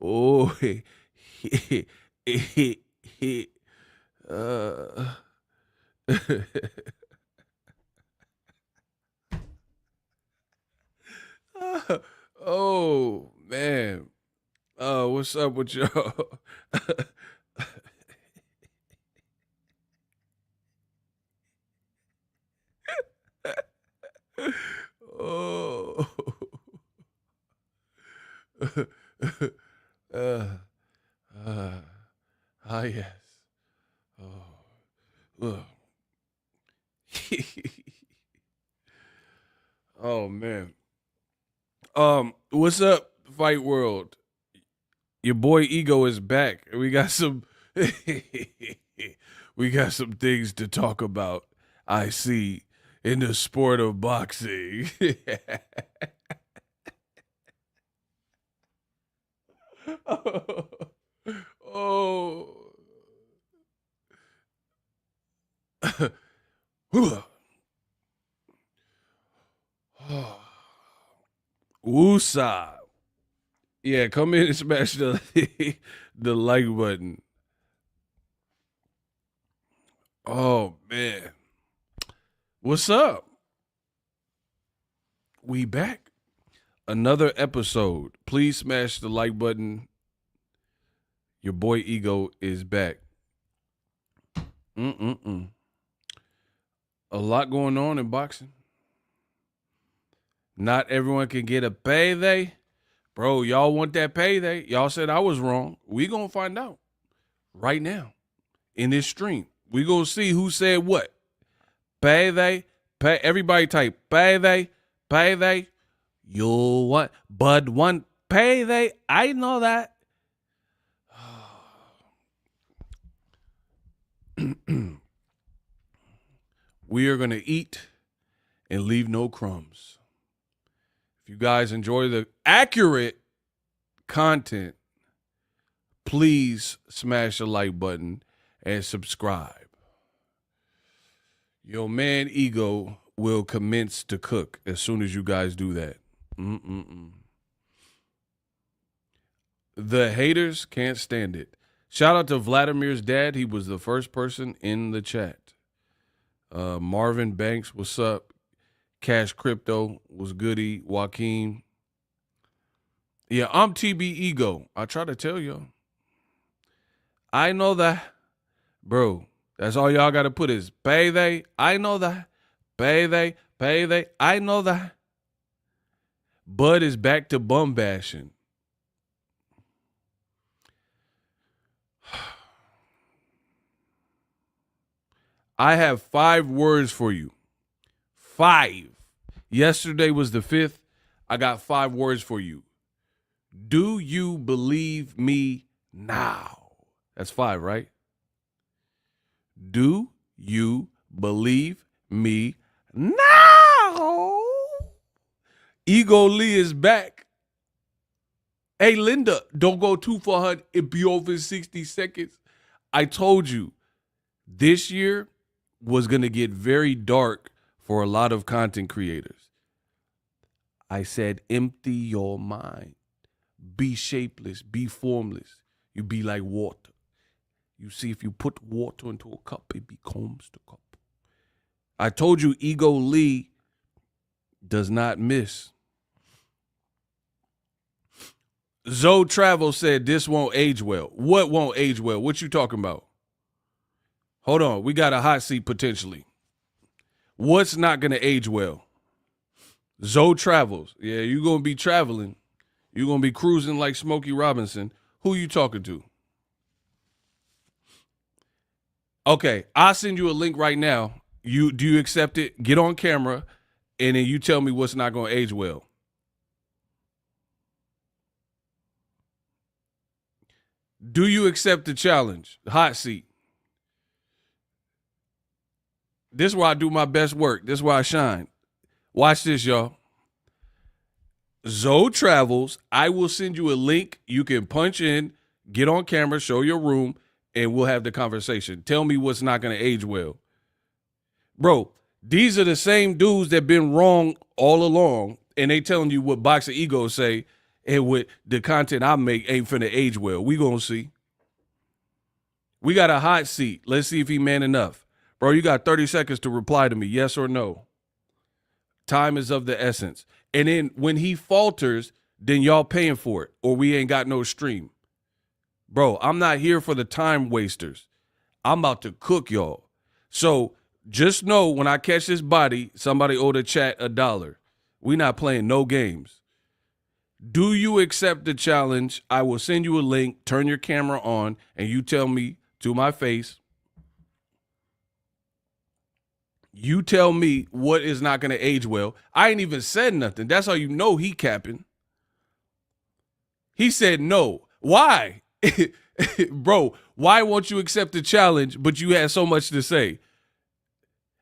Oh, uh, oh man. What's up with y'all? Oh. uh, uh, yes. Oh. Ugh. Oh man. What's up, Fight World? Your boy Ego is back. We got some we got some things to talk about. I see in the sport of boxing. Oh. Woosah. Yeah, come in and smash the the like button. Oh man. What's up? We back. Another episode. Please smash the like button. Your boy Ego is back. A lot going on in boxing. Not everyone can get a payday. Bro, y'all want that payday? Y'all said I was wrong. We gonna find out right now in this stream. We gonna see who said what. Payday. Everybody type payday. Payday. You want Bud want payday. I know that. We are gonna eat and leave no crumbs. If you guys enjoy the accurate content, please smash the like button and subscribe. Your man Ego will commence to cook as soon as you guys do that. The haters can't stand it. Shout out to Vladimir's dad. He was the first person in the chat. Marvin Banks, what's up? Cash Crypto was goody. Joaquin. Yeah, I'm TB Ego. I try to tell y'all. I know that. Bro, that's all y'all got to put is payday. I know that. Payday. Payday. I know that. Bud is back to bum bashing. I have 5 words for you. 5. Yesterday was the 5th. I got 5 words for you. Do you believe me now? That's 5, right? Do you believe me now? Ego Lee is back. Hey, Linda, don't go too far. It be over in 60 seconds. I told you this year was going to get very dark for a lot of content creators. I said, empty your mind. Be shapeless. Be formless. You be like water. You see, if you put water into a cup, it becomes the cup. I told you Ego Lee does not miss. Zoe Travel said this won't age well. What won't age well? What you talking about? Hold on. We got a hot seat potentially. What's not going to age well? Zoe Travels. Yeah, you're going to be traveling. You're going to be cruising like Smokey Robinson. Who you talking to? Okay, I'll send you a link right now. Do you accept it? Get on camera, and then you tell me what's not going to age well. Do you accept the challenge? The hot seat. This is where I do my best work. This is where I shine. Watch this, y'all. Zoe Travels. I will send you a link. You can punch in, get on camera, show your room, and we'll have the conversation. Tell me what's not going to age well. Bro, these are the same dudes that been wrong all along, and they telling you what Boxer Egos say, and what the content I make ain't finna age well. We gonna see. We got a hot seat. Let's see if he man enough. Bro, you got 30 seconds to reply to me, yes or no. Time is of the essence. And then when he falters, then y'all paying for it, or we ain't got no stream. Bro, I'm not here for the time wasters. I'm about to cook y'all. So just know when I catch this body, somebody owe the chat $1. We not playing no games. Do you accept the challenge? I will send you a link, turn your camera on, and you tell me to my face. You tell me what is not going to age well. I ain't even said nothing. That's how you know he capping. He said no. Why? Bro, why won't you accept the challenge, but you had so much to say?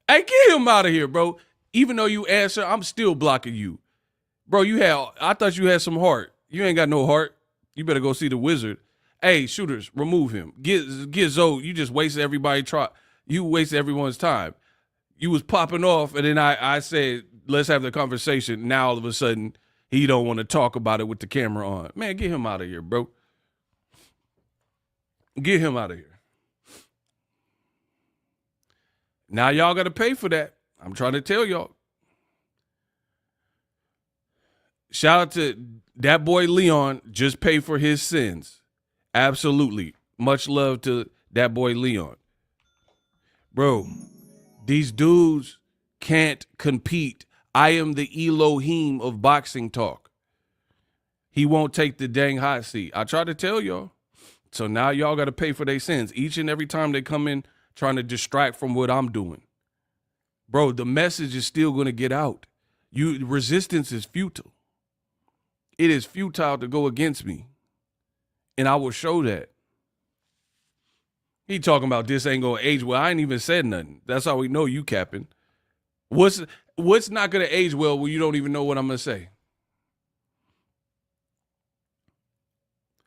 Hey, get him out of here, bro. Even though you answer, I'm still blocking you. Bro, I thought you had some heart. You ain't got no heart. You better go see the wizard. Hey, shooters, remove him. Get Zoe. You just wasted you wasted everyone's time. You was popping off, and then I said, let's have the conversation. Now, all of a sudden, he don't want to talk about it with the camera on. Man, get him out of here, bro. Get him out of here. Now y'all got to pay for that. I'm trying to tell y'all. Shout out to that boy Leon. Just pay for his sins. Absolutely. Much love to that boy Leon. Bro, these dudes can't compete. I am the Elohim of boxing talk. He won't take the dang hot seat. I tried to tell y'all. So now y'all got to pay for their sins each and every time they come in trying to distract from what I'm doing. Bro, the message is still going to get out. Resistance is futile. It is futile to go against me. And I will show that. He talking about this ain't going to age well. I ain't even said nothing. That's how we know you capping. What's not going to age well when you don't even know what I'm going to say?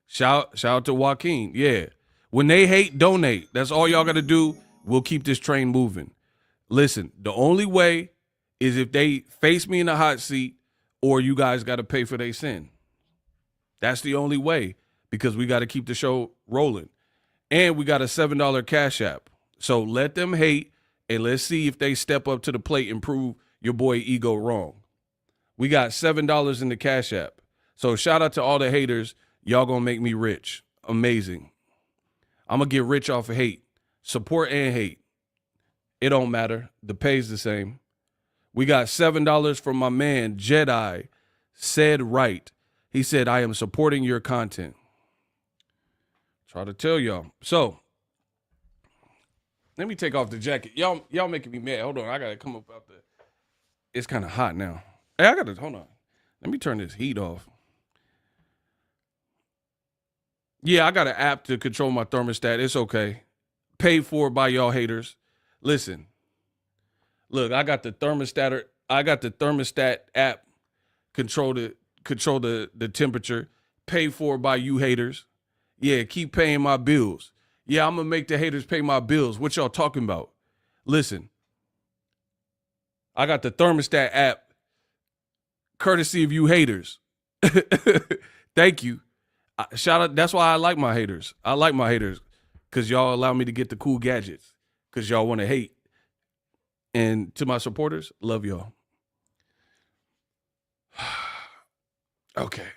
Shout out to Joaquin. Yeah. When they hate, donate. That's all y'all got to do. We'll keep this train moving. Listen, the only way is if they face me in the hot seat or you guys got to pay for their sin. That's the only way because we got to keep the show rolling. And we got a $7 Cash App. So let them hate and let's see if they step up to the plate and prove your boy Ego wrong. We got $7 in the Cash App. So shout out to all the haters. Y'all gonna make me rich. Amazing. I'm gonna get rich off of hate. Support and hate. It don't matter. The pay's the same. We got $7 from my man, Jedi, said right. He said, I am supporting your content. Try to tell y'all. So, let me take off the jacket. Y'all making me mad. Hold on. I gotta come up out there. It's kind of hot now. Hey, hold on. Let me turn this heat off. Yeah, I got an app to control my thermostat. It's okay. Paid for by y'all haters. Listen. Look, I got the thermostat app control the temperature. Paid for by you haters. Yeah, keep paying my bills. Yeah, I'm going to make the haters pay my bills. What y'all talking about? Listen. I got the thermostat app courtesy of you haters. Thank you. Shout out. That's why I like my haters. I like my haters because y'all allow me to get the cool gadgets because y'all want to hate. And to my supporters, love y'all. Okay.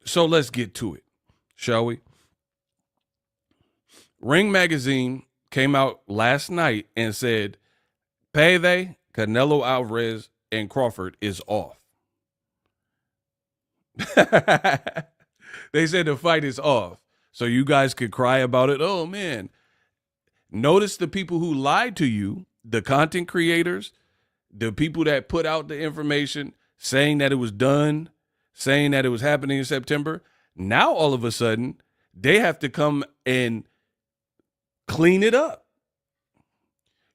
So let's get to it, shall we? Ring Magazine came out last night and said, payday, Canelo Alvarez, and Crawford is off. They said the fight is off. So you guys could cry about it. Oh, man. Notice the people who lied to you, the content creators, the people that put out the information saying that it was done, saying that it was happening in September. Now, all of a sudden, they have to come and clean it up.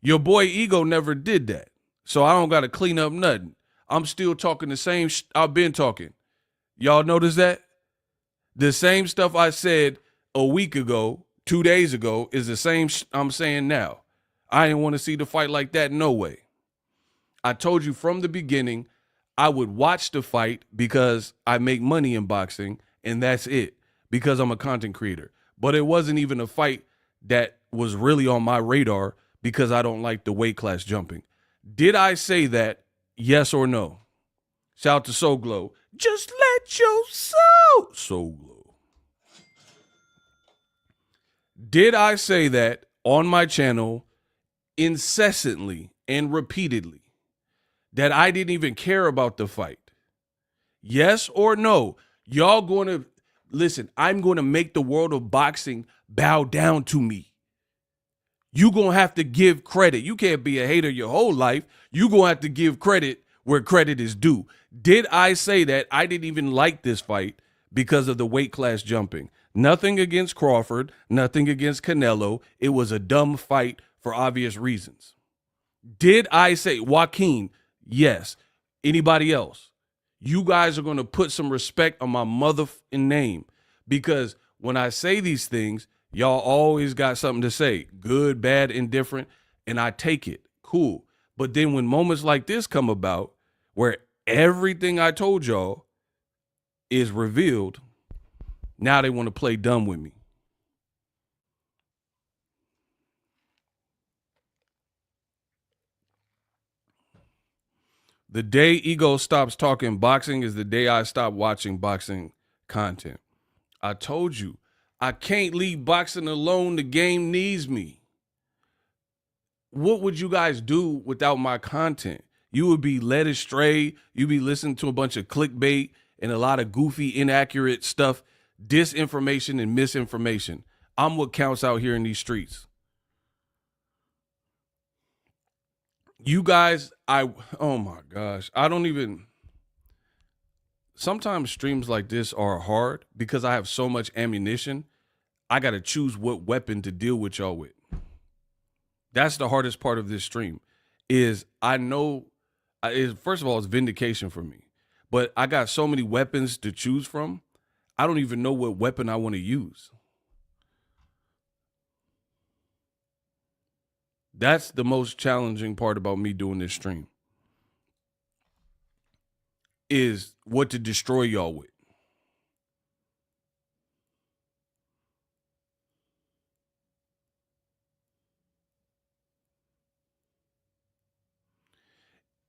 Your boy Ego never did that. So I don't got to clean up nothing. I'm still talking the same I've been talking. Y'all notice that? The same stuff I said a week ago, 2 days ago, is the same I'm saying now. I didn't want to see the fight like that. No way. I told you from the beginning, I would watch the fight because I make money in boxing, and that's it, because I'm a content creator. But it wasn't even a fight that was really on my radar because I don't like the weight class jumping. Did I say that? Yes or no? Shout out to Soul Glow. Just let your soul glow. Did I say that on my channel incessantly and repeatedly that I didn't even care about the fight? Yes or no? Y'all going to listen, I'm going to make the world of boxing bow down to me. You going to have to give credit. You can't be a hater your whole life. You going to have to give credit where credit is due. Did I say that I didn't even like this fight because of the weight class jumping? Nothing against Crawford, nothing against Canelo. It was a dumb fight for obvious reasons. Did I say Joaquin? Yes. Anybody else? You guys are going to put some respect on my motherfucking name, because when I say these things, y'all always got something to say, good, bad, indifferent, and I take it. Cool. But then when moments like this come about where everything I told y'all is revealed, now they want to play dumb with me. The day ego stops talking boxing is the day I stop watching boxing content. I told you, I can't leave boxing alone. The game needs me. What would you guys do without my content? You would be led astray. You'd be listening to a bunch of clickbait and a lot of goofy, inaccurate stuff, disinformation and misinformation. I'm what counts out here in these streets. You guys, oh my gosh, sometimes streams like this are hard because I have so much ammunition. I got to choose what weapon to deal with y'all with. That's the hardest part of this stream is I know, first of all, it's vindication for me, but I got so many weapons to choose from. I don't even know what weapon I want to use. That's the most challenging part about me doing this stream, is what to destroy y'all with.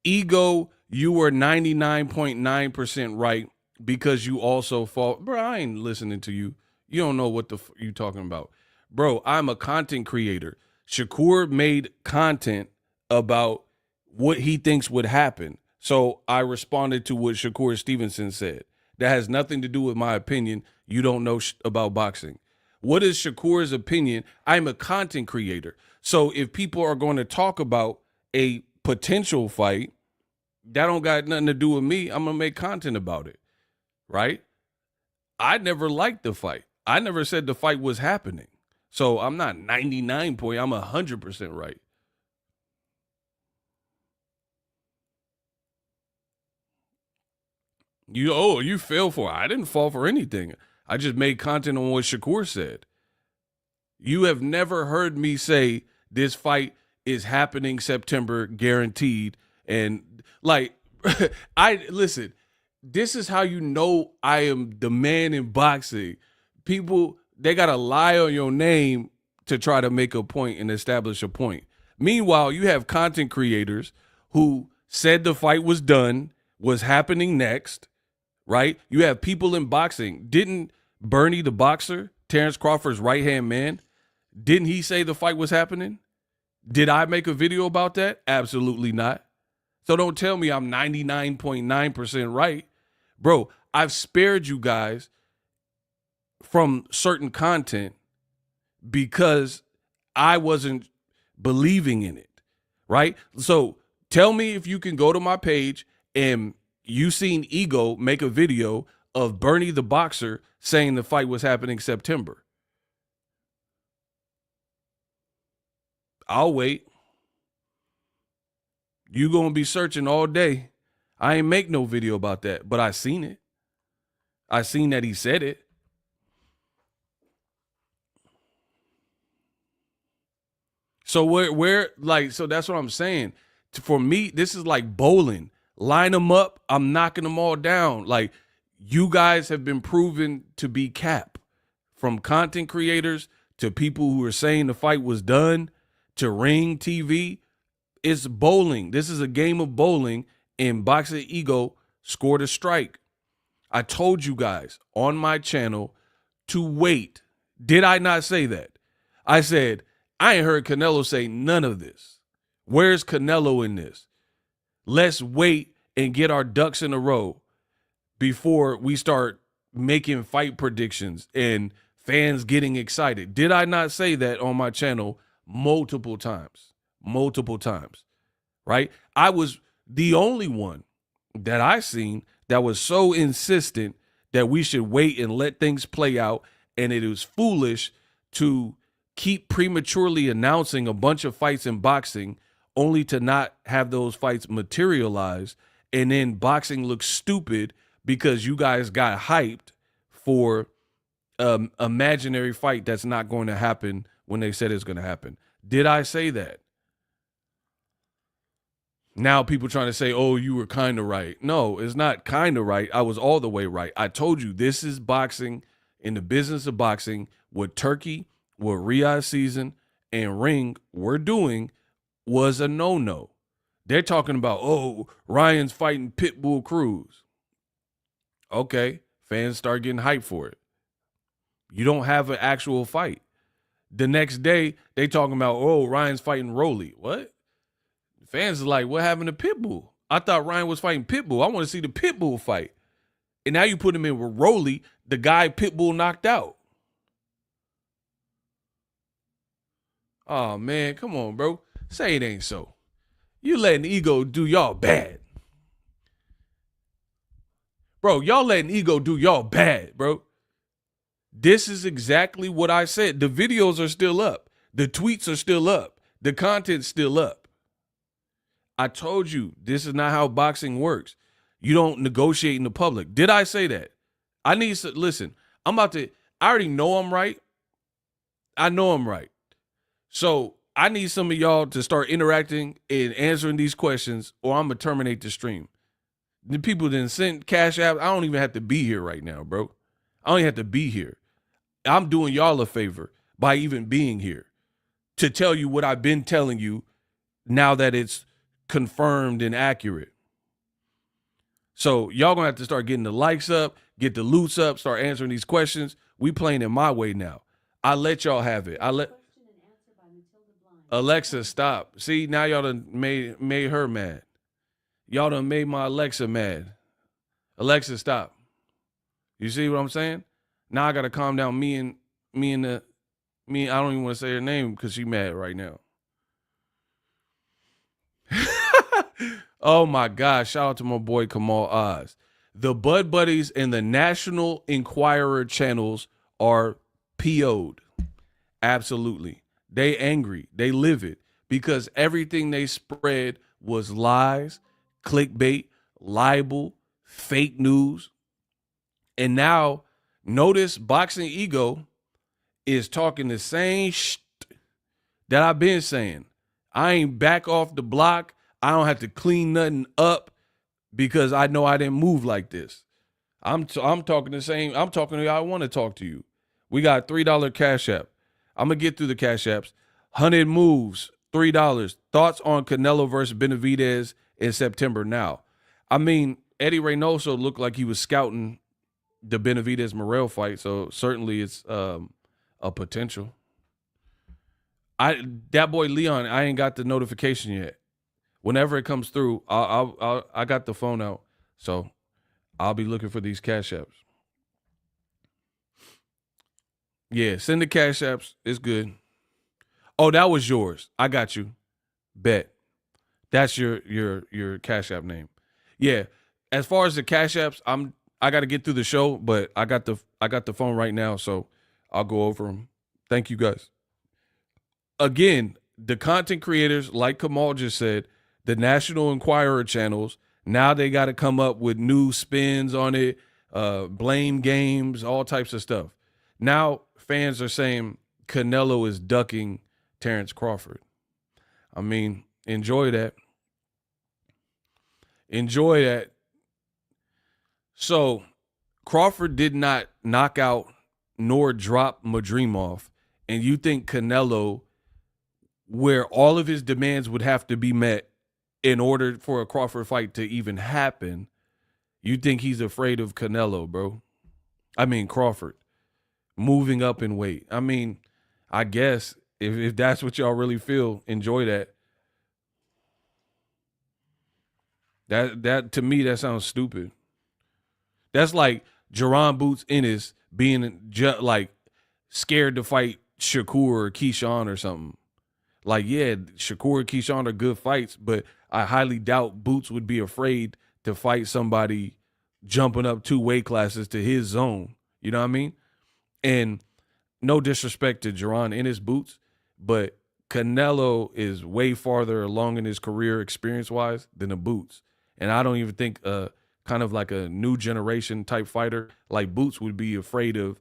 Ego, you were 99.9% right because you also fall. Bro, I ain't listening to you. You don't know what you talking about. Bro, I'm a content creator. Shakur made content about what he thinks would happen. So I responded to what Shakur Stevenson said. That has nothing to do with my opinion. You don't know about boxing. What is Shakur's opinion? I'm a content creator. So if people are going to talk about a potential fight, that don't got nothing to do with me. I'm going to make content about it, right? I never liked the fight. I never said the fight was happening. So I'm not 99 point. I'm 100% right. You fell for it. I didn't fall for anything. I just made content on what Shakur said. You have never heard me say this fight is happening September guaranteed. And like, listen, this is how you know I am the man in boxing. People, they got to lie on your name to try to make a point and establish a point. Meanwhile, you have content creators who said the fight was done, was happening next, right? You have people in boxing. Didn't Bernie the boxer, Terrence Crawford's right-hand man, didn't he say the fight was happening? Did I make a video about that? Absolutely not. So don't tell me I'm 99.9% right. Bro, I've spared you guys from certain content because I wasn't believing in it, right? So tell me if you can go to my page and you seen Ego make a video of Bernie the boxer saying the fight was happening September. I'll wait. You gonna be searching all day. I ain't make no video about that, but I seen it. I seen that he said it. So where like, so that's what I'm saying. For me, this is like bowling. Line them up. I'm knocking them all down. Like, you guys have been proven to be cap, from content creators to people who are saying the fight was done to Ring TV. It's bowling. This is a game of bowling, and Boxing Ego scored a strike. I told you guys on my channel to wait. Did I not say that? I said, I ain't heard Canelo say none of this. Where's Canelo in this? Let's wait and get our ducks in a row before we start making fight predictions and fans getting excited. Did I not say that on my channel multiple times? Multiple times, right? I was the only one that I seen that was so insistent that we should wait and let things play out, and it was foolish to keep prematurely announcing a bunch of fights in boxing only to not have those fights materialize, and then boxing looks stupid because you guys got hyped for imaginary fight that's not going to happen when they said it's going to happen. Did I say that? Now people trying to say, oh, you were kind of right. No, it's not kind of right. I was all the way right. I told you this is boxing, in the business of boxing. What Turkey, what Riyadh season and Ring were doing was a no-no. They're talking about, oh, Ryan's fighting Pitbull Cruz. Okay, fans start getting hyped for it. You don't have an actual fight. The next day, they talking about, oh, Ryan's fighting Rolly. What? Fans are like, what happened to Pitbull? I thought Ryan was fighting Pitbull. I want to see the Pitbull fight. And now you put him in with Rolly, the guy Pitbull knocked out. Oh, man, come on, bro. Say it ain't so. You letting ego do y'all bad. Bro, y'all letting ego do y'all bad, bro. This is exactly what I said. The videos are still up. The tweets are still up. The content's still up. I told you, this is not how boxing works. You don't negotiate in the public. Did I say that? I need to, listen, I already know I'm right. I know I'm right. So I need some of y'all to start interacting and answering these questions, or I'm going to terminate the stream. The people didn't send Cash App. I don't even have to be here right now, bro. I don't even have to be here. I'm doing y'all a favor by even being here to tell you what I've been telling you now that it's confirmed and accurate. So y'all gonna have to start getting the likes up, get the loots up, start answering these questions. We playing it my way now. I let y'all have it. Alexa, stop. See, now y'all done made her mad. Y'all done made my Alexa mad. Alexa, stop. You see what I'm saying? Now I gotta calm down. Me, I don't even want to say her name because she mad right now. Oh my gosh, shout out to my boy Kamal Oz. The Bud Buddies and the National Enquirer channels are PO'd. Absolutely. They angry. They livid because everything they spread was lies, clickbait, libel, fake news. And now notice Boxing Ego is talking the same shit that I've been saying. I ain't back off the block. I don't have to clean nothing up because I know I didn't move like this. I'm talking the same. I'm talking to you. I want to talk to you. We got $3 Cash App. I'm going to get through the Cash Apps. 100 moves, $3. Thoughts on Canelo versus Benavidez in September now. I mean, Eddie Reynoso looked like he was scouting the Benavidez-Morrell fight, so certainly it's a potential. That boy Leon, I ain't got the notification yet. Whenever it comes through, I got the phone out, so I'll be looking for these Cash Apps. Yeah, send the Cash Apps. It's good. Oh, that was yours. I got you. Bet. That's your Cash App name. Yeah. As far as the Cash Apps, I got to get through the show, but I got the phone right now, so I'll go over them. Thank you guys. Again, the content creators, like Kamal just said, the National Enquirer channels, now they got to come up with new spins on it, blame games, all types of stuff. Now fans are saying Canelo is ducking Terrence Crawford. I mean, enjoy that. Enjoy that. So Crawford did not knock out nor drop Madrimov, and you think Canelo, where all of his demands would have to be met in order for a Crawford fight to even happen, you think he's afraid of Canelo, bro? I mean, Crawford moving up in weight. I mean, I guess if that's what y'all really feel, enjoy that. That to me, that sounds stupid. That's like Jerron Boots Ennis being like scared to fight Shakur or Keyshawn or something. Like, yeah, Shakur and Keyshawn are good fights, but I highly doubt Boots would be afraid to fight somebody jumping up 2 weight classes to his zone. You know what I mean? And no disrespect to Jerron Ennis Boots, but Canelo is way farther along in his career experience-wise than the Boots. And I don't even think kind of like a new generation type fighter like Boots would be afraid of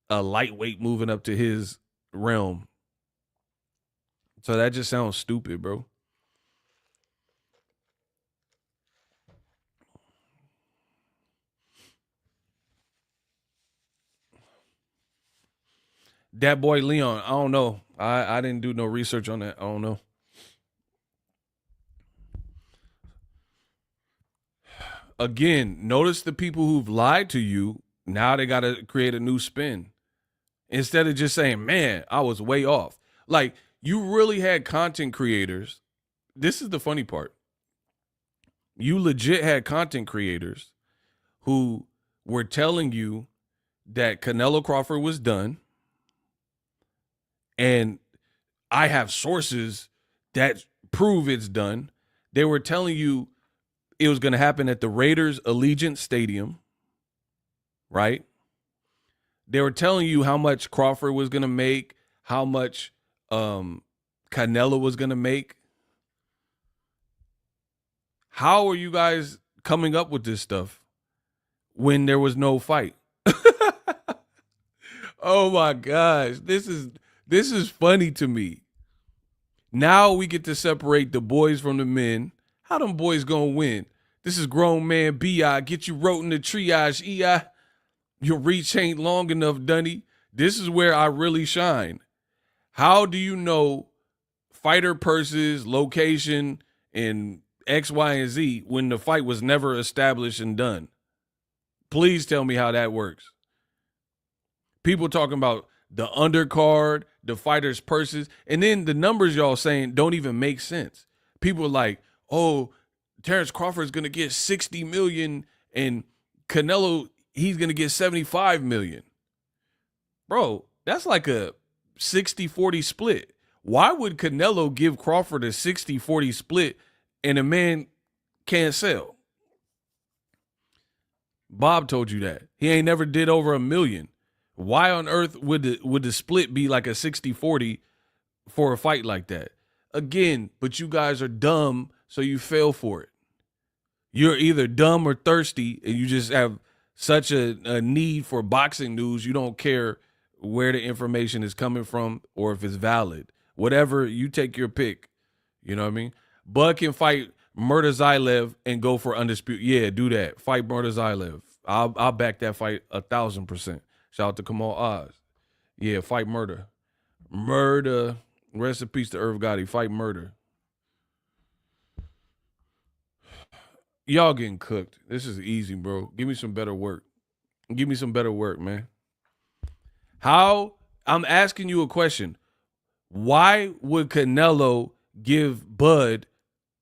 a lightweight moving up to his realm. So that just sounds stupid, bro. That boy Leon, I don't know. I didn't do no research on that. I don't know. Again, notice the people who've lied to you, now they got to create a new spin. Instead of just saying, man, I was way off. Like, you really had content creators. This is the funny part. You legit had content creators who were telling you that Canelo Crawford was done. And I have sources that prove it's done. They were telling you it was going to happen at the Raiders Allegiant Stadium, right? They were telling you how much Crawford was going to make, how much Canelo was going to make. How are you guys coming up with this stuff when there was no fight? Oh my gosh, this is funny to me. Now we get to separate the boys from the men. How them boys gonna win? This is grown man B.I. Get you wrote in the triage, E.I. Your reach ain't long enough, Dunny. This is where I really shine. How do you know fighter purses, location, and X, Y, and Z when the fight was never established and done? Please tell me how that works. People talking about the undercard, the fighters' purses, and then the numbers y'all saying don't even make sense. People are like, oh, Terrence Crawford's going to get 60 million and Canelo, he's going to get 75 million. Bro, that's like a 60-40 split. Why would Canelo give Crawford a 60-40 split and a man can't sell? Bob told you that. He ain't never did over $1 million. Why on earth would the split be like a 60-40 for a fight like that? Again, but you guys are dumb, so you fell for it. You're either dumb or thirsty, and you just have such a need for boxing news, you don't care where the information is coming from or if it's valid. Whatever, you take your pick. You know what I mean? Bud can fight Murder Zailev and go for undisputed. Yeah, do that. Fight Murder Zailev. I'll back that fight 1,000%. Shout out to Kamal Oz. Yeah, fight Murder. Murder. Rest in peace to Irv Gotti. Fight Murder. Y'all getting cooked. This is easy, bro. Give me some better work. Give me some better work, man. How? I'm asking you a question. Why would Canelo give Bud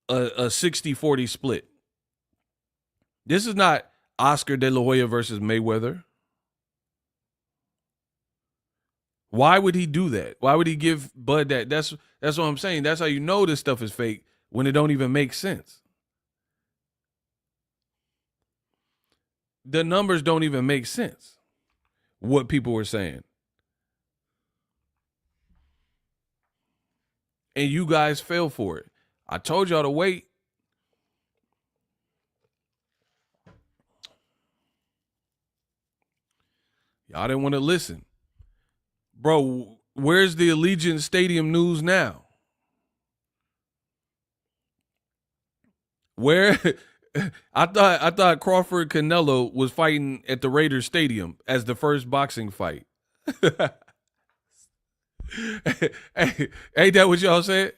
a 60-40 split? This is not Oscar De La Hoya versus Mayweather. Why would he do that? Why would he give Bud that? That's what I'm saying. That's how you know this stuff is fake when it don't even make sense. The numbers don't even make sense. What people were saying. And you guys fell for it. I told y'all to wait. Y'all didn't want to listen. Bro, where's the Allegiant Stadium news now? Where I thought Crawford Canelo was fighting at the Raiders Stadium as the first boxing fight. Hey, ain't that what y'all said?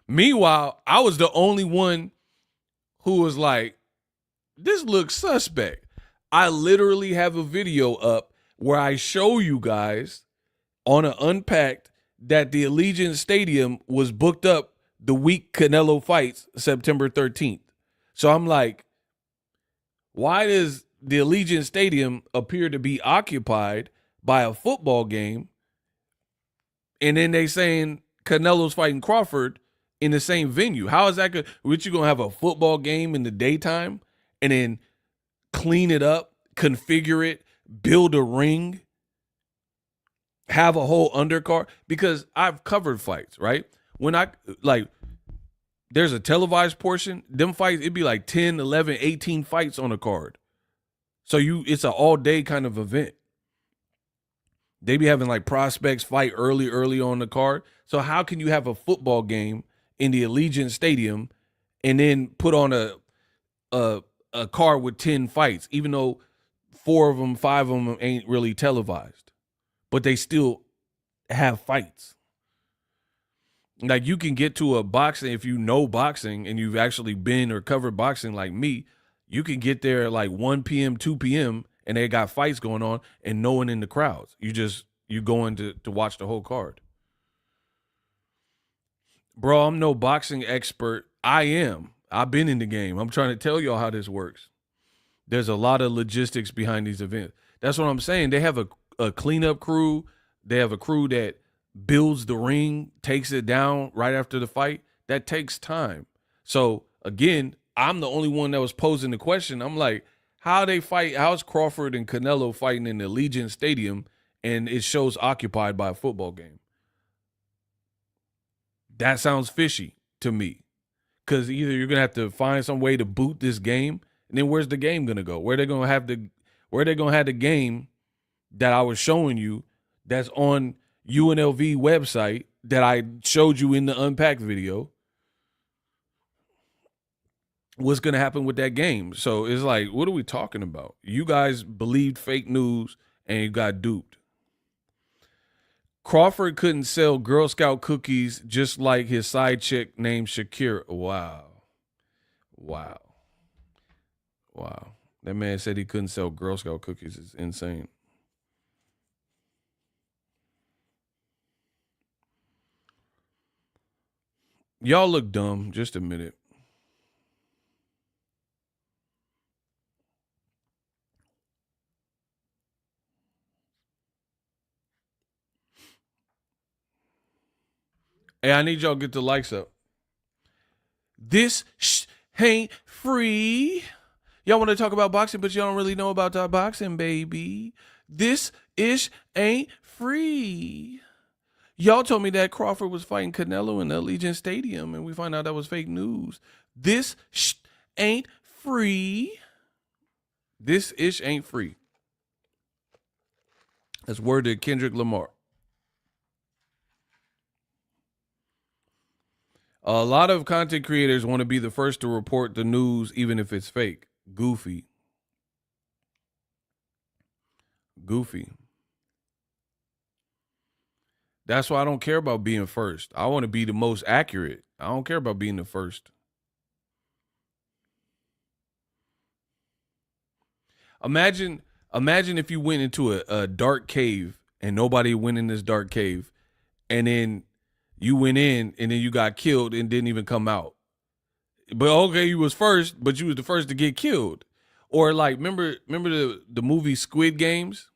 Meanwhile, I was the only one who was like, this looks suspect. I literally have a video up where I show you guys on an Unpacked that the Allegiant Stadium was booked up the week Canelo fights, September 13th. So I'm like, why does the Allegiant Stadium appear to be occupied by a football game? And then they saying Canelo's fighting Crawford in the same venue. How is that good? Which you going to have a football game in the daytime and then clean it up, configure it, build a ring, have a whole undercard? Because I've covered fights, right? When there's a televised portion, them fights, it'd be like 10, 11, 18 fights on a card. So it's an all day kind of event. They be having like prospects fight early on the card. So how can you have a football game in the Allegiant Stadium and then put on a card with 10 fights, even though 4 of them, 5 of them ain't really televised, but they still have fights? Like, you can get to a boxing, if you know boxing and you've actually been or covered boxing like me, you can get there at like 1 p.m., 2 p.m., and they got fights going on and no one in the crowds. You going to watch the whole card. Bro, I'm no boxing expert. I've been in the game. I'm trying to tell y'all how this works. There's a lot of logistics behind these events. That's what I'm saying. They have a cleanup crew. They have a crew that builds the ring, takes it down right after the fight. That takes time. So again, I'm the only one that was posing the question. I'm like, how they fight? How's Crawford and Canelo fighting in the Allegiant Stadium and it shows occupied by a football game? That sounds fishy to me. Because either you're gonna have to find some way to boot this game, and then where's the game gonna go? Where they gonna have the game that I was showing you that's on UNLV website that I showed you in the Unpacked video? What's going to happen with that game? So it's like, what are we talking about? You guys believed fake news and you got duped. Crawford couldn't sell Girl Scout cookies just like his side chick named Shakira. Wow. That man said he couldn't sell Girl Scout cookies. It's insane. Y'all look dumb. Just admit it. Hey, I need y'all to get the likes up. This ain't free. Y'all want to talk about boxing, but y'all don't really know about that boxing, baby. This ain't free. Y'all told me that Crawford was fighting Canelo in the Allegiant Stadium, and we find out that was fake news. This ain't free. This ain't free. That's word to Kendrick Lamar. A lot of content creators want to be the first to report the news, even if it's fake. Goofy. That's why I don't care about being first. I want to be the most accurate. I don't care about being the first. Imagine if you went into a dark cave and nobody went in this dark cave, and then you went in and then you got killed and didn't even come out. But okay, you was first, but you was the first to get killed. Or like, remember the movie Squid Games?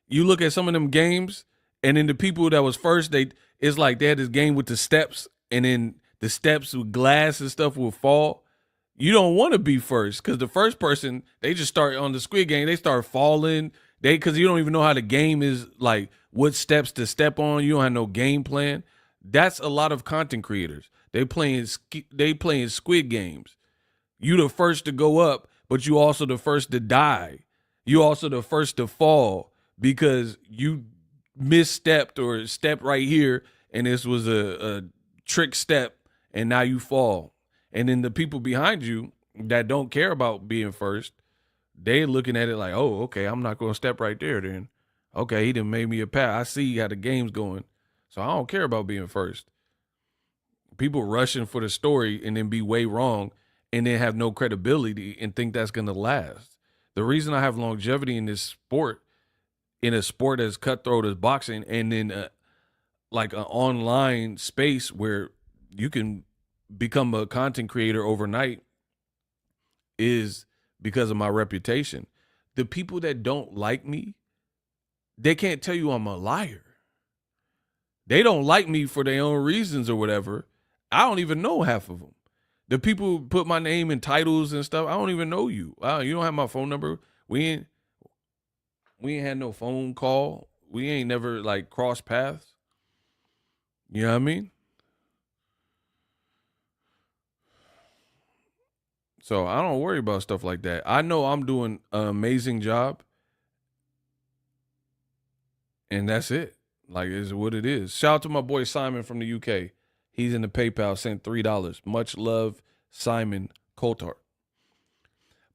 You look at some of them games, and then the people that was first, it's like they had this game with the steps, and then the steps with glass and stuff will fall. You don't want to be first, because the first person, they just start on the Squid Game, they start falling. Because you don't even know how the game is, like what steps to step on. You don't have no game plan. That's a lot of content creators. They playing Squid Games. You the first to go up, but you also the first to die. You also the first to fall because you misstepped or stepped right here, and this was a trick step, and now you fall. And then the people behind you that don't care about being first, they looking at it like, oh, okay, I'm not going to step right there then. Okay, he done made me a pass. I see how the game's going. So I don't care about being first. People rushing for the story and then be way wrong and then have no credibility and think that's going to last. The reason I have longevity in this sport, in a sport as cutthroat as boxing, and then like an online space where you can become a content creator overnight, is because of my reputation. The people that don't like me, they can't tell you I'm a liar. They don't like me for their own reasons or whatever. I don't even know half of them. The people who put my name in titles and stuff, I don't even know you. You don't have my phone number. We ain't had no phone call. We ain't never like crossed paths. You know what I mean? So I don't worry about stuff like that. I know I'm doing an amazing job. And that's it. Like, it's what it is. Shout out to my boy Simon from the UK. He's in the PayPal, sent $3. Much love, Simon Coulthard.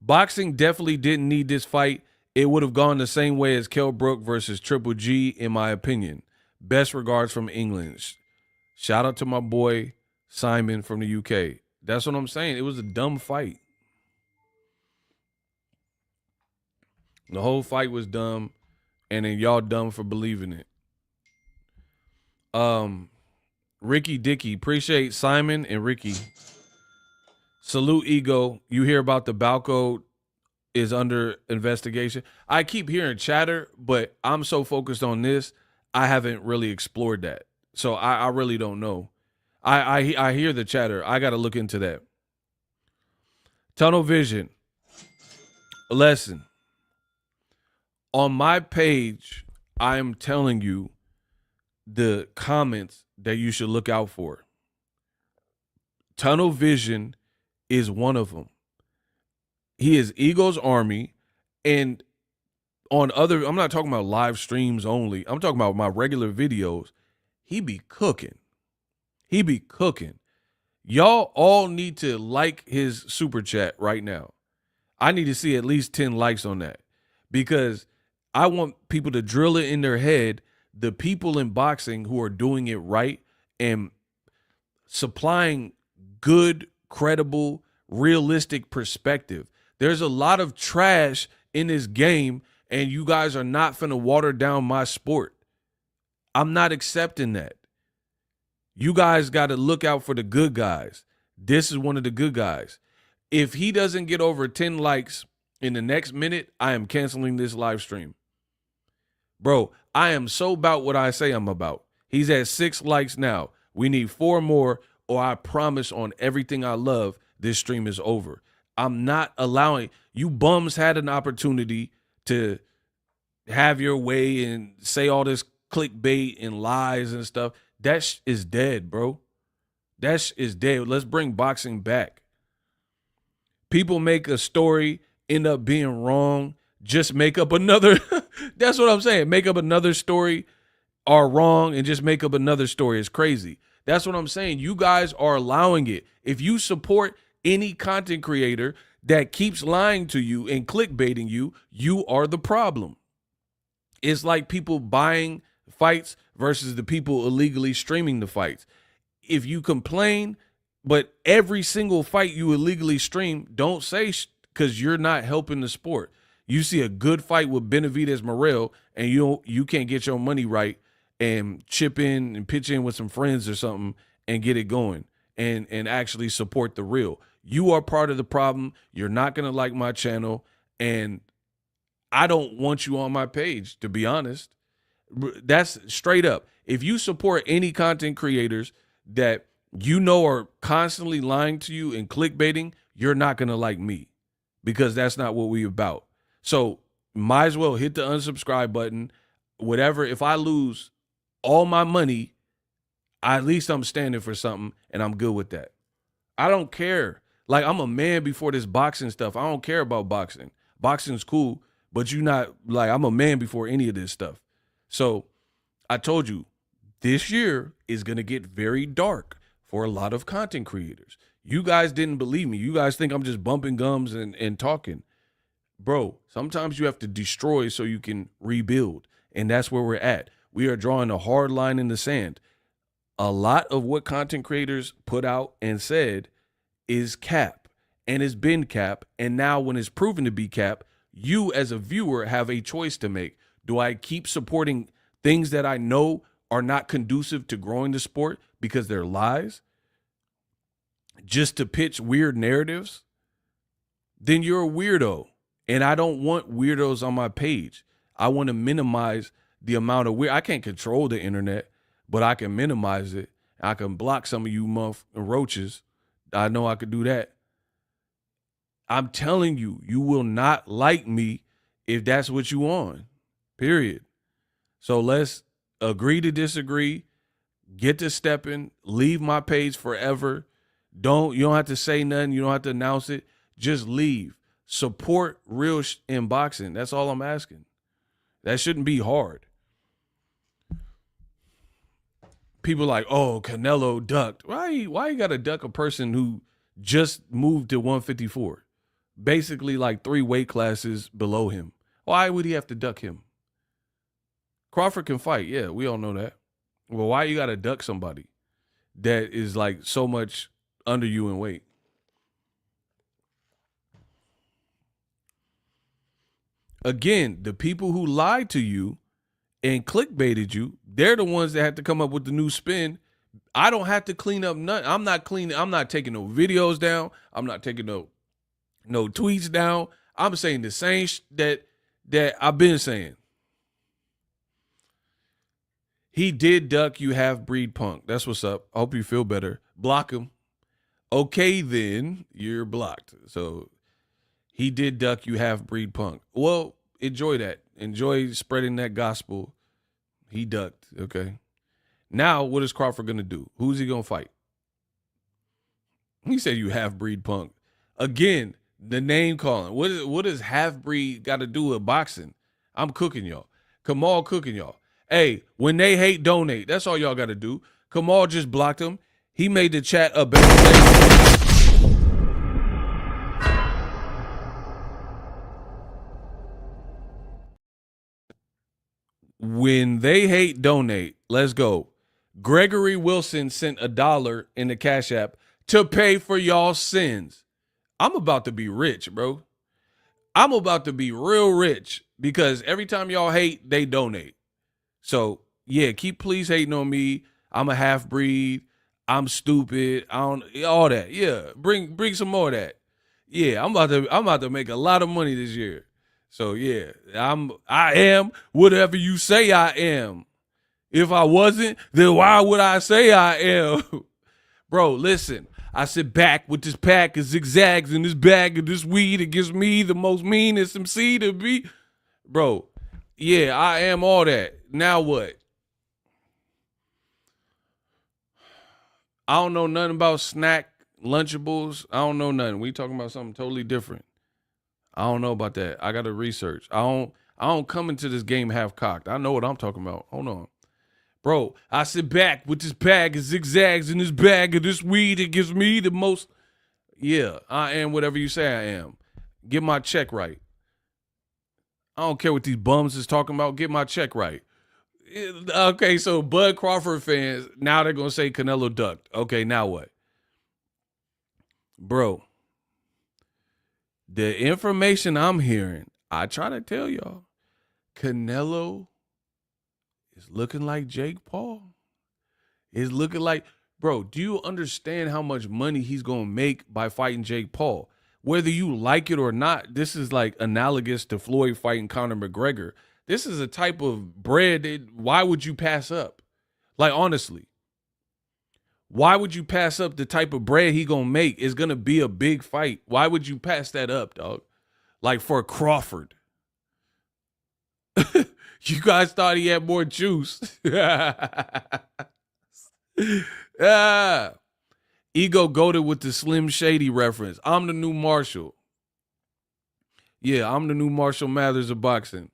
Boxing definitely didn't need this fight. It would have gone the same way as Kell Brook versus Triple G, in my opinion. Best regards from England. Shout out to my boy Simon from the UK. That's what I'm saying. It was a dumb fight. The whole fight was dumb, and then y'all dumb for believing it. Ricky Dickey, appreciate Simon and Ricky. Salute Ego. You hear about the Balco is under investigation. I keep hearing chatter, but I'm so focused on this, I haven't really explored that. So I really don't know. I hear the chatter. I got to look into that. Tunnel vision. Lesson. On my page, I am telling you the comments that you should look out for. Tunnel vision is one of them. He is Ego's army, and on other, I'm not talking about live streams only. I'm talking about my regular videos. He be cooking. He be cooking. Y'all all need to like his super chat right now. I need to see at least 10 likes on that, because I want people to drill it in their head, the people in boxing who are doing it right and supplying good, credible, realistic perspective. There's a lot of trash in this game, and you guys are not finna water down my sport. I'm not accepting that. You guys got to look out for the good guys. This is one of the good guys. If he doesn't get over 10 likes in the next minute, I am canceling this live stream. Bro, I am so about what I say I'm about. He's at 6 likes now. We need 4 more, or I promise on everything I love, this stream is over. I'm not allowing, you bums had an opportunity to have your way and say all this clickbait and lies and stuff. That is dead, bro. That is dead. Let's bring boxing back. People make a story, end up being wrong, just make up another. That's what I'm saying. Make up another story, are wrong, and just make up another story. It's crazy. That's what I'm saying. You guys are allowing it. If you support any content creator that keeps lying to you and clickbaiting you, you are the problem. It's like people buying fights versus the people illegally streaming the fights. If you complain, but every single fight you illegally stream, don't say because you're not helping the sport. You see a good fight with Benavidez Morel and you can't get your money right and chip in and pitch in with some friends or something and get it going and actually support the real. You are part of the problem. You're not going to like my channel, and I don't want you on my page, to be honest. That's straight up. If you support any content creators that you know are constantly lying to you and clickbaiting, you're not going to like me, because that's not what we about. So might as well hit the unsubscribe button, whatever. If I lose all my money, at least I'm standing for something, and I'm good with that. I don't care. Like, I'm a man before this boxing stuff. I don't care about boxing. Boxing's cool, but you not, like, I'm a man before any of this stuff. So I told you, this year is going to get very dark for a lot of content creators. You guys didn't believe me. You guys think I'm just bumping gums and talking. Bro, sometimes you have to destroy so you can rebuild. And that's where we're at. We are drawing a hard line in the sand. A lot of what content creators put out and said is cap, and it's been cap. And now when it's proven to be cap, you as a viewer have a choice to make. Do I keep supporting things that I know are not conducive to growing the sport because they're lies, just to pitch weird narratives? Then you're a weirdo. And I don't want weirdos on my page. I want to minimize the amount of weird. I can't control the internet, but I can minimize it. I can block some of you roaches. I know I could do that. I'm telling you, you will not like me if that's what you want. Period. So let's agree to disagree. Get to stepping. Leave my page forever. You don't have to say nothing. You don't have to announce it. Just leave. Support real in boxing. That's all I'm asking. That shouldn't be hard. People like, oh, Canelo ducked. Why you got to duck a person who just moved to 154? Basically like 3 weight classes below him. Why would he have to duck him? Crawford can fight. Yeah, we all know that. Well, why you got to duck somebody that is like so much under you in weight? Again, the people who lied to you and clickbaited you, they're the ones that had to come up with the new spin. I don't have to clean up nothing. I'm not taking no videos down. I'm not taking no tweets down. I'm saying the same that I've been saying. He did duck you half-breed punk. That's what's up. I hope you feel better. Block him. Okay, then you're blocked. So he did duck you half-breed punk. Well, enjoy that. Enjoy spreading that gospel. He ducked, okay? Now, what is Crawford going to do? Who's he going to fight? He said you half-breed punk. Again, the name calling. What does half-breed got to do with boxing? I'm cooking y'all. Kamal cooking y'all. Hey, when they hate, donate. That's all y'all got to do. Kamal just blocked him. He made the chat a better place. When they hate, donate. Let's go. Gregory Wilson sent $1 in the Cash App to pay for y'all's sins. I'm about to be rich, bro. I'm about to be real rich because every time y'all hate, they donate. So, yeah, please hating on me. I'm a half-breed. I'm stupid. All that. Yeah, bring some more of that. Yeah, I'm about to make a lot of money this year. So yeah, I am whatever you say I am. If I wasn't, then why would I say I am? Bro, listen, I sit back with this pack of zigzags in this bag of this weed. It gives me the most meanest MC to be. Bro, yeah, I am all that. Now what? I don't know nothing about snack Lunchables. I don't know nothing. We talking about something totally different. I don't know about that. I got to research. I don't come into this game half cocked. I know what I'm talking about. Hold on. Bro, I sit back with this bag of zigzags in this bag of this weed. It gives me the most. Yeah, I am whatever you say I am. Get my check right. I don't care what these bums is talking about. Get my check right. Okay, so Bud Crawford fans, now they're going to say Canelo ducked. Okay, now what? Bro, the information I'm hearing, I try to tell y'all, Canelo is looking like Jake Paul. Is looking like, bro, do you understand how much money he's going to make by fighting Jake Paul? Whether you like it or not, this is like analogous to Floyd fighting Conor McGregor. This is a type of bread that, why would you pass up? Like, honestly, why would you pass up the type of bread he gonna make? It's gonna be a big fight. Why would you pass that up, dog? Like for Crawford. You guys thought he had more juice. Ego goated with the Slim Shady reference. I'm the new Marshall. Yeah, I'm the new Marshall Mathers of boxing.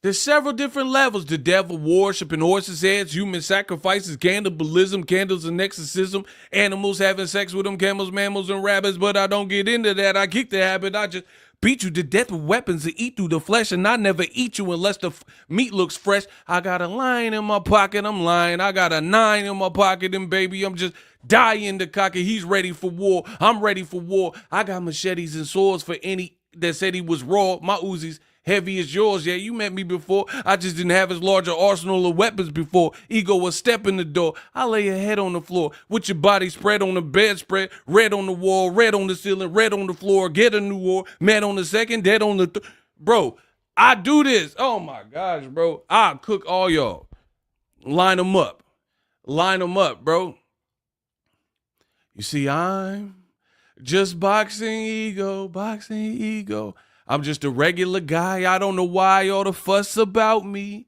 There's several different levels. The devil worshiping horses' heads, human sacrifices, cannibalism, candles and exorcism, animals having sex with them, camels, mammals, and rabbits. But I don't get into that. I kick the habit. I just beat you to death with weapons to eat through the flesh, and I never eat you unless the meat looks fresh. I got a lion in my pocket. I'm lying. I got a 9 in my pocket, and baby, I'm just dying to cock it. He's ready for war. I'm ready for war. I got machetes and swords for any that said he was raw. My Uzis heavy as yours. Yeah, you met me before. I just didn't have as large an arsenal of weapons before. Ego was step in the door. I lay your head on the floor with your body spread on the bedspread. Red on the wall, red on the ceiling, red on the floor. Get a new war. Mad on the second, dead on the bro, I do this. Oh my gosh, bro. I cook all y'all. Line them up. Line them up, bro. You see, I'm just boxing ego, boxing ego. I'm just a regular guy. I don't know why all the fuss about me.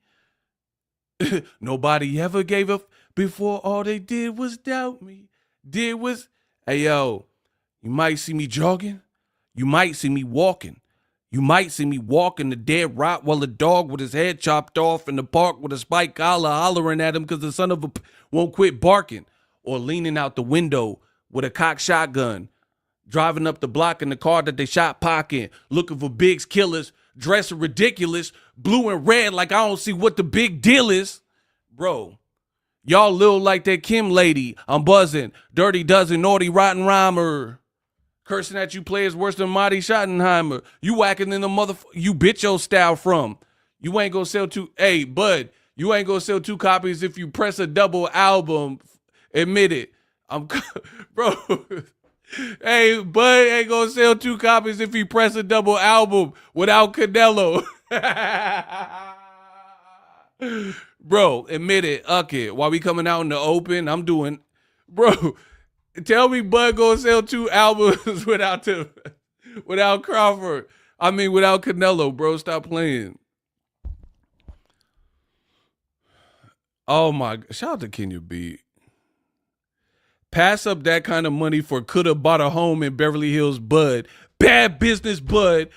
Nobody ever gave up before. All they did was doubt me. Hey, yo, you might see me jogging. You might see me walking. You might see me walking the dead Rottweiler dog with his head chopped off in the park with a spike collar hollering at him because the son of a won't quit barking. Or leaning out the window with a cocked shotgun. Driving up the block in the car that they shot Pac in, looking for Big's killers, dressing ridiculous, blue and red like I don't see what the big deal is. Bro, y'all little like that Kim lady. I'm buzzing. Dirty dozen, naughty, rotten rhymer. Cursing at you players worse than Marty Schottenheimer. You whacking in the you bitch your style from. You ain't gonna sell hey, bud, you ain't gonna sell 2 copies if you press a double album. Admit it. Bro. Hey, Bud ain't gonna sell 2 copies if he press a double album without Canelo. Bro, admit it, it. While we coming out in the open, I'm doing, bro, tell me Bud gonna sell 2 albums without Crawford. I mean, without Canelo, bro. Stop playing. Oh my, shout out to Kenya B. Pass up that kind of money for coulda bought a home in Beverly Hills, Bud. Bad business, Bud.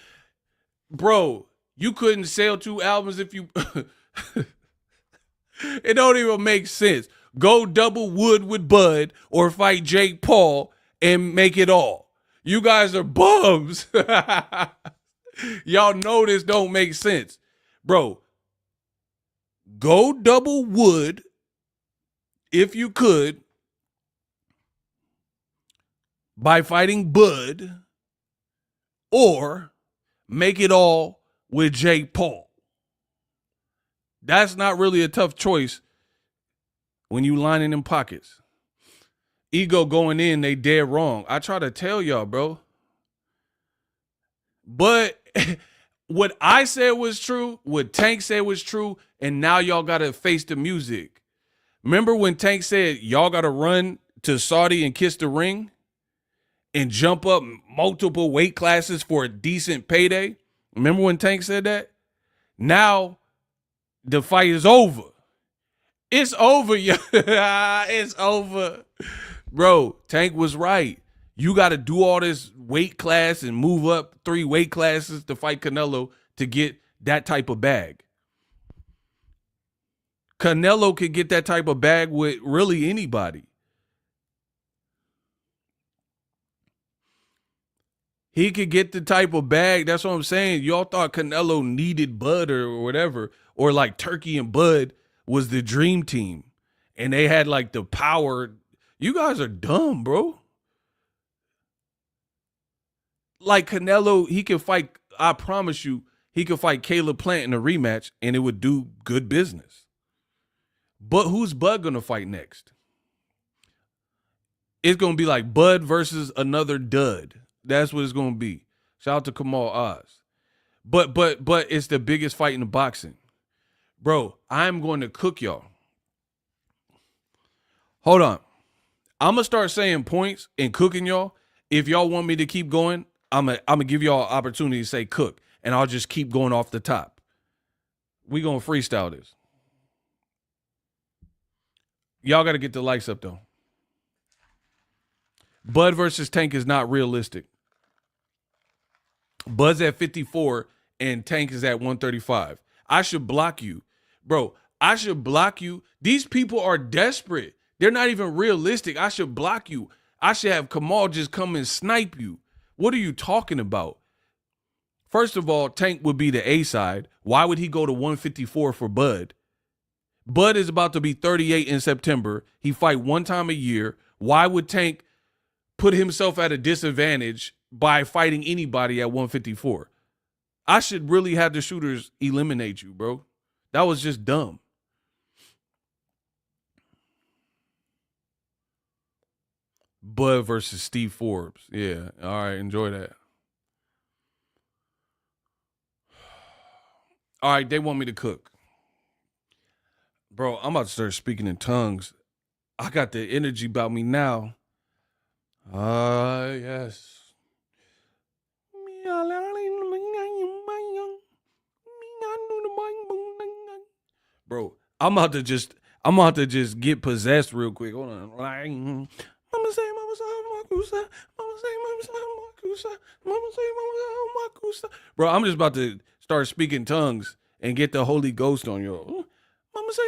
Bro, you couldn't sell 2 albums if you... It don't even make sense. Go double wood with Bud or fight Jake Paul and make it all. You guys are bums. Y'all know this don't make sense. Bro, go double wood if you could by fighting Bud, or make it all with Jake Paul. That's not really a tough choice when you lining them pockets. Ego going in, they dead wrong. I try to tell y'all, bro. But what I said was true, what Tank said was true, and now y'all got to face the music. Remember when Tank said y'all got to run to Saudi and kiss the ring? And jump up multiple weight classes for a decent payday? Remember when Tank said that? Now the fight is over. It's over, yeah. It's over. Bro, Tank was right. You got to do all this weight class and move up 3 weight classes to fight Canelo to get that type of bag. Canelo could get that type of bag with really anybody. He could get the type of bag. That's what I'm saying. Y'all thought Canelo needed Bud or whatever, or like Turkey and Bud was the dream team and they had like the power. You guys are dumb, bro. Like Canelo, he could fight. I promise you, he could fight Caleb Plant in a rematch and it would do good business. But who's Bud going to fight next? It's going to be like Bud versus another dud. That's what it's going to be. Shout out to Kamal Oz. But it's the biggest fight in the boxing. Bro, I'm going to cook y'all. Hold on. I'm going to start saying points and cooking y'all. If y'all want me to keep going, I'm going to give y'all an opportunity to say cook. And I'll just keep going off the top. We going to freestyle this. Y'all got to get the likes up, though. Bud versus Tank is not realistic. Bud's at 54 and Tank is at 135. I should block you. Bro, I should block you. These people are desperate. They're not even realistic. I should block you. I should have Kamal just come and snipe you. What are you talking about? First of all, Tank would be the A side. Why would he go to 154 for Bud? Bud is about to be 38 in September. He fight one time a year. Why would Tank put himself at a disadvantage by fighting anybody at 154? I should really have the shooters eliminate you, bro. That was just dumb. Bud versus Steve Forbes. Yeah. All right. Enjoy that. All right. They want me to cook. Bro, I'm about to start speaking in tongues. I got the energy about me now. Yes. Bro, I'm about to just get possessed real quick. Hold on. Mama say, mama say, makusa. Mama say, mama say, makusa. Mama say, mama say, makusa. Bro, I'm just about to start speaking tongues and get the Holy Ghost on you. Mama say,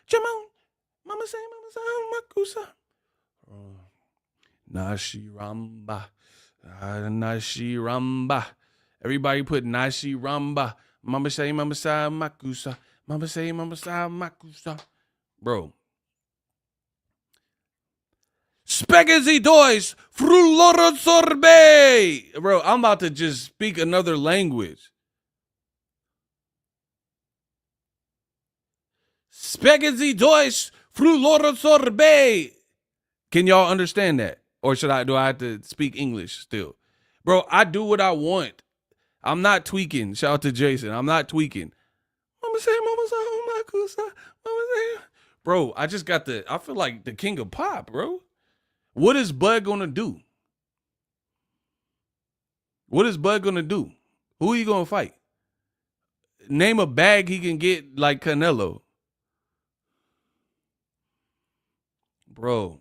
Jamon. Mama say, makusa. Nashi Ramba. Nashi Ramba. Everybody put Nashi Ramba. Mama say, makusa. Mama say, makusa. Bro. Spaghetti dois fruloro sorbet. Bro, I'm about to just speak another language. Spaghetti dois fruloro sorbet. Can y'all understand that? Or do I have to speak English still? Bro, I do what I want. I'm not tweaking. Shout out to Jason. I'm not tweaking. Mama say, makusa. Mama say. Bro, I feel like the king of pop, bro. What is Bud gonna do? What is Bud gonna do? Who he gonna fight? Name a bag he can get like Canelo. Bro.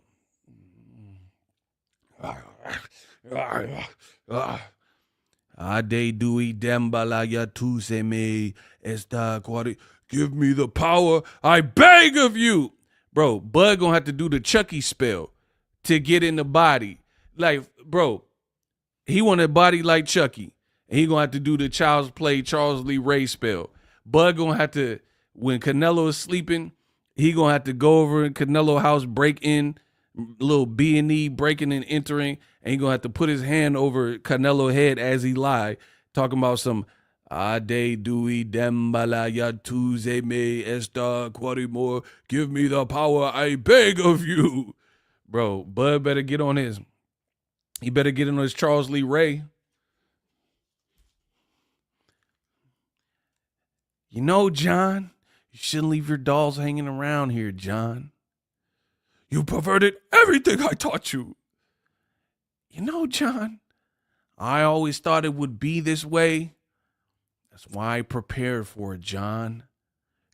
Ade dui dembala ya tu se me esta quari. Give me the power, I beg of you. Bro, Bud gonna have to do the Chucky spell to get in the body. Like, bro, he want a body like Chucky. And he gonna have to do the Child's Play Charles Lee Ray spell. Bud gonna have to, when Canelo is sleeping, he gonna have to go over in Canelo house, break in, little B&E breaking and entering, and he gonna have to put his hand over Canelo head as he lie, talking about some Ade dui dembala ya tuze me esta quarimore. Give me the power, I beg of you. Bro, Bud better get on his. He better get on his Charles Lee Ray. You know, John, you shouldn't leave your dolls hanging around here, John. You perverted everything I taught you. You know, John, I always thought it would be this way. That's why I prepared for it, John.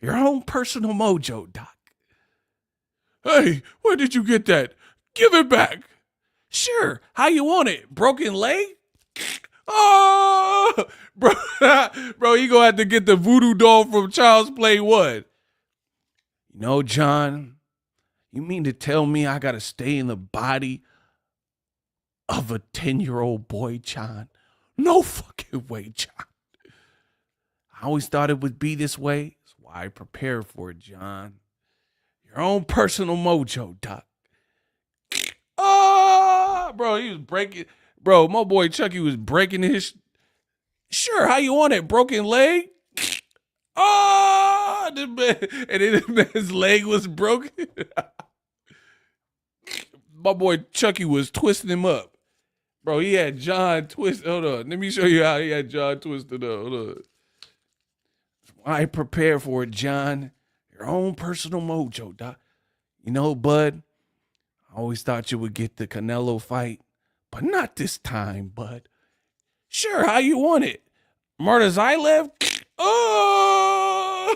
Your own personal mojo, Doc. Hey, where did you get that? Give it back. Sure. How you want it? Broken leg? Oh, bro, bro, you gonna have to get the voodoo doll from Child's Play 1. You know, John, you mean to tell me I gotta stay in the body of a 10-year-old boy, John? No fucking way, John. I always thought it would be this way. That's why I prepared for it, John. Your own personal mojo, Doc. Oh, bro, he was breaking. Bro, my boy Chucky was breaking his. Sure, how you want it? Broken leg? Oh, and then the man's leg was broken. My boy Chucky was twisting him up. Bro, he had John twisted. Hold on. Let me show you how he had John twisted up. Hold on. I prepared for it, John. Your own personal mojo, Doc. You know, Bud, I always thought you would get the Canelo fight, but not this time, Bud. Sure, how you want it? Murtazaev? Oh!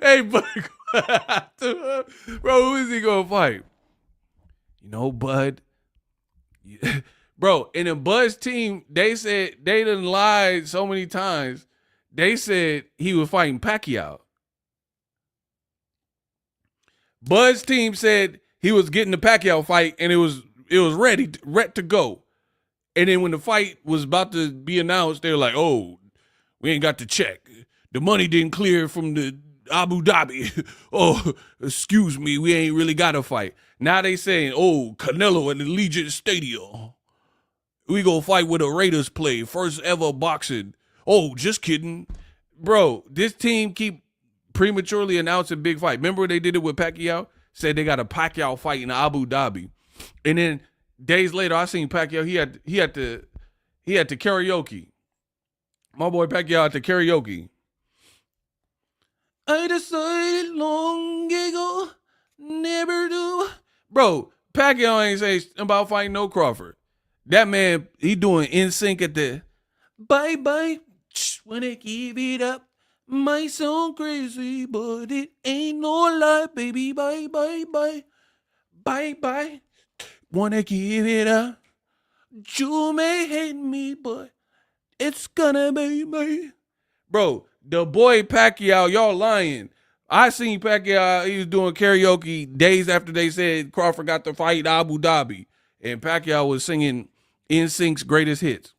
Hey, Bud. Bro, who is he going to fight? You know, Bud. Bro, in the Bud's team, they said they done lied so many times. They said he was fighting Pacquiao. Bud's team said he was getting the Pacquiao fight and it was ready to go. And then when the fight was about to be announced, they were like, "Oh, we ain't got the check. The money didn't clear from the Abu Dhabi. Oh, excuse me, we ain't really got a fight." Now they saying, "Oh, Canelo at the Legion Stadium. We gonna fight with a Raiders play. First ever boxing." Oh, just kidding. Bro, this team keep prematurely announcing big fight. Remember they did it with Pacquiao? Said they got a Pacquiao fight in Abu Dhabi. And then days later, I seen Pacquiao. He had to karaoke. My boy Pacquiao at the karaoke. I decided long ago, never do. Bro, Pacquiao ain't say about fighting no Crawford. That man, he doing NSYNC at the bye-bye. Wanna give it up. Might sound crazy, but it ain't no lie, baby. Bye-bye. Bye-bye. Wanna give it up. You may hate me, but it's gonna be me. Bro, the boy Pacquiao, y'all lying. I seen Pacquiao, he was doing karaoke days after they said Crawford got the fight in Abu Dhabi. And Pacquiao was singing NSYNC's greatest hits.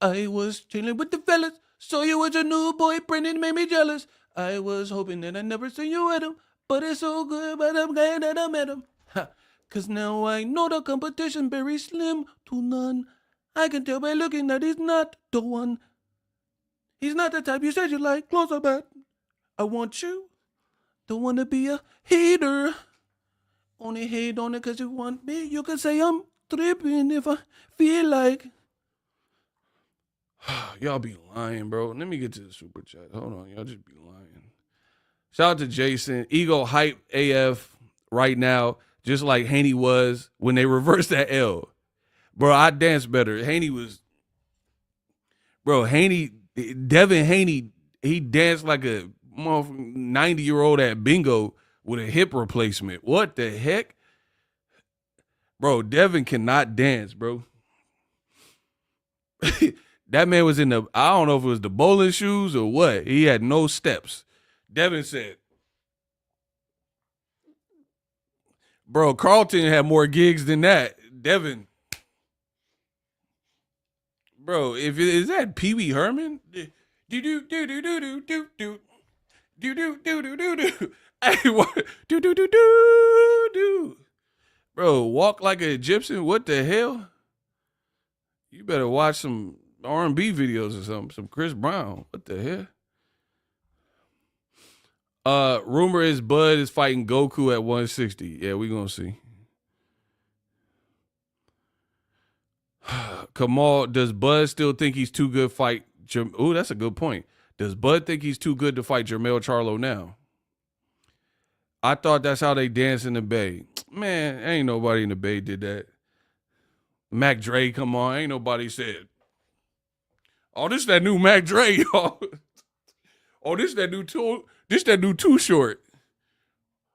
I was chilling with the fellas, so you was your new boyfriend and made me jealous. I was hoping that I never see you at him, but it's so good, but I'm glad that I met him. Cause now I know the competition very slim to none. I can tell by looking that he's not the one. He's not the type you said you like, close up at. I want you, don't wanna be a hater. Only hate on it cause you want me. You can say I'm tripping if I feel like. Y'all be lying, bro. Let me get to the super chat. Hold on, y'all just be lying. Shout out to Jason. Ego hype AF right now, just like Haney was when they reversed that L. Bro, I danced better. Devin Haney, he danced like a 90-year-old at bingo with a hip replacement. What the heck? Bro, Devin cannot dance, bro. That man was in I don't know if it was the bowling shoes or what. He had no steps. Devin said, bro, Carlton had more gigs than that. Devin. Bro, is that Pee Wee Herman? Do-do-do-do-do-do-do-do. Do-do-do-do-do-do. Hey, what? Do-do-do-do-do. Bro, walk like an Egyptian? What the hell? You better watch some R&B videos or something. Some Chris Brown. What the hell? Rumor is Bud is fighting Goku at 160. Yeah, we gonna see. Kamal, does Bud still think he's too good to fight? Ooh, that's a good point. Does Bud think he's too good to fight Jermell Charlo now? I thought that's how they dance in the Bay. Man, ain't nobody in the Bay did that. Mac Dre, come on. Ain't nobody said, "Oh, this that new Mac Dre, y'all." Oh, this that new Too Short.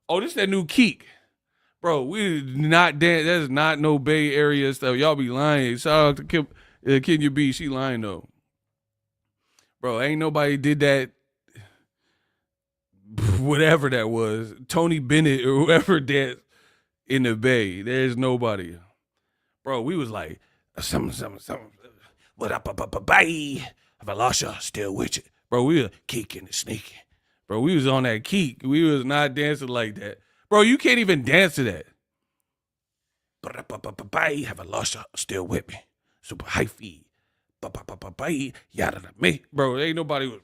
Oh, this that new Keek. Bro, we not dance. That's not no Bay Area stuff. Y'all be lying. Shout out to Kenya B. She lying though. Bro, ain't nobody did that. Whatever that was, Tony Bennett or whoever danced in the Bay. There's nobody. Bro, we was like, something. What up, bye. Have I lost you? Still with you. Bro, we were kicking and sneaking. Bro, we was on that keek. We was not dancing like that. Bro, you can't even dance to that. Bye. Have I lost you? Still with me. Super hyphy. Bye. Yada da me. Bro, ain't nobody was.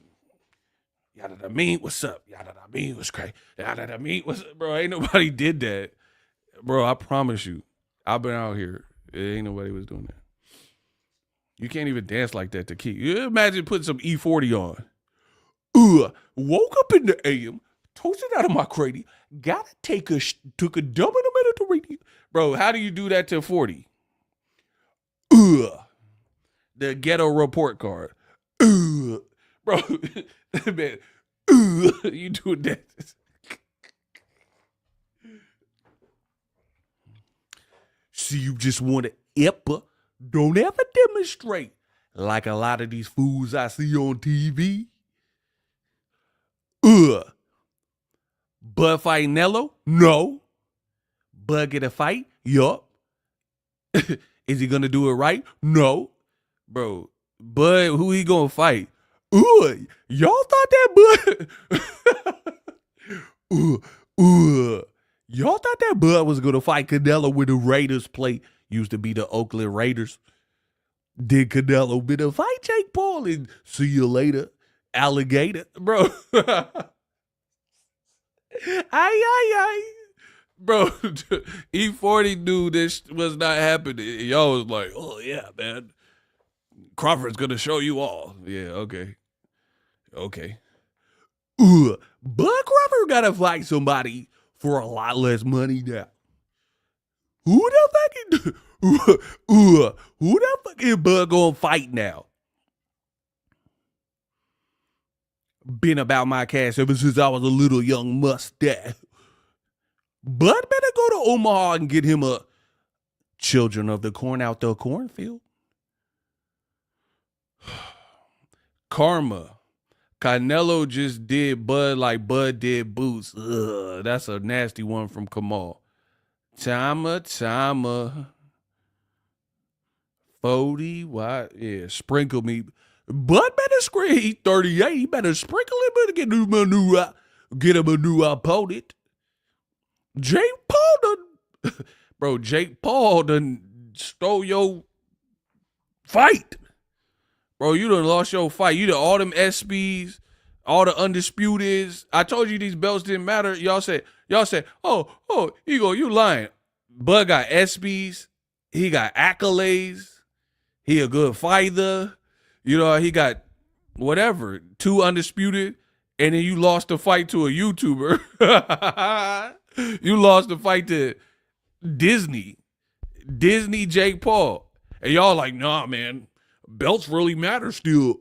Yada da me. What's up? Yada da me. What's crazy? Yada da me. What's up? Bro, ain't nobody did that. Bro, I promise you. I've been out here. Ain't nobody was doing that. You can't even dance like that to keep. You imagine putting some E40 on. Woke up in the AM, toasted out of my cradle, took a dump in the Mediterranean. Bro, how do you do that to 40? The ghetto report card. Bro, man, you doing that. See, you just want to don't ever demonstrate. like a lot of these fools I see on TV. Bud fight Nello? No. Bud get a fight? Yup. Is he gonna do it right? No. Bro, Bud, who he gonna fight? Y'all thought that Bud y'all thought that Bud was gonna fight Canelo when the Raiders play used to be the Oakland Raiders. Did Canelo been to fight Jake Paul and see you later, alligator, bro? Ay. Bro, E40 knew this was not happening. Y'all was like, oh yeah, man. Crawford's gonna show you all. Yeah, okay. Bud Crawford gotta fight somebody for a lot less money now. Who the fucking Bud gonna fight now? Been about my cash ever since I was a little young mustache. Bud better go to Omaha and get him a Children of the Corn out the cornfield. Karma. Canelo just did Bud like Bud did Boots. That's a nasty one from Kamal. Timer. 40, why? Yeah, sprinkle me. Bud better scream. He 38. He better sprinkle him. Better get him a new opponent. Jake Paul done. Bro, Jake Paul done stole your fight. Bro, you done lost your fight. You done all them SBs, all the Undisputeds. I told you these belts didn't matter. Y'all said, oh, Ego, you lying. Bud got SBs. He got accolades. He a good fighter. You know, he got whatever, 2 undisputed, and then you lost the fight to a YouTuber. You lost the fight to Disney Jake Paul. And y'all like, nah, man, belts really matter still.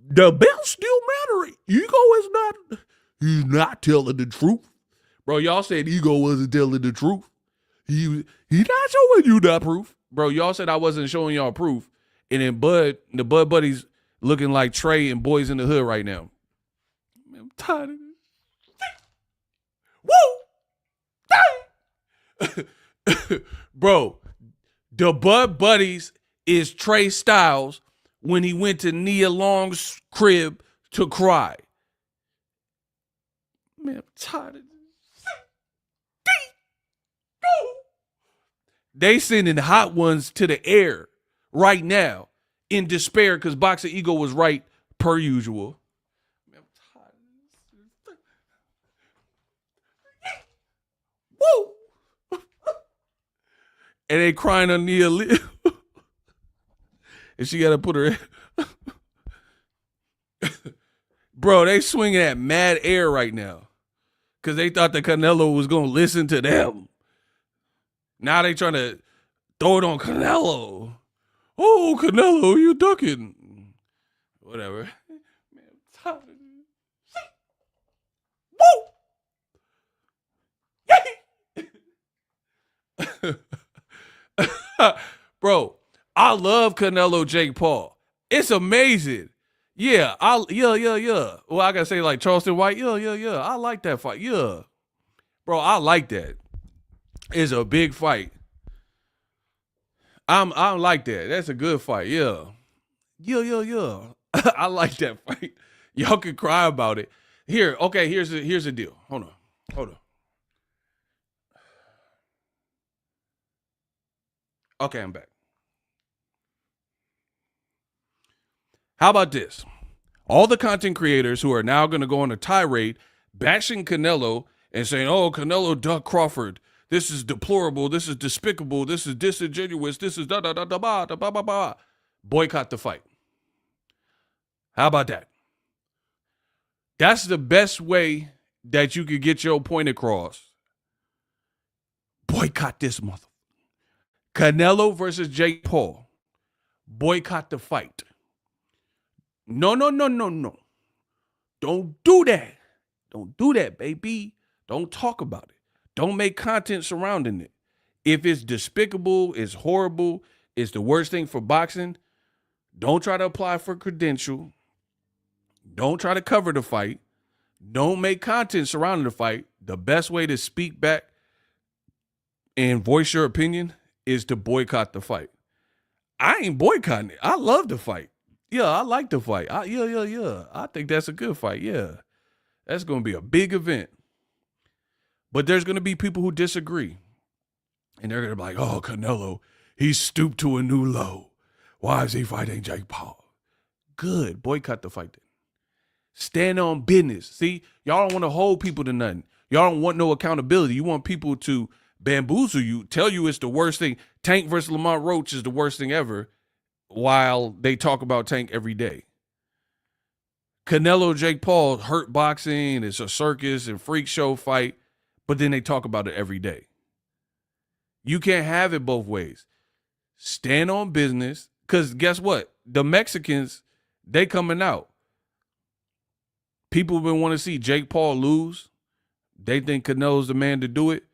The belts still matter. Ego is not, he's not telling the truth. Bro, y'all said Ego wasn't telling the truth. He not showing you that proof. Bro, y'all said I wasn't showing y'all proof. And then the Bud buddies looking like Trey and Boys in the Hood right now. Man, I'm tired of this. Woo! Bro, the Bud buddies is Trey Styles when he went to Nia Long's crib to cry. Man, I'm tired of this. They sending hot ones to the air right now in despair because Boxer Ego was right per usual. Man, I'm tired of this. Woo! And they crying on Nia Lee. And she got to put her Bro, they swinging at mad air right now because they thought that Canelo was going to listen to them. Now they trying to throw it on Canelo. Oh, Canelo, you ducking. Whatever. Man, I'm tired of this. Woo! Bro, I love Canelo Jake Paul. It's amazing. Yeah. Yeah. Well, I gotta say like Charleston White. Yeah. I like that fight. Yeah. Bro, I like that. It's a big fight. I'm like that. That's a good fight. Yeah. I like that fight. Y'all can cry about it. Here, okay, here's the deal. Hold on. Okay, I'm back. How about this? All the content creators who are now going to go on a tirade bashing Canelo and saying, oh, Canelo ducked Crawford. This is deplorable. This is despicable. This is disingenuous. This is da-ba-ba-ba. Boycott the fight. How about that? That's the best way that you could get your point across. Boycott this mother. Canelo versus Jake Paul. Boycott the fight. No. Don't do that. Don't do that, baby. Don't talk about it. Don't make content surrounding it. If it's despicable, it's horrible, it's the worst thing for boxing, Don't try to apply for credential. Don't try to cover the fight. Don't make content surrounding the fight. The best way to speak back and voice your opinion is to boycott the fight. I ain't boycotting it. I love the fight. Yeah, I like the fight. Yeah. I think that's a good fight. Yeah. That's going to be a big event. But there's going to be people who disagree. And they're going to be like, oh, Canelo, he's stooped to a new low. Why is he fighting Jake Paul? Good. Boycott the fight then. Stand on business. See, y'all don't want to hold people to nothing. Y'all don't want no accountability. You want people to bamboozle you, tell you it's the worst thing. Tank versus Lamont Roach is the worst thing ever, while they talk about Tank every day. Canelo, Jake Paul, hurt boxing, it's a circus and freak show fight, but then they talk about it every day. You can't have it both ways. Stand on business, because guess what? The Mexicans, they coming out. People have been wanting to see Jake Paul lose. They think Canelo's the man to do it.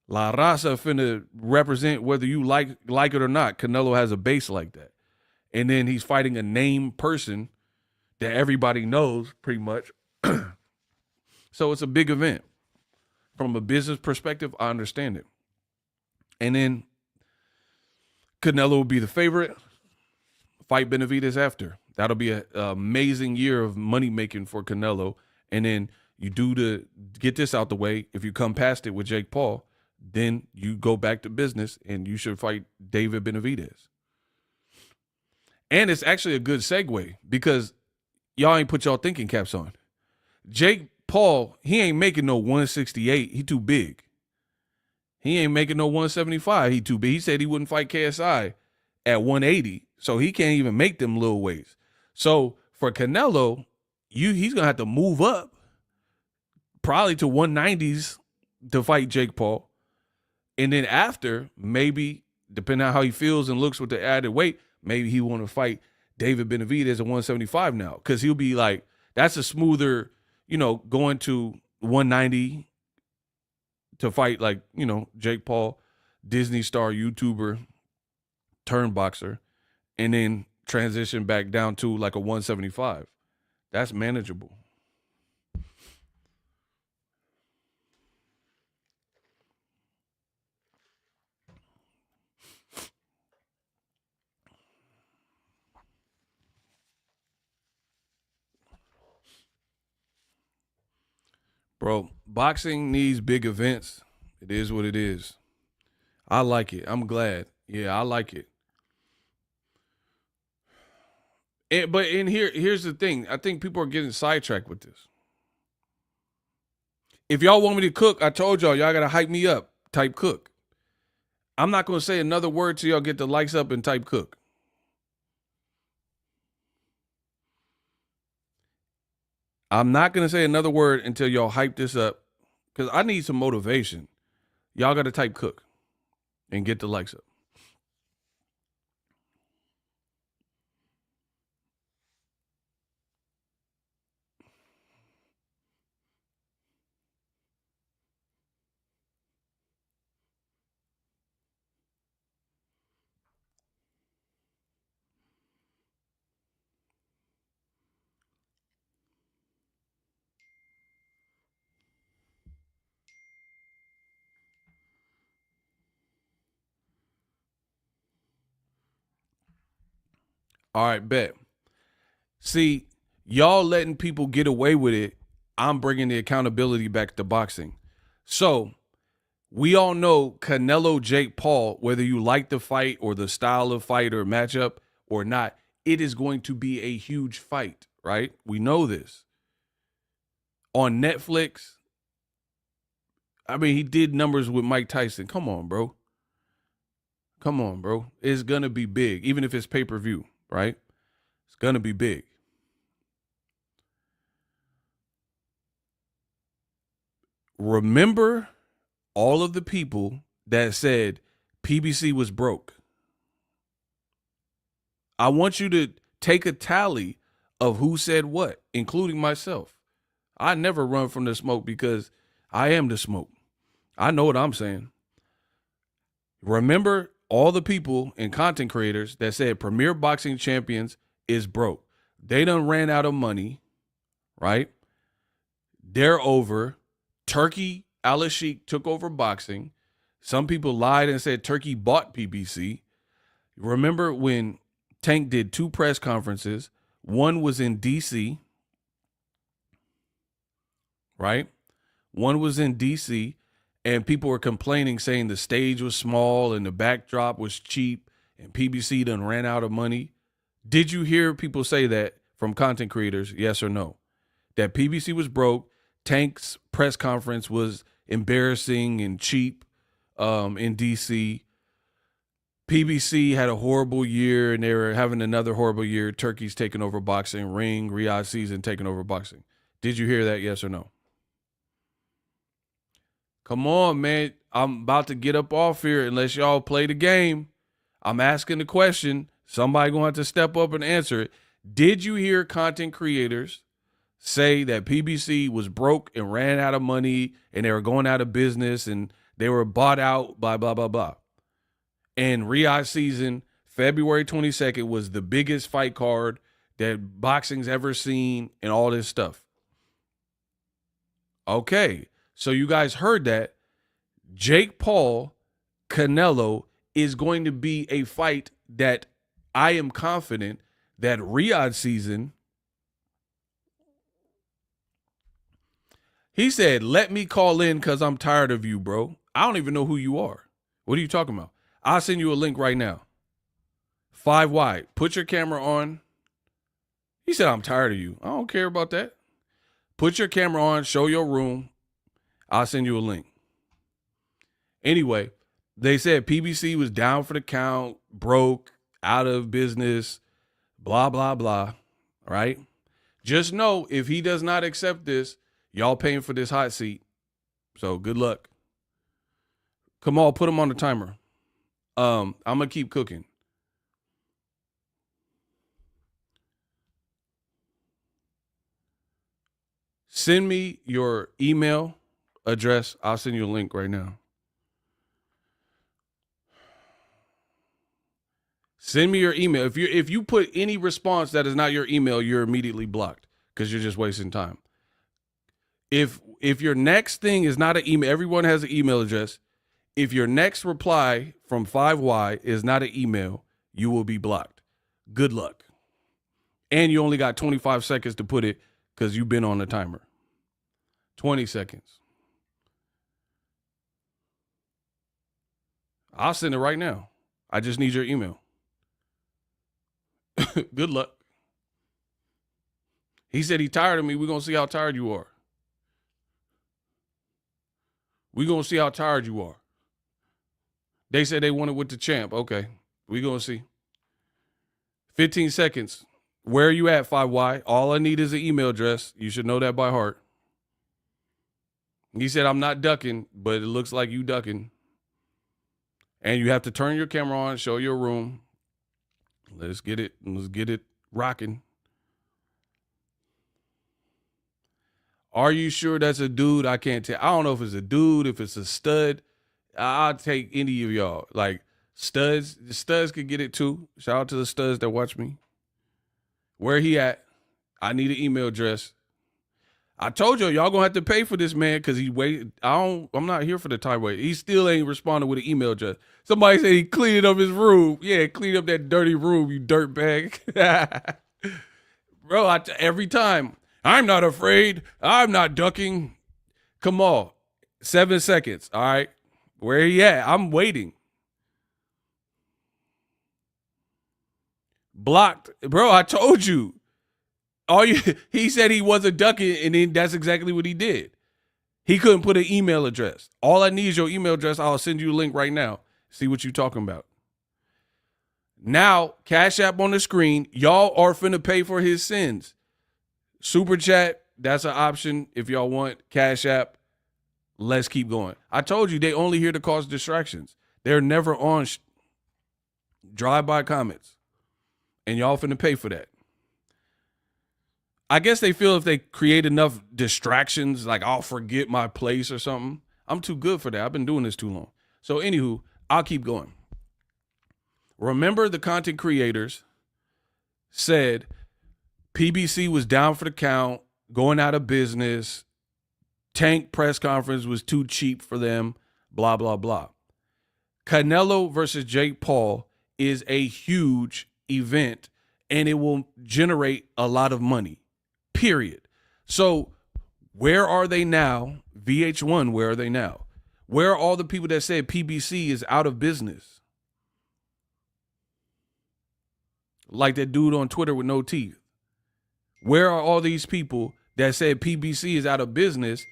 La Raza finna represent whether you like it or not. Canelo has a base like that. And then he's fighting a named person that everybody knows pretty much. So it's a big event. From a business perspective, I understand it. And then Canelo will be the favorite. Fight Benavidez after. That'll be an amazing year of money making for Canelo. And then you do to get this out the way. If you come past it with Jake Paul, then you go back to business and you should fight David Benavidez. And it's actually a good segue because y'all ain't put y'all thinking caps on. Jake Paul, he ain't making no 168. He too big. He ain't making no 175. He too big. He said he wouldn't fight KSI at 180. So he can't even make them little weights. So for Canelo, he's going to have to move up probably to 190s to fight Jake Paul. And then after, maybe, depending on how he feels and looks with the added weight, maybe he want to fight David Benavidez at 175 now. Because he'll be like, that's a smoother, going to 190 to fight like, Jake Paul, Disney star YouTuber, turn boxer, and then transition back down to like a 175. That's manageable. Bro, boxing needs big events. It is what it is. I like it. I'm glad. Yeah, I like it. But here's the thing. I think people are getting sidetracked with this. If y'all want me to cook, I told y'all got to hype me up. Type cook. I'm not going to say another word till y'all get the likes up and type cook. I'm not going to say another word until y'all hype this up because I need some motivation. Y'all got to type cook and get the likes up. All right, bet. See, y'all letting people get away with it. I'm bringing the accountability back to boxing. So we all know Canelo, Jake Paul, whether you like the fight or the style of fight or matchup or not, it is going to be a huge fight, right? We know this. On Netflix, I mean, he did numbers with Mike Tyson. Come on, bro. Come on, bro. It's going to be big, even if it's pay-per-view, right? It's going to be big. Remember all of the people that said PBC was broke. I want you to take a tally of who said what, including myself. I never run from the smoke because I am the smoke. I know what I'm saying. Remember all the people and content creators that said Premier Boxing Champions is broke. They done ran out of money, right? They're over. Turkey, Al-Sheikh took over boxing. Some people lied and said Turkey bought PBC. Remember when Tank did 2 press conferences? One was in D.C., right? One was in D.C., and people were complaining, saying the stage was small and the backdrop was cheap and PBC done ran out of money. Did you hear people say that from content creators, yes or no? That PBC was broke, Tank's press conference was embarrassing and cheap in D.C., PBC had a horrible year, and they were having another horrible year. Turkey's taking over boxing. Ring, Riyadh season taking over boxing. Did you hear that, yes or no? Come on, man. I'm about to get up off here unless y'all play the game. I'm asking the question. Somebody going to have to step up and answer it. Did you hear content creators say that PBC was broke and ran out of money and they were going out of business and they were bought out by blah, blah, blah? And Riyadh season, February 22nd, was the biggest fight card that boxing's ever seen and all this stuff. Okay, so you guys heard that. Jake Paul, Canelo is going to be a fight that I am confident that Riyadh season, he said, let me call in because I'm tired of you, bro. I don't even know who you are. What are you talking about? I'll send you a link right now. 5 wide. Put your camera on. He said, I'm tired of you. I don't care about that. Put your camera on. Show your room. I'll send you a link. Anyway, they said PBC was down for the count, broke, out of business, blah, blah, blah. Right? Just know if he does not accept this, y'all paying for this hot seat. So good luck. Come on, put him on the timer. I'm going to keep cooking. Send me your email address. I'll send you a link right now. Send me your email. If you put any response that is not your email, you're immediately blocked because you're just wasting time. If your next thing is not an email, everyone has an email address. If your next reply from 5Y is not an email, you will be blocked. Good luck. And you only got 25 seconds to put it because you've been on the timer. 20 seconds. I'll send it right now. I just need your email. Good luck. He said he tired of me. We're going to see how tired you are. We're going to see how tired you are. They said they wanted with the champ. Okay, we're going to see. 15 seconds. Where are you at, 5Y? All I need is an email address. You should know that by heart. He said, I'm not ducking, but it looks like you ducking. And you have to turn your camera on, show your room. Let's get it. Let's get it rocking. Are you sure that's a dude? I can't tell. I don't know if it's a dude, if it's a stud. I'll take any of y'all. Like studs, the studs could get it too. Shout out to the studs that watch me. Where he at? I need an email address. I told y'all gonna have to pay for this man because he waited. I'm not here for the time wait. He still ain't responding with an email address. Somebody said he cleaned up his room. Yeah, clean up that dirty room, you dirt bag. Bro, every time. I'm not afraid. I'm not ducking. Come on. 7 seconds. All right. Where he at? I'm waiting. Blocked. Bro, I told you. He said he wasn't ducking, and then that's exactly what he did. He couldn't put an email address. All I need is your email address. I'll send you a link right now. See what you're talking about. Now, Cash App on the screen. Y'all are finna pay for his sins. Super Chat, that's an option if y'all want. Cash App, let's keep going. I told you they only here to cause distractions. They're never on drive-by comments. And y'all finna pay for that. I guess they feel if they create enough distractions, like I'll forget my place or something. I'm too good for that. I've been doing this too long. So anywho, I'll keep going. Remember the content creators said PBC was down for the count, going out of business. Tank press conference was too cheap for them, blah, blah, blah. Canelo versus Jake Paul is a huge event, and it will generate a lot of money, period. So where are they now? VH1, where are they now? Where are all the people that said PBC is out of business? Like that dude on Twitter with no teeth. Where are all these people that said PBC is out of business?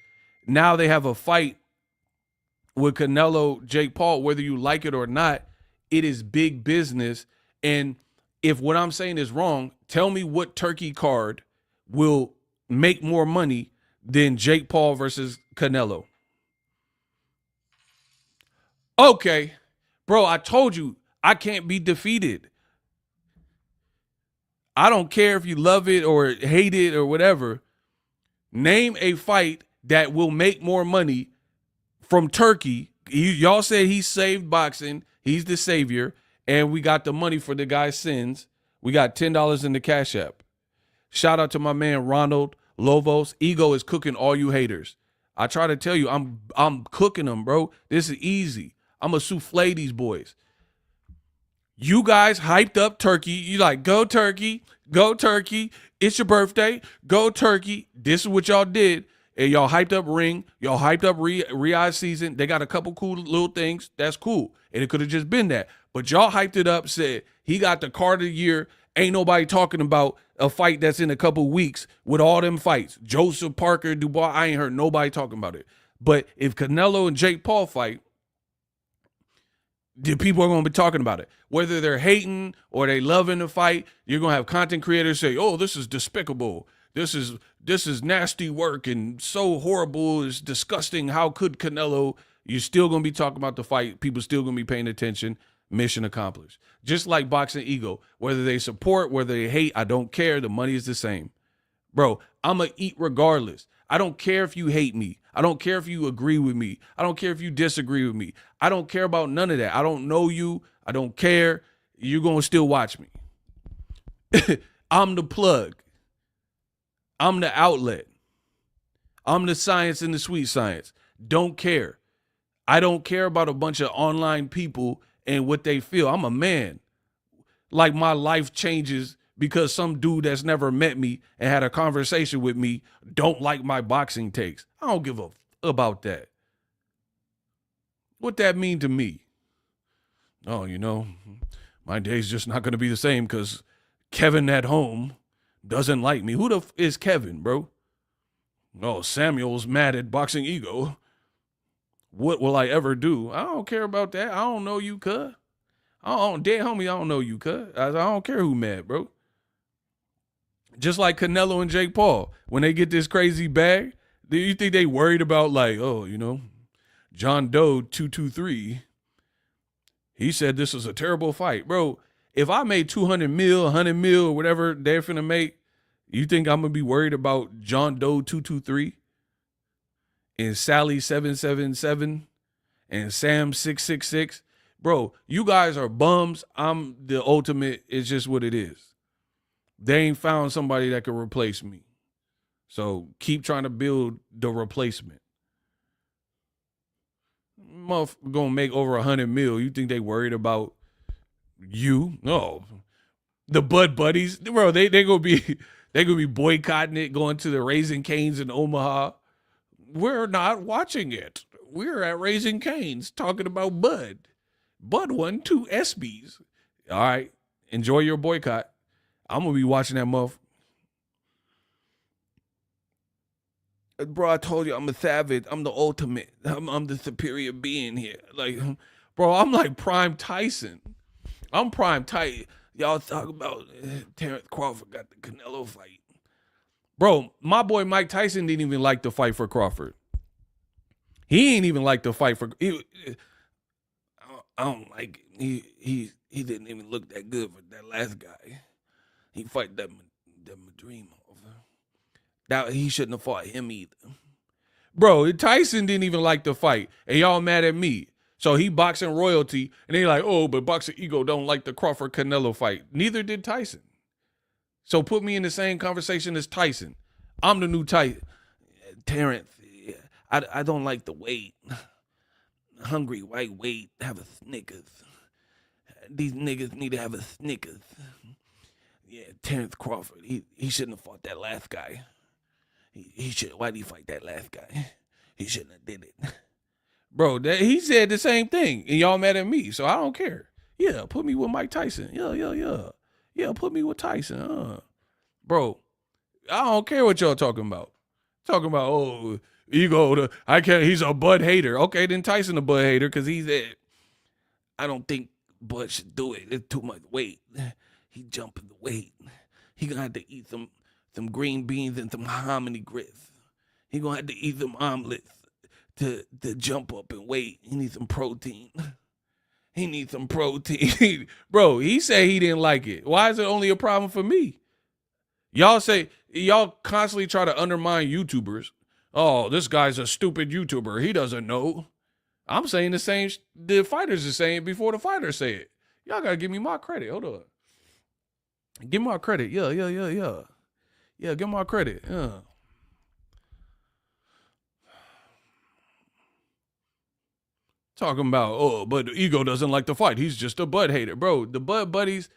Now they have a fight with Canelo, Jake Paul, whether you like it or not. It is big business. And if what I'm saying is wrong, tell me what turkey card will make more money than Jake Paul versus Canelo. Okay, bro, I told you I can't be defeated. I don't care if you love it or hate it or whatever. Name a fight that will make more money from Turkey. Y'all said he saved boxing. He's the savior. And we got the money for the guy's sins. We got $10 in the Cash App. Shout out to my man Ronald Lovos. Ego is cooking all you haters. I try to tell you, I'm cooking them, bro. This is easy. I'm a souffle these boys. You guys hyped up Turkey. You like, go Turkey, go Turkey. It's your birthday. Go Turkey. This is what y'all did. And y'all hyped up Ring. Y'all hyped up Riyadh season. They got a couple cool little things. That's cool. And it could have just been that. But y'all hyped it up, said he got the card of the year. Ain't nobody talking about a fight that's in a couple weeks with all them fights. Joseph Parker, Dubois, I ain't heard nobody talking about it. But if Canelo and Jake Paul fight, the people are going to be talking about it. Whether they're hating or they loving the fight, you're going to have content creators say, oh, this is despicable. This is nasty work and so horrible. It's disgusting. How could Canelo? You're still going to be talking about the fight. People still going to be paying attention. Mission accomplished. Just like boxing ego. Whether they support, whether they hate, I don't care. The money is the same. Bro, I'm going to eat regardless. I don't care if you hate me. I don't care if you agree with me. I don't care if you disagree with me. I don't care about none of that. I don't know you. I don't care. You're going to still watch me. I'm the plug. I'm the outlet. I'm the science and the sweet science. Don't care. I don't care about a bunch of online people and what they feel. I'm a man. Like my life changes because some dude that's never met me and had a conversation with me don't like my boxing takes. I don't give a about that. What that mean to me? Oh, you know, my day's just not going to be the same because Kevin at home doesn't like me. Who the is Kevin, bro? Oh, Samuel's mad at Boxing Ego. What will I ever do? I don't care about that. I don't know you, cuz. Dead homie, I don't know you, cuz. I don't care who mad, bro. Just like Canelo and Jake Paul. When they get this crazy bag, do you think they worried about like, oh, you know, John Doe 223, he said this was a terrible fight. Bro, if I made 200 mil, 100 mil, or whatever they're finna make, you think I'm going to be worried about John Doe 223 and Sally 777 and Sam 666? Bro, you guys are bums. I'm the ultimate. It's just what it is. They ain't found somebody that could replace me. So keep trying to build the replacement. Motherfucker gonna make over 100 mil. You think they worried about you? No. The Bud Buddies, bro, they gonna be boycotting it, going to the Raising Cane's in Omaha. We're not watching it. We're at Raising Cane's talking about Bud. Bud won 2 ESPYs. All right, enjoy your boycott. I'm gonna be watching that muff. Bro, I told you I'm a savage. I'm the ultimate. I'm the superior being here. Like, bro, I'm like Prime Tyson. I'm Prime Tyson. Y'all talk about Terrence Crawford got the Canelo fight. Bro, my boy Mike Tyson didn't even like the fight for Crawford. He ain't even like the fight for. I don't like it. He didn't even look that good for that last guy. He fight that Madream over. That he shouldn't have fought him either. Bro, Tyson didn't even like the fight, and y'all mad at me. So he boxing royalty, and they like, oh, but Boxing Ego don't like the Crawford Canelo fight. Neither did Tyson. So put me in the same conversation as Tyson. I'm the new Tyson. Terrence, I don't like the weight. Hungry white weight, have a Snickers. These niggas need to have a Snickers. Yeah, Terrence Crawford, he shouldn't have fought that last guy. He should. Why did he fight that last guy? He shouldn't have did it. Bro, he said the same thing, and y'all mad at me, so I don't care. Yeah, put me with Mike Tyson. Yeah. Yeah, put me with Tyson. Bro, I don't care what y'all talking about. Talking about, oh, ego, he's a Bud hater. Okay, then Tyson a Bud hater because he's at, I don't think Bud should do it. It's too much weight. He jumping the weight. He gonna have to eat some green beans and some hominy grits. He gonna have to eat some omelets to jump up and weight. He needs some protein. He needs some protein. Bro, he said he didn't like it. Why is it only a problem for me? Y'all constantly try to undermine YouTubers. Oh, this guy's a stupid YouTuber. He doesn't know. I'm saying the same the fighters are saying before the fighters say it. Y'all gotta give me my credit. Hold on. Give me my credit. Yeah. Yeah, give me my credit. Yeah. Talking about, oh, but Ego doesn't like to fight. He's just a Bud hater. Bro, the Bud buddies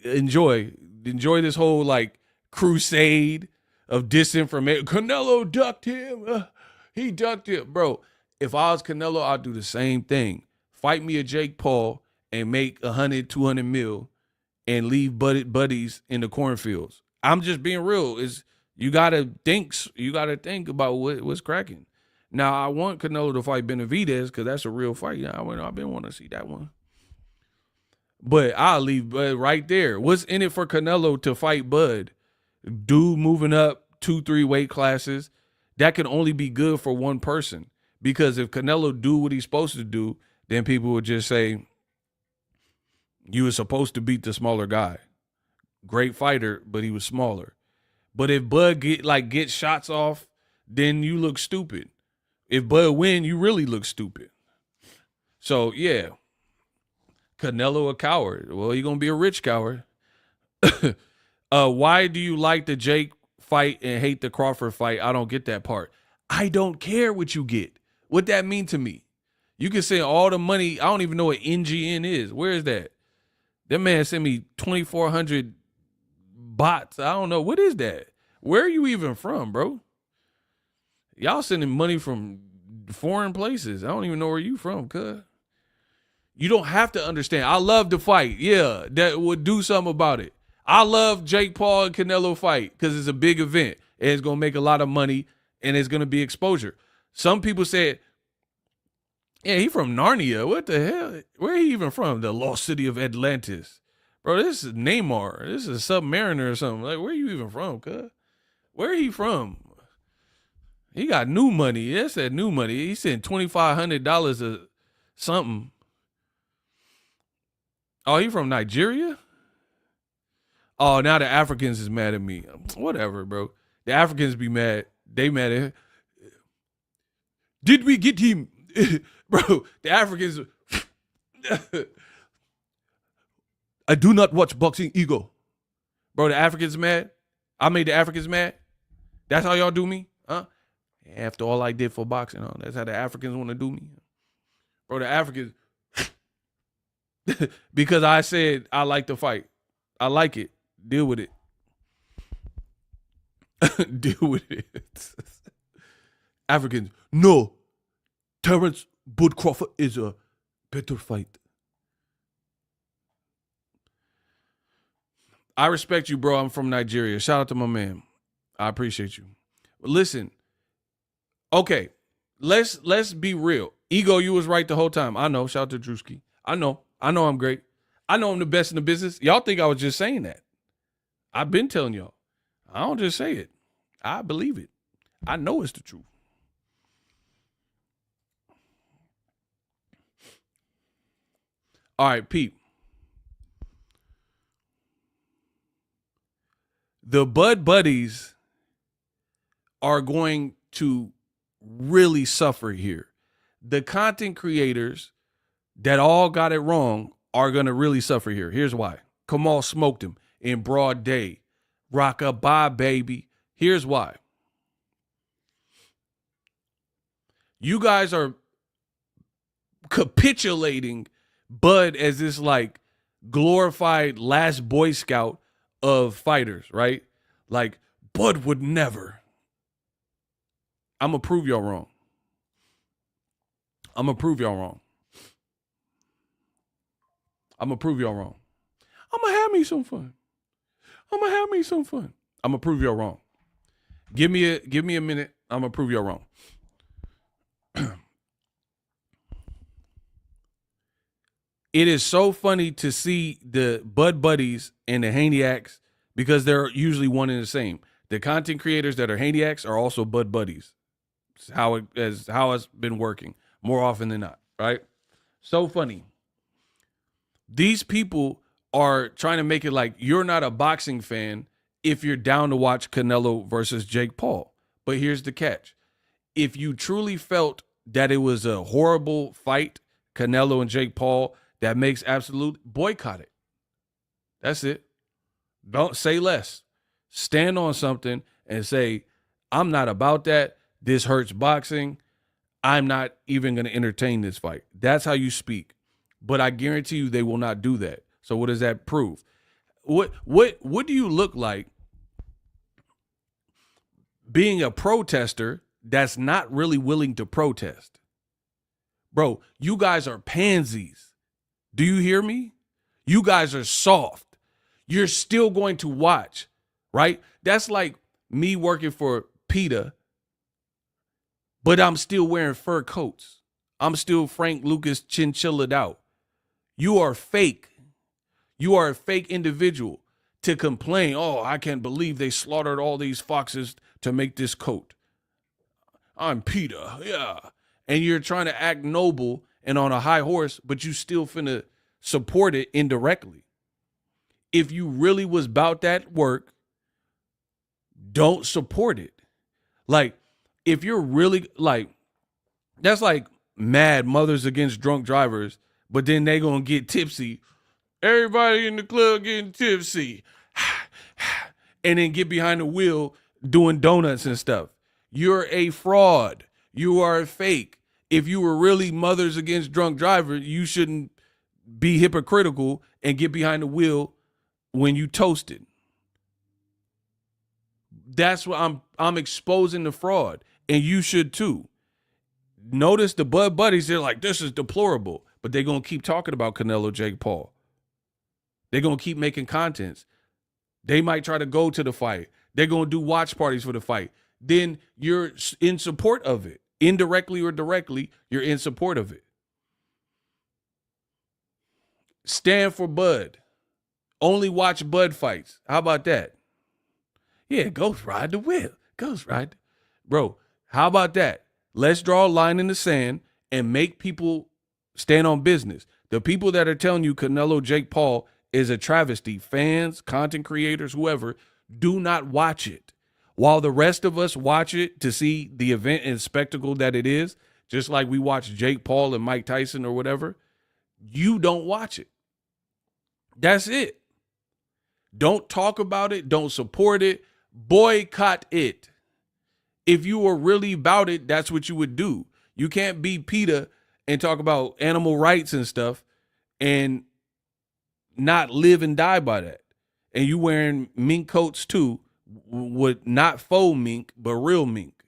enjoy this whole like crusade of disinformation. Canelo ducked him. He ducked him. Bro, if I was Canelo, I'd do the same thing. Fight me a Jake Paul and make 100, 200 mil and leave buddies in the cornfields. I'm just being real. You gotta think about what's cracking. Now, I want Canelo to fight Benavidez because that's a real fight. I've been wanting to see that one. But I'll leave Bud right there. What's in it for Canelo to fight Bud? Dude moving up 2-3 weight classes. That can only be good for one person. Because if Canelo do what he's supposed to do, then people would just say, you were supposed to beat the smaller guy. Great fighter, but he was smaller. But if Bud get shots off, then you look stupid. If Bud win, you really look stupid. So, yeah. Canelo a coward. Well, you're going to be a rich coward. Why do you like the Jake fight and hate the Crawford fight? I don't get that part. I don't care what you get. What that mean to me? You can send all the money. I don't even know what NGN is. Where is that? That man sent me 2,400 bots. I don't know. What is that? Where are you even from, bro? Y'all sending money from foreign places. I don't even know where you from, cuz. You don't have to understand. I love the fight. Yeah, that would do something about it. I love Jake Paul and Canelo fight because it's a big event. And it's going to make a lot of money and it's going to be exposure. Some people said, yeah, he from Narnia. What the hell? Where he even from? The lost city of Atlantis. Bro, this is Neymar. This is a Submariner or something. Like, where you even from, cuz? Where he from? He got new money. That's that new money. He sent $2,500 or something. Oh, he from Nigeria? Oh, now the Africans is mad at me. Whatever, bro. The Africans be mad. They mad at him. Did we get him? Bro, the Africans. I do not watch boxing, Ego. Bro, the Africans mad? I made the Africans mad? That's how y'all do me? Huh? After all I did for boxing, huh? That's how the Africans want to do me? Bro, the Africans. Because I said I like to fight. I like it. Deal with it. Deal with it. Africans, no. Terrence Bud Crawford is a better fight. I respect you, bro. I'm from Nigeria. Shout out to my man. I appreciate you. Listen. Okay. Let's be real. Ego, you was right the whole time. I know. Shout out to Drewski. I know I'm great. I know I'm the best in the business. Y'all think I was just saying that. I've been telling y'all. I don't just say it. I believe it. I know it's the truth. All right, Pete. The Bud Buddies are going to really suffer here. The content creators that all got it wrong are going to really suffer here. Here's why. Kamal smoked him in broad day. Rock-a-bye, baby. Here's why. You guys are capitulating Bud as this like glorified last Boy Scout of fighters, right? Like, Bud would never. I'm going to prove y'all wrong. I'm going to prove y'all wrong. I'm going to prove y'all wrong. I'm going to have me some fun. I'm going to have me some fun. I'm going to prove y'all wrong. Give me a minute. I'm going to prove y'all wrong. It is so funny to see the Bud Buddies and the Haniacs because they're usually one and the same. The content creators that are Haniacs are also Bud Buddies. It's how it's been working more often than not, right? So funny. These people are trying to make it like you're not a boxing fan if you're down to watch Canelo versus Jake Paul. But here's the catch. If you truly felt that it was a horrible fight, Canelo and Jake Paul, that makes absolute, boycott it. That's it. Don't say less. Stand on something and say, I'm not about that. This hurts boxing. I'm not even going to entertain this fight. That's how you speak. But I guarantee you they will not do that. So what does that prove? What do you look like being a protester that's not really willing to protest? Bro, you guys are pansies. Do you hear me? You guys are soft. You're still going to watch, right? That's like me working for PETA, but I'm still wearing fur coats. I'm still Frank Lucas chinchillaed out. You are fake. You are a fake individual to complain, oh, I can't believe they slaughtered all these foxes to make this coat. I'm PETA, yeah. And you're trying to act noble and on a high horse, but you still finna support it indirectly. If you really was about that work, don't support it. Like, if you're really like, that's like mad mothers against drunk drivers, but then they gonna get tipsy. Everybody in the club getting tipsy. And then get behind the wheel doing donuts and stuff. You're a fraud. You are a fake. If you were really mothers against drunk drivers, you shouldn't be hypocritical and get behind the wheel when you toasted. That's what I'm exposing the fraud, and you should too. Notice the Bud Buddies, they're like, this is deplorable, but they're going to keep talking about Canelo, Jake Paul. They're going to keep making contents. They might try to go to the fight. They're going to do watch parties for the fight. Then you're in support of it. Indirectly or directly, you're in support of it. Stand for Bud. Only watch Bud fights. How about that? Yeah, Ghost ride the wheel. Ghost ride. Bro, how about that? Let's draw a line in the sand and make people stand on business. The people that are telling you Canelo, Jake Paul is a travesty, fans, content creators, whoever, do not watch it. While the rest of us watch it to see the event and spectacle that it is, just like we watch Jake Paul and Mike Tyson or whatever, you don't watch it. That's it. Don't talk about it. Don't support it. Boycott it. If you were really about it, that's what you would do. You can't be PETA and talk about animal rights and stuff and not live and die by that. And you wearing mink coats too, with not faux mink, but real mink.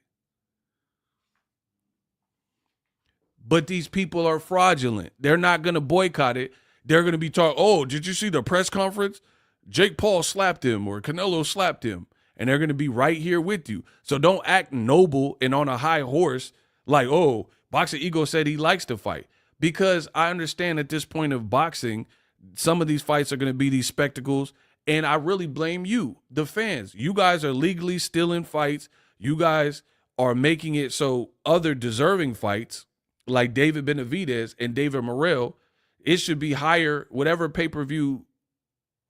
But these people are fraudulent. They're not going to boycott it. They're going to be talking, oh, did you see the press conference? Jake Paul slapped him or Canelo slapped him. And they're going to be right here with you. So don't act noble and on a high horse like, oh, Boxer Ego said he likes to fight. Because I understand at this point of boxing, some of these fights are going to be these spectacles. And I really blame you, the fans. You guys are legally still in fights. You guys are making it so other deserving fights like David Benavidez and David Morrell, it should be higher. Whatever pay-per-view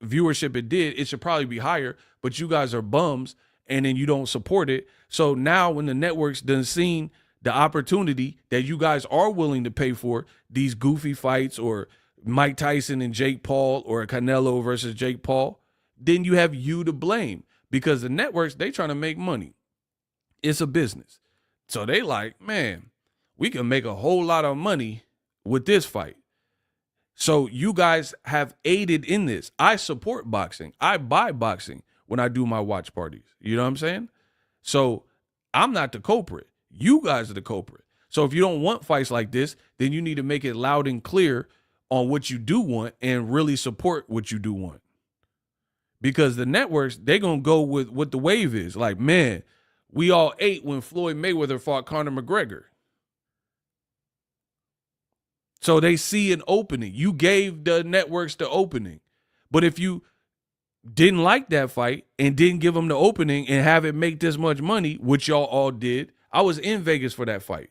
viewership it did, it should probably be higher. But you guys are bums and then you don't support it. So now when the network's done seen the opportunity that you guys are willing to pay for these goofy fights or Mike Tyson and Jake Paul or Canelo versus Jake Paul, then you have you to blame because the networks, they trying to make money. It's a business. So they like, man, we can make a whole lot of money with this fight. So you guys have aided in this. I support boxing. I buy boxing when I do my watch parties. You know what I'm saying? So I'm not the culprit. You guys are the culprit. So if you don't want fights like this, then you need to make it loud and clear on what you do want and really support what you do want. Because the networks, they're going to go with what the wave is. Like, man, we all ate when Floyd Mayweather fought Conor McGregor. So they see an opening. You gave the networks the opening. But if you didn't like that fight and didn't give them the opening and have it make this much money, which y'all all did, I was in Vegas for that fight.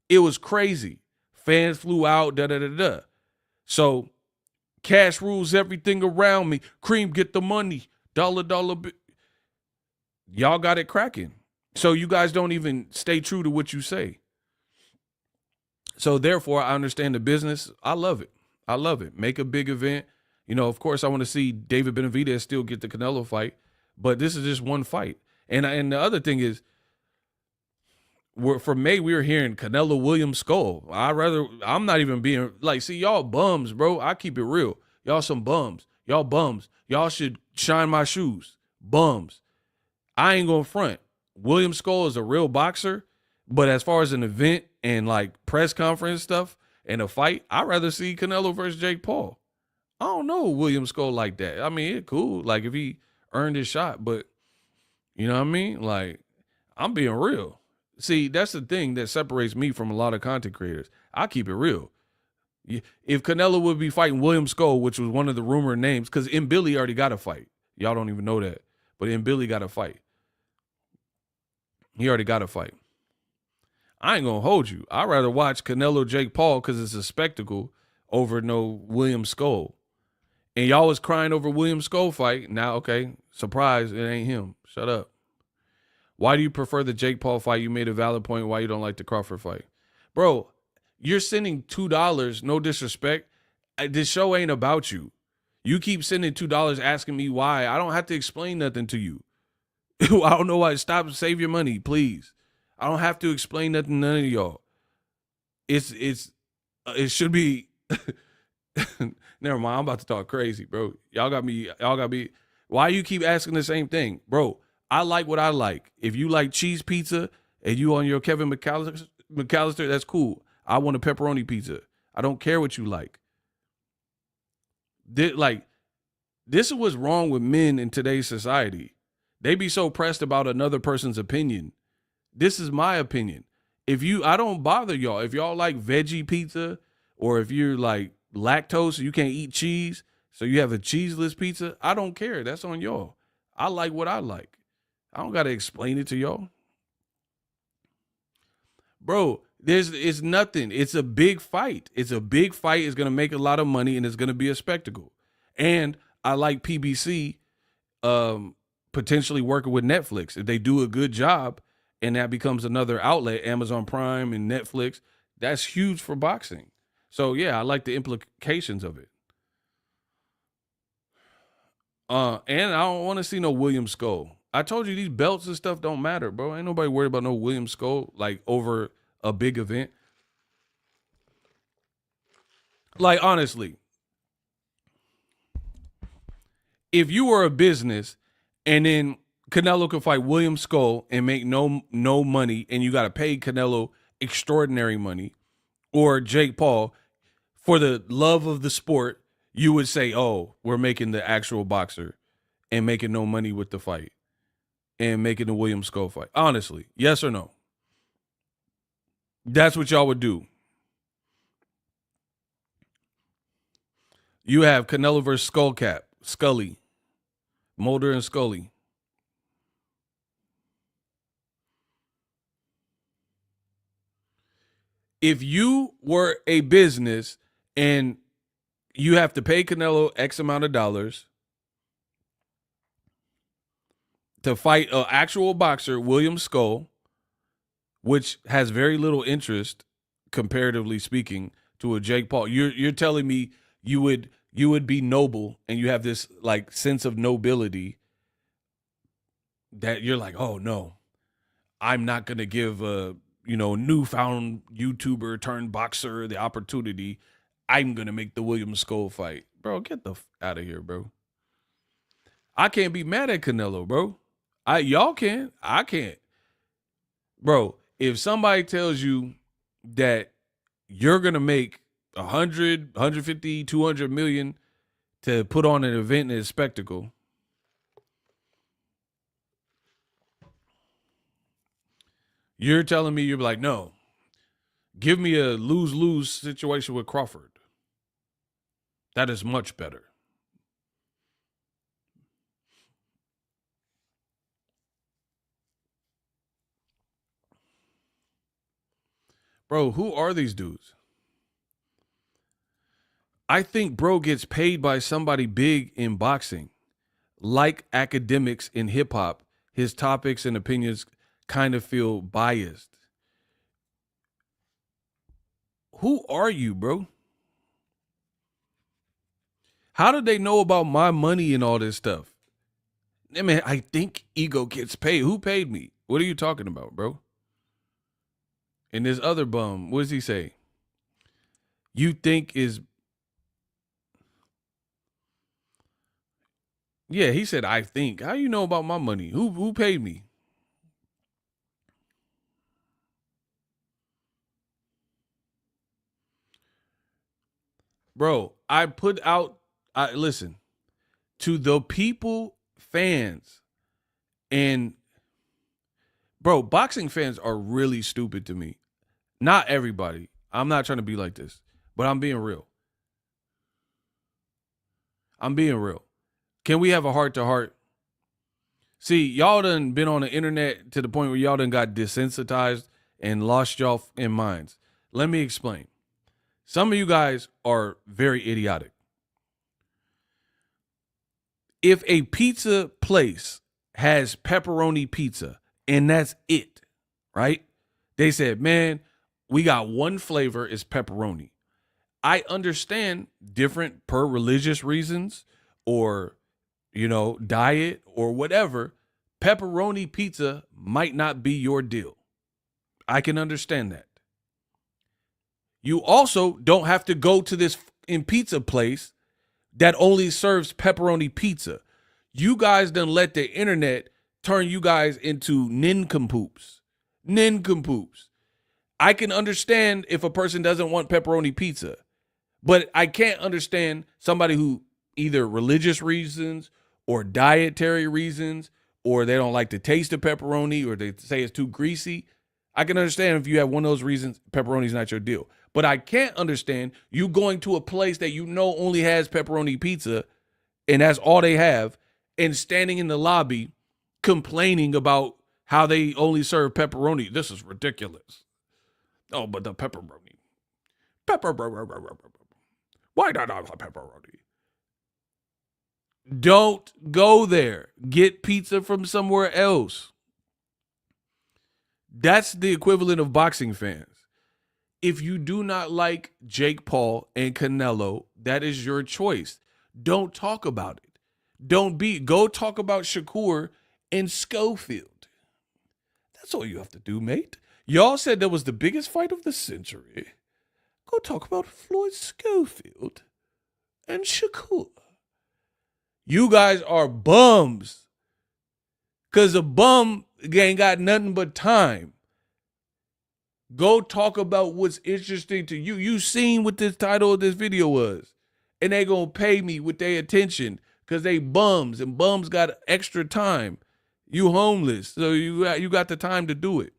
It was crazy. Fans flew out, da-da-da-da. So cash rules everything around me. Cream, get the money. Dollar. Y'all got it cracking. So you guys don't even stay true to what you say. So therefore, I understand the business. I love it. I love it. Make a big event. You know, of course, I want to see David Benavidez still get the Canelo fight. But this is just one fight. And the other thing is, for May, we were hearing Canelo Williams Skull. I'm not even being like, see, y'all bums, bro. I keep it real. Y'all some bums. Y'all bums. Y'all should shine my shoes. Bums. I ain't gonna front. William Skull is a real boxer, but as far as an event and like press conference stuff and a fight, I'd rather see Canelo versus Jake Paul. I don't know William Skull like that. I mean, it's cool. Like if he earned his shot, but you know what I mean? Like, I'm being real. See, that's the thing that separates me from a lot of content creators. I keep it real. If Canelo would be fighting William Skull, which was one of the rumored names, because Billy already got a fight. Y'all don't even know that. But Billy got a fight. He already got a fight. I ain't going to hold you. I'd rather watch Canelo Jake Paul because it's a spectacle over no William Skull. And y'all was crying over William Skull fight. Now, okay, surprise, it ain't him. Shut up. Why do you prefer the Jake Paul fight? You made a valid point why you don't like the Crawford fight. Bro, you're sending $2, no disrespect. This show ain't about you. You keep sending $2 asking me why. I don't have to explain nothing to you. I don't know why. Stop, save your money, please. I don't have to explain nothing to none of y'all. It should be never mind. I'm about to talk crazy, bro. Y'all got me. Why you keep asking the same thing? Bro, I like what I like. If you like cheese pizza and you on your Kevin McAllister, that's cool. I want a pepperoni pizza. I don't care what you like. This is what's wrong with men in today's society. They be so pressed about another person's opinion. This is my opinion. I don't bother y'all. If y'all like veggie pizza or if you're like lactose, you can't eat cheese, so you have a cheeseless pizza, I don't care. That's on y'all. I like what I like. I don't got to explain it to y'all. Bro, it's nothing. It's a big fight. It's a big fight. It's going to make a lot of money, and it's going to be a spectacle. And I like PBC potentially working with Netflix. If they do a good job and that becomes another outlet, Amazon Prime and Netflix, that's huge for boxing. So, yeah, I like the implications of it. And I don't want to see no William Skull. I told you these belts and stuff don't matter, bro. Ain't nobody worried about no William Skull, like, over a big event. Like, honestly, if you were a business and then Canelo could fight William Skull and make no money and you got to pay Canelo extraordinary money, or Jake Paul, for the love of the sport, you would say, oh, we're making the actual boxer and making no money with the fight and making the William Skull fight. Honestly, yes or no? That's what y'all would do. You have Canelo versus Scully, Mulder and Scully. If you were a business and you have to pay Canelo X amount of dollars to fight an actual boxer, William Skull, which has very little interest, comparatively speaking, to a Jake Paul. You're telling me you would be noble and you have this like sense of nobility that you're like, oh no, I'm not gonna give a newfound YouTuber turned boxer the opportunity. I'm gonna make the William Skull fight, bro. Get the out of here, bro. I can't be mad at Canelo, bro. Y'all can, I can't, bro. If somebody tells you that you're gonna make 100, 150, 200 million to put on an event and a spectacle, you're telling me you're like, no, give me a lose-lose situation with Crawford. That is much better. Bro, who are these dudes? I think bro gets paid by somebody big in boxing. Like academics in hip hop, his topics and opinions kind of feel biased. Who are you, bro? How did they know about my money and all this stuff? I mean, I think Ego gets paid. Who paid me? What are you talking about, bro? And this other bum, what does he say? You think is... Yeah, he said, I think. How you know about my money? Who paid me? Bro, I put out, listen, to the people, fans, and bro, boxing fans are really stupid to me. Not everybody. I'm not trying to be like this, but I'm being real. I'm being real. Can we have a heart to heart? See, y'all done been on the internet to the point where y'all done got desensitized and lost y'all in minds. Let me explain. Some of you guys are very idiotic. If a pizza place has pepperoni pizza and that's it, right? They said, man, we got one flavor is pepperoni. I understand different per religious reasons or, diet or whatever. Pepperoni pizza might not be your deal. I can understand that. You also don't have to go to this pizza place that only serves pepperoni pizza. You guys done let the internet turn you guys into nincompoops. Nincompoops. I can understand if a person doesn't want pepperoni pizza, but I can't understand somebody who either religious reasons or dietary reasons, or they don't like the taste of pepperoni, or they say it's too greasy. I can understand if you have one of those reasons, pepperoni is not your deal. But I can't understand you going to a place that you know only has pepperoni pizza, and that's all they have, and standing in the lobby complaining about how they only serve pepperoni. This is ridiculous. Oh, but the pepperoni. Pepperoni. Why not have pepperoni? Don't go there. Get pizza from somewhere else. That's the equivalent of boxing fans. If you do not like Jake Paul and Canelo, that is your choice. Don't talk about it. Go talk about Shakur and Schofield. That's all you have to do, mate. Y'all said that was the biggest fight of the century. Go talk about Floyd Schofield and Shakur. You guys are bums. Because a bum ain't got nothing but time. Go talk about what's interesting to you. You seen what this title of this video was. And they gonna pay me with their attention because they bums, and bums got extra time. You homeless, so you got the time to do it.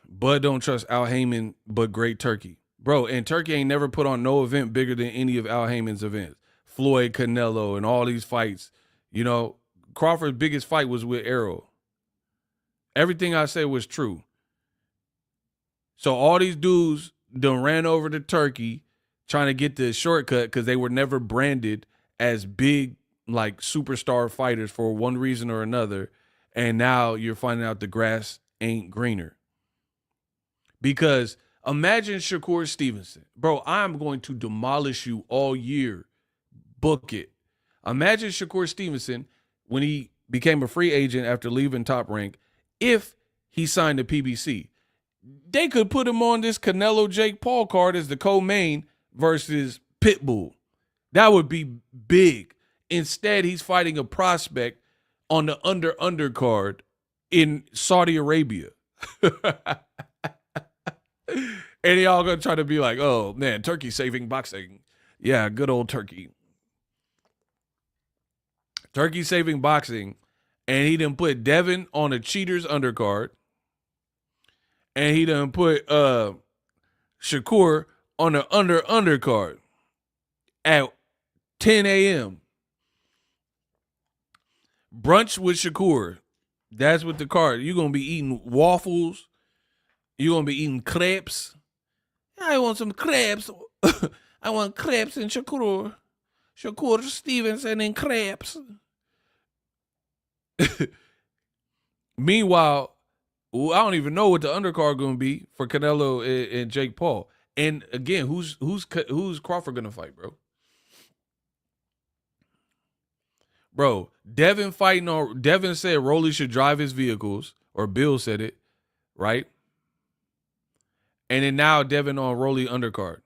Bud don't trust Al Heyman, but great Turkey. Bro, and Turkey ain't never put on no event bigger than any of Al Heyman's events. Floyd, Canelo, and all these fights. Crawford's biggest fight was with Errol. Everything I said was true. So all these dudes done ran over to Turkey trying to get the shortcut because they were never branded as big, like, superstar fighters for one reason or another. And now you're finding out the grass ain't greener. Because imagine Shakur Stevenson. Bro, I'm going to demolish you all year. Book it. Imagine Shakur Stevenson when he became a free agent after leaving Top Rank. If he signed a PBC, they could put him on this Canelo Jake Paul card as the co-main versus Pitbull. That would be big. Instead, he's fighting a prospect on the undercard in Saudi Arabia. And y'all gonna try to be like, oh man, Turkey saving boxing. Yeah, good old Turkey. Turkey saving boxing. And he done put Devin on a cheaters undercard. And he done put Shakur on the undercard at 10 a.m. Brunch with Shakur. That's what the card. You're going to be eating waffles. You're going to be eating crepes. I want some crepes. I want crepes and Shakur. Shakur Stevenson and crepes. Meanwhile, I don't even know what the undercard going to be for Canelo and Jake Paul. And again, who's Crawford going to fight, bro? Bro, Devin said Rolly should drive his vehicles, or Bill said it, right? And then now Devin on Rolly undercard.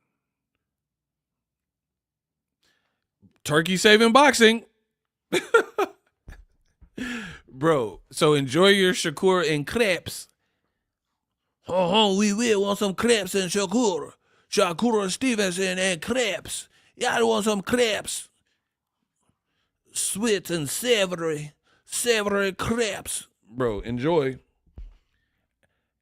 Turkey saving boxing. Bro, so enjoy your Shakur and crepes. Oh, we will want some crepes and Shakur. Shakur Stevenson and crepes. Yeah, I want some crepes. Sweet and savory crepes. Bro, enjoy.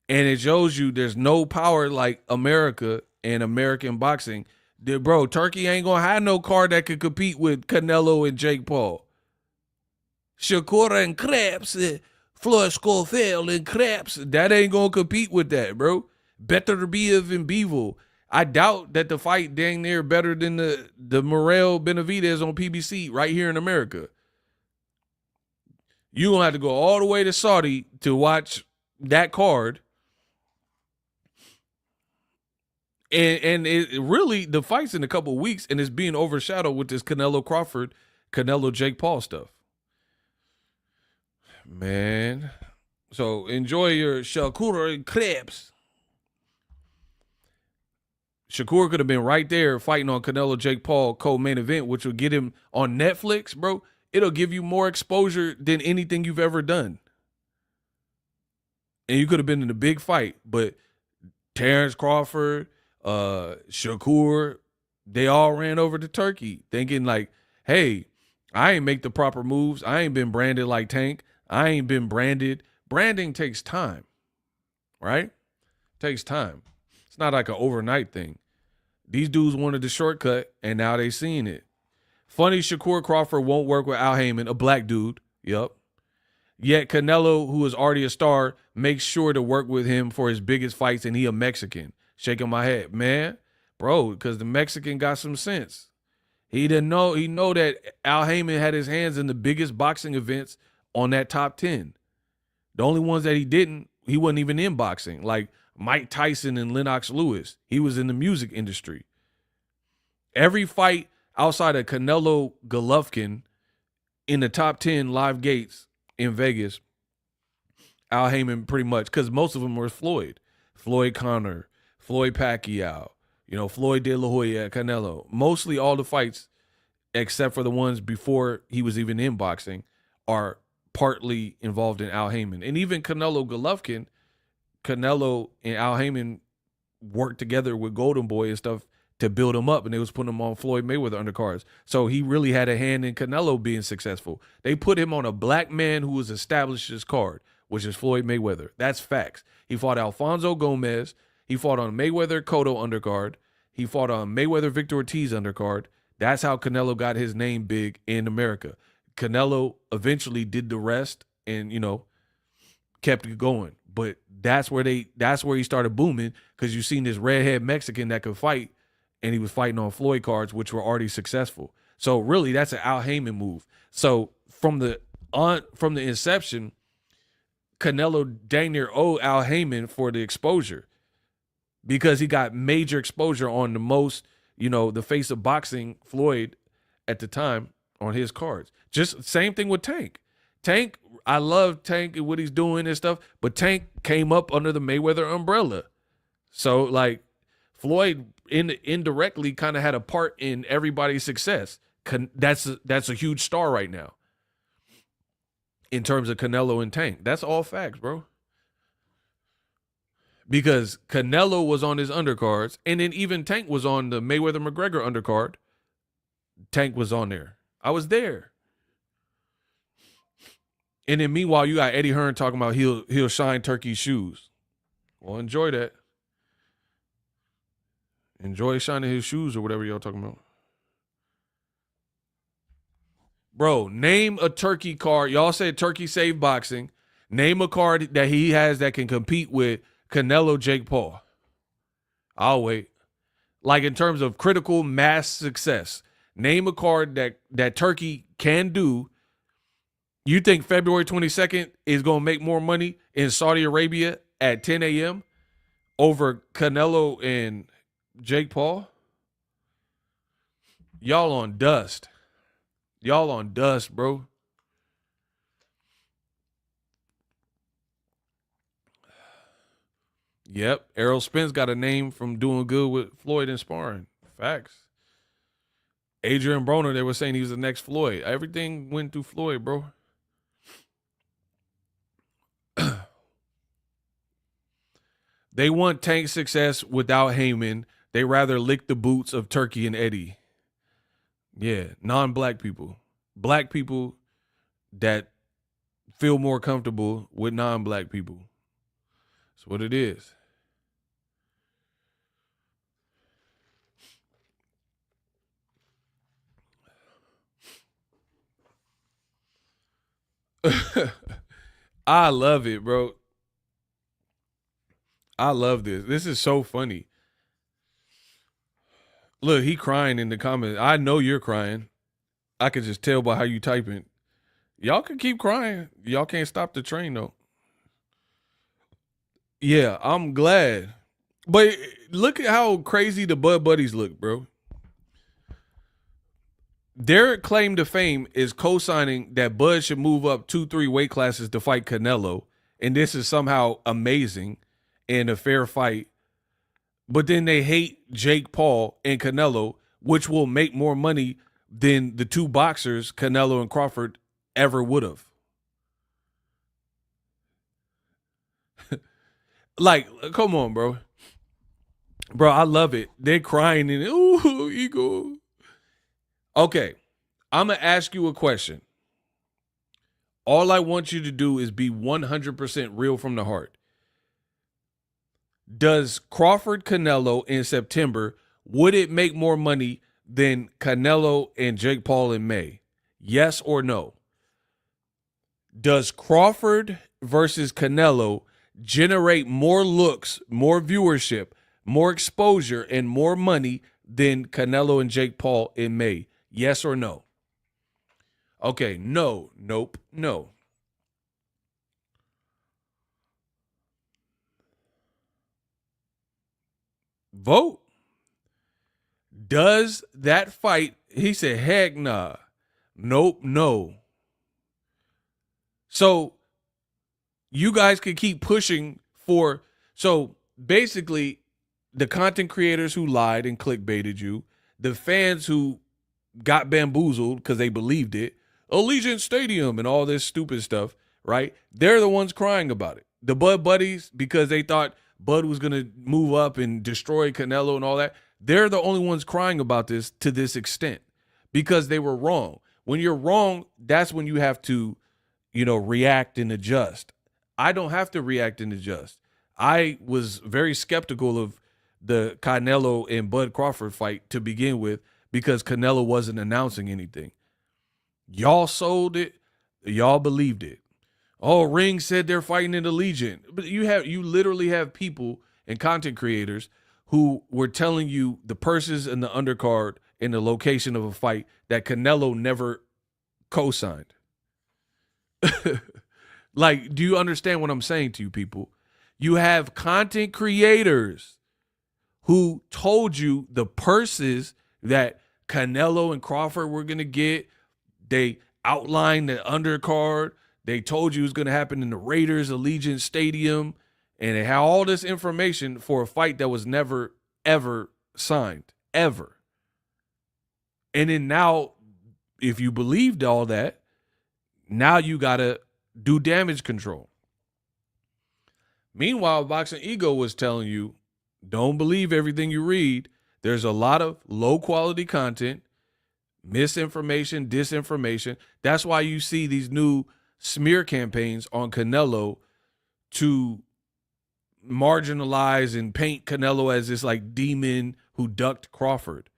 And it shows you there's no power like America and American boxing. Bro, Turkey ain't gonna have no card that could compete with Canelo and Jake Paul. Shakur and crepes, Floyd Schofield and crepes, that ain't gonna compete with that, bro. Better be than Beevil. I doubt that the fight dang near better than the Morel Benavidez on PBC right here in America. You gonna have to go all the way to Saudi to watch that card. And it really, the fight's in a couple of weeks, and it's being overshadowed with this Canelo Crawford, Canelo Jake Paul stuff. Man. So enjoy your Shakur and crepes. Shakur could have been right there fighting on Canelo Jake Paul co-main event, which will get him on Netflix, bro. It'll give you more exposure than anything you've ever done. And you could have been in a big fight, but Terrence Crawford, Shakur, they all ran over to Turkey thinking like, hey, I ain't make the proper moves. I ain't been branded like Tank. I ain't been branded. Branding takes time, right? Takes time. It's not like an overnight thing. These dudes wanted the shortcut, and now they seeing it. Funny, Shakur Crawford won't work with Al Heyman, a black dude. Yep. Yet Canelo, who is already a star, makes sure to work with him for his biggest fights, and he a Mexican. Shaking my head. Man, bro, because the Mexican got some sense. He didn't know. He know that Al Heyman had his hands in the biggest boxing events on that top 10. The only ones that he wasn't even in boxing, like Mike Tyson and Lennox Lewis. He was in the music industry. Every fight outside of Canelo Golovkin in the top 10 live gates in Vegas, Al Heyman pretty much, because most of them were Floyd Conner, Floyd Pacquiao, Floyd De La Hoya, Canelo. Mostly all the fights, except for the ones before he was even in boxing, are partly involved in Al Heyman. And even Canelo Golovkin, Canelo and Al Heyman worked together with Golden Boy and stuff to build him up, and they was putting him on Floyd Mayweather undercards. So he really had a hand in Canelo being successful. They put him on a black man who was established his card, which is Floyd Mayweather. That's facts. He fought Alfonso Gomez. He fought on Mayweather Cotto undercard. He fought on Mayweather Victor Ortiz undercard. That's how Canelo got his name big in America. Canelo eventually did the rest and, kept it going. But that's where he started booming, because you seen this redhead Mexican that could fight, and he was fighting on Floyd cards, which were already successful. So really, that's an Al Heyman move. So from the inception, Canelo dang near owed Al Heyman for the exposure, because he got major exposure on the most, the face of boxing, Floyd, at the time, on his cards. Just same thing with Tank. Tank, I love Tank and what he's doing and stuff, but Tank came up under the Mayweather umbrella. So like Floyd indirectly kind of had a part in everybody's success. That's a huge star right now in terms of Canelo and Tank. That's all facts, bro. Because Canelo was on his undercards, and then even Tank was on the Mayweather-McGregor undercard. Tank was on there. I was there. And then meanwhile, you got Eddie Hearn talking about he'll shine Turkey's shoes. Well, enjoy that. Enjoy shining his shoes or whatever y'all talking about. Bro, name a Turkey card. Y'all said Turkey saved boxing. Name a card that he has that can compete with Canelo, Jake Paul. I'll wait. Like in terms of critical mass success, name a card that Turkey can do. You think February 22nd is going to make more money in Saudi Arabia at 10 a.m. over Canelo and Jake Paul? Y'all on dust. Y'all on dust, bro. Yep, Errol Spence got a name from doing good with Floyd and sparring. Facts. Adrian Broner, they were saying he was the next Floyd. Everything went through Floyd, bro. They want Tank success without Heyman. They rather lick the boots of Turkey and Eddie. Yeah, non-black people. Black people that feel more comfortable with non-black people. That's what it is. I love it, bro. I love this. This is so funny. Look, he crying in the comments. I know you're crying. I can just tell by how you typing. Y'all can keep crying. Y'all can't stop the train, though. Yeah, I'm glad. But look at how crazy the Bud Buddies look, bro. Their claim to fame is co-signing that Bud should move up 2-3 weight classes to fight Canelo. And this is somehow amazing and a fair fight. But then they hate Jake Paul and Canelo, which will make more money than the two boxers, Canelo and Crawford, ever would have. Like, come on, bro. Bro, I love it. They're crying and, ooh, ego. Okay, I'm going to ask you a question. All I want you to do is be 100% real from the heart. Does Crawford Canelo in September, would it make more money than Canelo and Jake Paul in May? Yes or no? Does Crawford versus Canelo generate more looks, more viewership, more exposure, and more money than Canelo and Jake Paul in May? Yes or no? Okay, no, nope, no. Vote. Does that fight, he said, heck nah. Nope, no. So you guys could keep pushing for, so basically the content creators who lied and clickbaited you, the fans who got bamboozled because they believed it, Allegiant Stadium and all this stupid stuff, right? They're the ones crying about it. The Bud Buddies, because they thought Bud was going to move up and destroy Canelo and all that, they're the only ones crying about this to this extent because they were wrong. When you're wrong, that's when you have to, react and adjust. I don't have to react and adjust. I was very skeptical of the Canelo and Bud Crawford fight to begin with because Canelo wasn't announcing anything. Y'all sold it. Y'all believed it. Oh, Ring said they're fighting in the Legion. But you literally have people and content creators who were telling you the purses and the undercard and the location of a fight that Canelo never co-signed. Like, do you understand what I'm saying to you people? You have content creators who told you the purses that Canelo and Crawford were going to get, They outlined the undercard. They told you it was going to happen in the Raiders Allegiant Stadium. And it had all this information for a fight that was never, ever signed. Ever. And then now, if you believed all that, now you got to do damage control. Meanwhile, Boxing Ego was telling you, don't believe everything you read. There's a lot of low-quality content, misinformation, disinformation. That's why you see these new smear campaigns on Canelo to marginalize and paint Canelo as this like demon who ducked Crawford.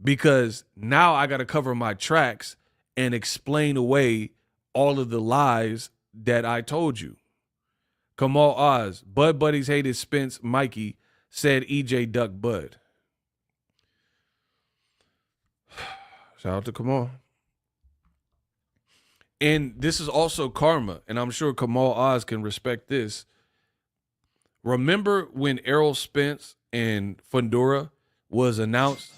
Because now I got to cover my tracks and explain away all of the lies that I told you. Kamal Oz, Bud Buddies hated Spence, Mikey, said EJ duck Bud. Shout out to Kamal. And this is also karma, and I'm sure Kamal Oz can respect this. Remember when Errol Spence and Fundora was announced?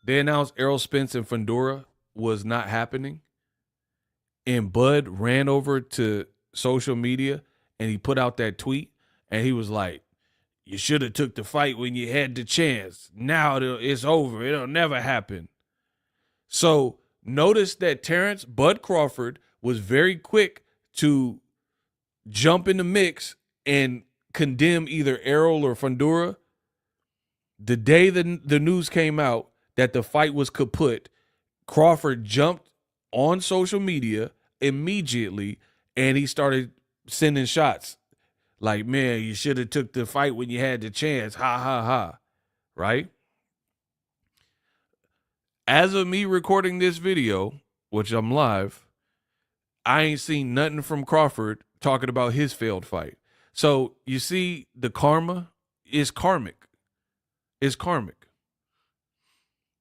They announced Errol Spence and Fundora was not happening. And Bud ran over to social media and he put out that tweet and he was like, you should have took the fight when you had the chance. Now it's over. It'll never happen. So notice that Terrence Bud Crawford was very quick to jump in the mix and condemn either Errol or Fundora. The day the news came out that the fight was kaput, Crawford jumped on social media immediately and he started sending shots like, man, you should have took the fight when you had the chance. Ha, ha, ha. Right? As of me recording this video, which I'm live, I ain't seen nothing from Crawford talking about his failed fight. So you see, the karma is karmic. It's karmic.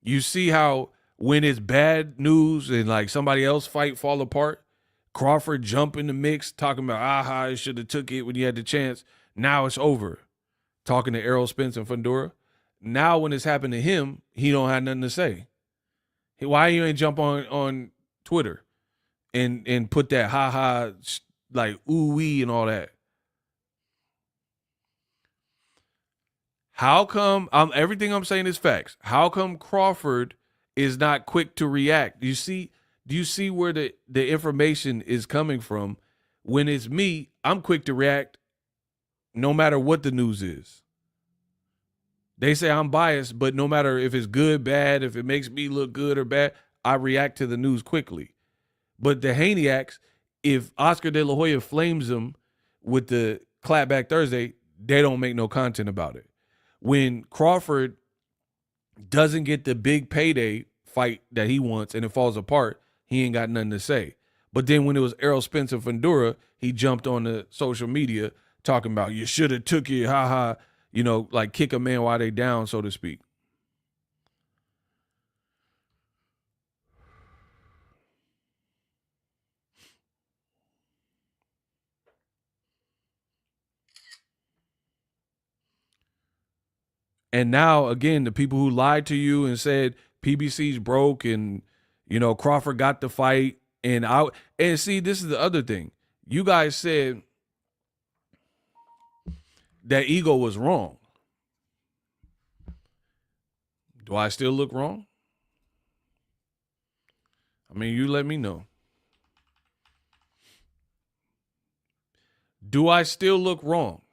You see how when it's bad news and like somebody else fight fall apart, Crawford jump in the mix talking about, I should have took it when you had the chance. Now it's over. Talking to Errol Spence and Fundora. Now when it's happened to him, he don't have nothing to say. Why you ain't jump on Twitter and put that ha like ooh-wee and all that? How come everything I'm saying is facts? How come Crawford is not quick to react? Do you see where the information is coming from? When it's me, I'm quick to react no matter what the news is. They say I'm biased, but no matter if it's good, bad, if it makes me look good or bad, I react to the news quickly. But the Haniacs, if Oscar De La Hoya flames them with the clapback Thursday, they don't make no content about it. When Crawford doesn't get the big payday fight that he wants and it falls apart, he ain't got nothing to say. But then when it was Errol Spence and Fundora, he jumped on the social media talking about, you should have took it, ha, like kick a man while they down, so to speak. And now, again, the people who lied to you and said PBC's broke and, Crawford got the fight. And see, this is the other thing. You guys said that Ego was wrong. Do I still look wrong? I mean, you let me know. Do I still look wrong?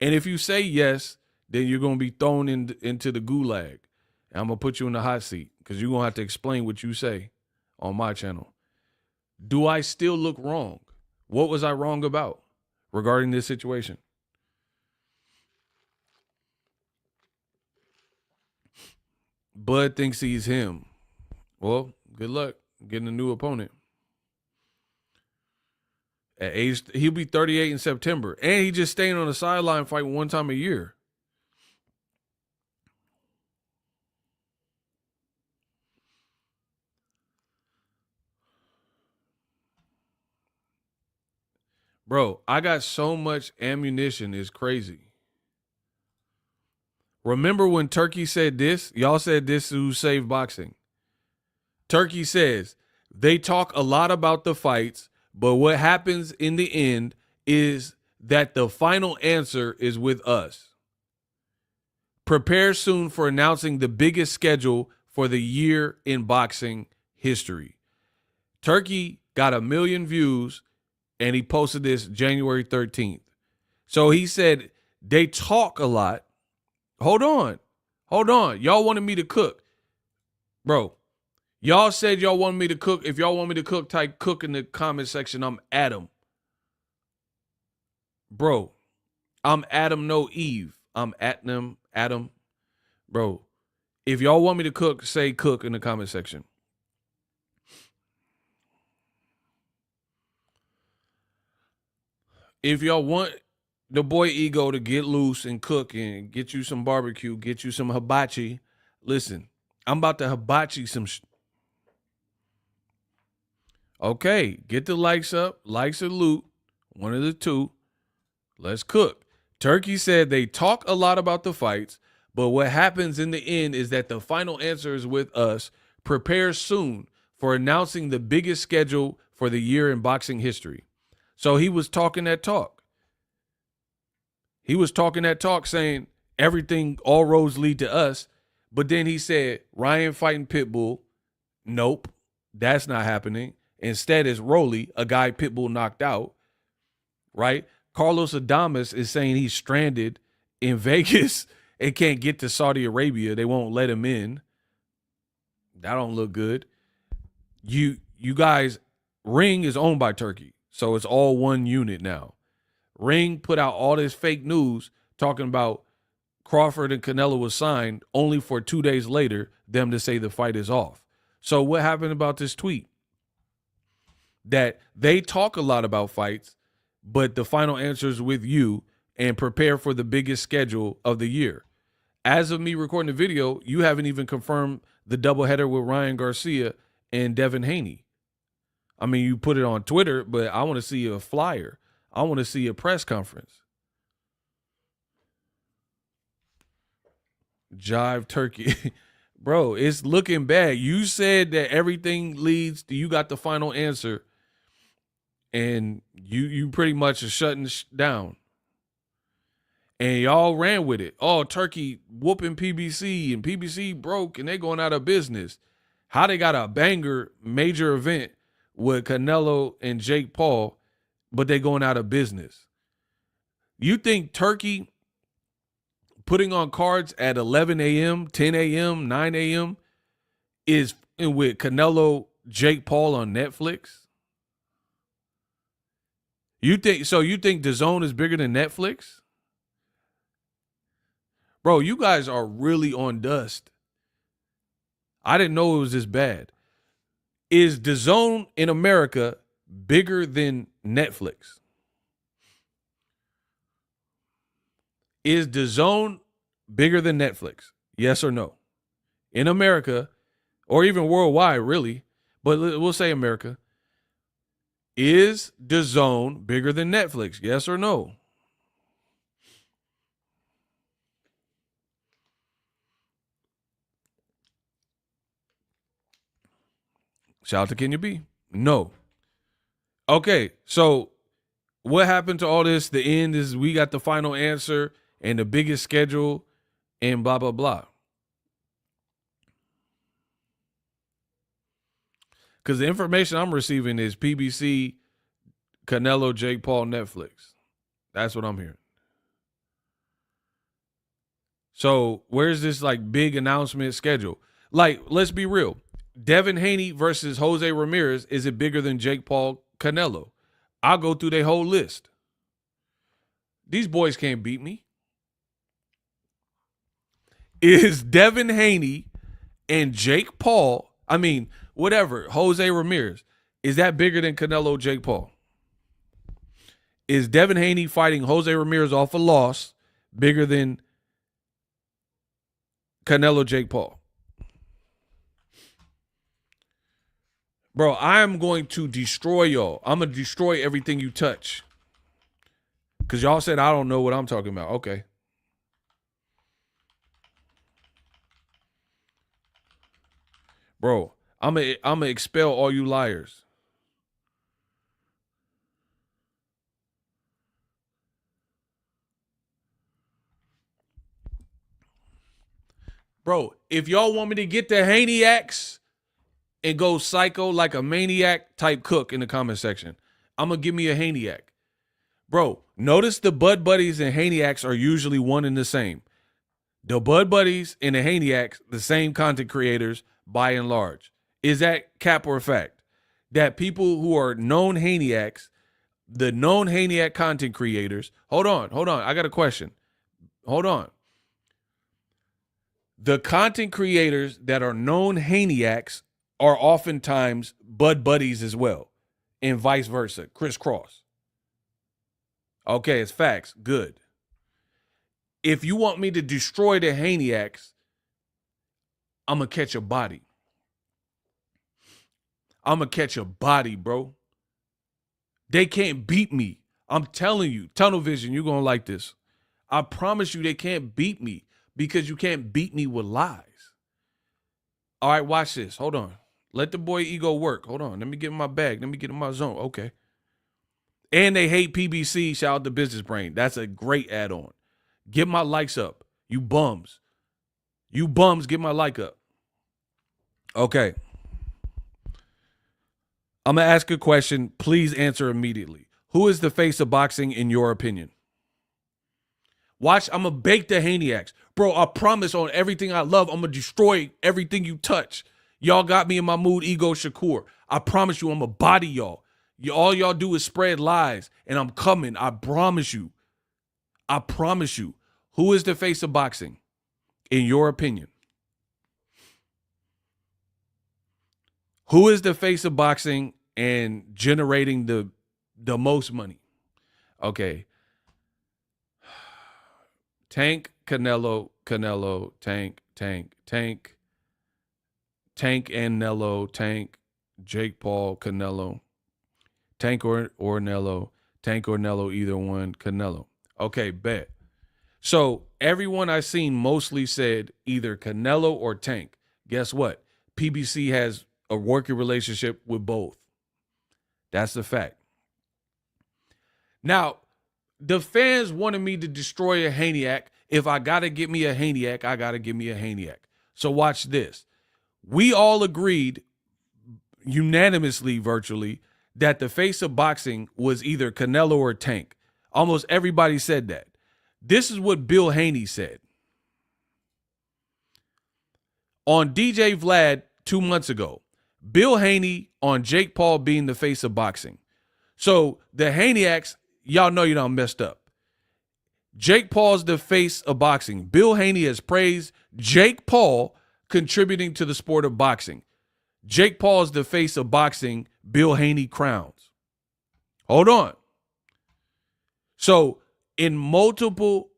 And if you say yes, then you're going to be thrown into the gulag. And I'm going to put you in the hot seat because you're going to have to explain what you say on my channel. Do I still look wrong? What was I wrong about regarding this situation? Bud thinks he's him. Well, good luck getting a new opponent. At age, he'll be 38 in September. And he just staying on the sideline fighting one time a year. Bro, I got so much ammunition, it's crazy. Remember when Turkey said this? Y'all said this who saved boxing. Turkey says they talk a lot about the fights, but what happens in the end is that the final answer is with us. Prepare soon for announcing the biggest schedule for the year in boxing history. Turkey got 1 million views, and he posted this January 13th. So he said they talk a lot. Hold on. Y'all wanted me to cook. Bro, y'all said y'all wanted me to cook. If y'all want me to cook, type cook in the comment section. I'm Adam. Bro, I'm Adam, no Eve. I'm Adam. Bro, if y'all want me to cook, say cook in the comment section. If y'all want the boy Ego to get loose and cook and get you some barbecue, get you some hibachi, listen, I'm about to hibachi some Okay, get the likes up. Likes or loot. One of the two. Let's cook. Turkey said they talk a lot about the fights, but what happens in the end is that the final answer is with us. Prepare soon for announcing the biggest schedule for the year in boxing history. So he was talking that talk. He was talking that talk saying everything, all roads lead to us. But then he said, Ryan fighting Pitbull. Nope, that's not happening. Instead, it's Rolly, a guy Pitbull knocked out, right? Carlos Adames is saying he's stranded in Vegas and can't get to Saudi Arabia. They won't let him in. That don't look good. You guys, Ring is owned by Turkey, so it's all one unit now. Ring put out all this fake news talking about Crawford and Canelo was signed, only for 2 days later them to say the fight is off. So what happened about this tweet? That they talk a lot about fights, but the final answer is with you, and prepare for the biggest schedule of the year. As of me recording the video, you haven't even confirmed the doubleheader with Ryan Garcia and Devin Haney. I mean, you put it on Twitter, but I want to see a flyer. I want to see a press conference. Jive Turkey. Bro, it's looking bad. You said that everything leads to you got the final answer. And you pretty much are shutting down. And y'all ran with it. Oh, Turkey whooping PBC, and PBC broke, and they going out of business. How they got a banger major event with Canelo and Jake Paul, but they going out of business. You think Turkey putting on cards at 11 a.m., 10 a.m., 9 a.m. is with Canelo, Jake Paul on Netflix? You think DAZN is bigger than Netflix? Bro, you guys are really on dust. I didn't know it was this bad. Is DAZN in America bigger than Netflix? Is DAZN bigger than Netflix? Yes or no? In America, or even worldwide, really, but we'll say America. Is DAZN bigger than Netflix? Yes or no? Shout out to Kenya B. No. Okay, so what happened to all this? The end is we got the final answer and the biggest schedule and blah, blah, blah. Because the information I'm receiving is PBC, Canelo, Jake Paul, Netflix. That's what I'm hearing. So where's this like big announcement schedule? Like, let's be real. Devin Haney versus Jose Ramirez, is it bigger than Jake Paul, Canelo? I'll go through their whole list. These boys can't beat me. Is Devin Haney and Jake Paul, Jose Ramirez, is that bigger than Canelo, Jake Paul? Is Devin Haney fighting Jose Ramirez off a loss bigger than Canelo, Jake Paul? Bro, I'm going to destroy y'all. I'm going to destroy everything you touch. Because y'all said I don't know what I'm talking about. Okay. Bro, I'm expel all you liars. Bro, if y'all want me to get the Haniacs and go psycho like a maniac, type Cook in the comment section. I'm going to give me a Haniac. Bro, notice the Bud Buddies and Haniacs are usually one and the same. The Bud Buddies and the Haniacs, the same content creators by and large. Is that cap or fact? That people who are known Haniacs, the known Haniac content creators, hold on. I got a question. Hold on. The content creators that are known Haniacs are oftentimes Bud Buddies as well, and vice versa, crisscross. Okay, it's facts. Good. If you want me to destroy the Haniacs, I'm going to catch a body. I'm going to catch a body, bro. They can't beat me. I'm telling you, tunnel vision, you're going to like this. I promise you they can't beat me because you can't beat me with lies. All right, watch this. Hold on. Let the boy ego work. Hold on. Let me get in my bag. Let me get in my zone. Okay. And they hate PBC. Shout out to Business Brain. That's a great add-on. Get my likes up. You bums. You bums, get my like up. Okay. I'm going to ask a question. Please answer immediately. Who is the face of boxing in your opinion? Watch, I'm going to bake the Haniacs. Bro, I promise on everything I love, I'm going to destroy everything you touch. Y'all got me in my mood, Ego Shakur. I promise you, I'm going to body y'all. All y'all do is spread lies, and I'm coming. I promise you. I promise you. Who is the face of boxing in your opinion? Who is the face of boxing and generating the most money? Okay. Tank, Canelo, Tank, and Nello, Tank, Jake Paul, Canelo, Tank or Nello, Tank or Nello, either one, Canelo. Okay, bet. So everyone I seen mostly said either Canelo or Tank. Guess what? PBC has a working relationship with both. That's the fact. Now, the fans wanted me to destroy a Haniac. If I got to get me a Haniac, I got to give me a Haniac. So watch this. We all agreed unanimously, virtually, that the face of boxing was either Canelo or Tank. Almost everybody said that. This is what Bill Haney said. On DJ Vlad 2 months ago, Bill Haney on Jake Paul being the face of boxing. So the Haniacs, y'all know you done messed up. Jake Paul's the face of boxing. Bill Haney has praised Jake Paul contributing to the sport of boxing. Jake Paul's the face of boxing. Bill Haney crowns. Hold on. So in multiple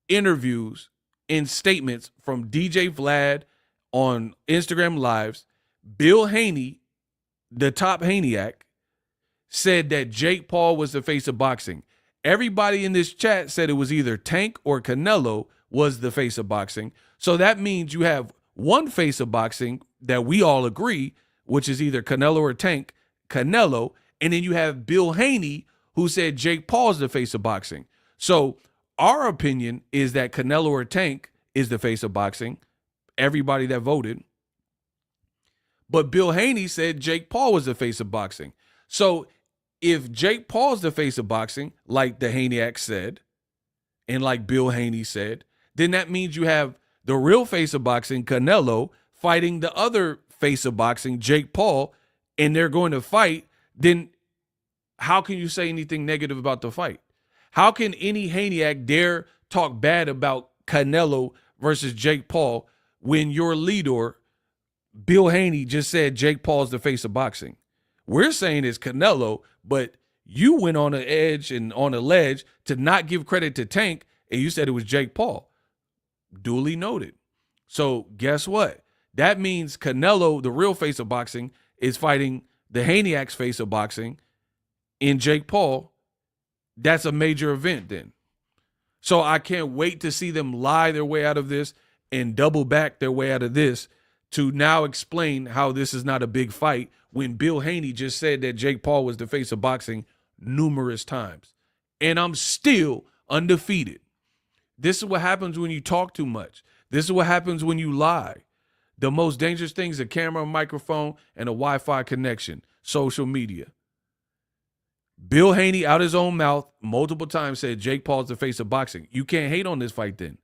interviews and statements from DJ Vlad on Instagram Lives, Bill Haney, the top Haniac, said that Jake Paul was the face of boxing. Everybody in this chat said it was either Tank or Canelo was the face of boxing. So that means you have one face of boxing that we all agree, which is either Canelo or Tank, Canelo, and then you have Bill Haney who said Jake Paul's the face of boxing. So our opinion is that Canelo or Tank is the face of boxing. Everybody that voted. But Bill Haney said Jake Paul was the face of boxing. So if Jake Paul's the face of boxing, like the Haniac said, and like Bill Haney said, then that means you have the real face of boxing, Canelo, fighting the other face of boxing, Jake Paul, and they're going to fight. Then how can you say anything negative about the fight? How can any Haniac dare talk bad about Canelo versus Jake Paul when your leader, Bill Haney, just said Jake Paul's the face of boxing? We're saying it's Canelo, but you went on the edge and on a ledge to not give credit to Tank, and you said it was Jake Paul. Duly noted. So guess what? That means Canelo, the real face of boxing, is fighting the Haniac's face of boxing in Jake Paul. That's a major event then. So I can't wait to see them lie their way out of this and double back their way out of this to now explain how this is not a big fight when Bill Haney just said that Jake Paul was the face of boxing numerous times. And I'm still undefeated. This is what happens when you talk too much. This is what happens when you lie. The most dangerous thing is a camera, a microphone, and a Wi-Fi connection, social media. Bill Haney, out his own mouth, multiple times said Jake Paul's the face of boxing. You can't hate on this fight then.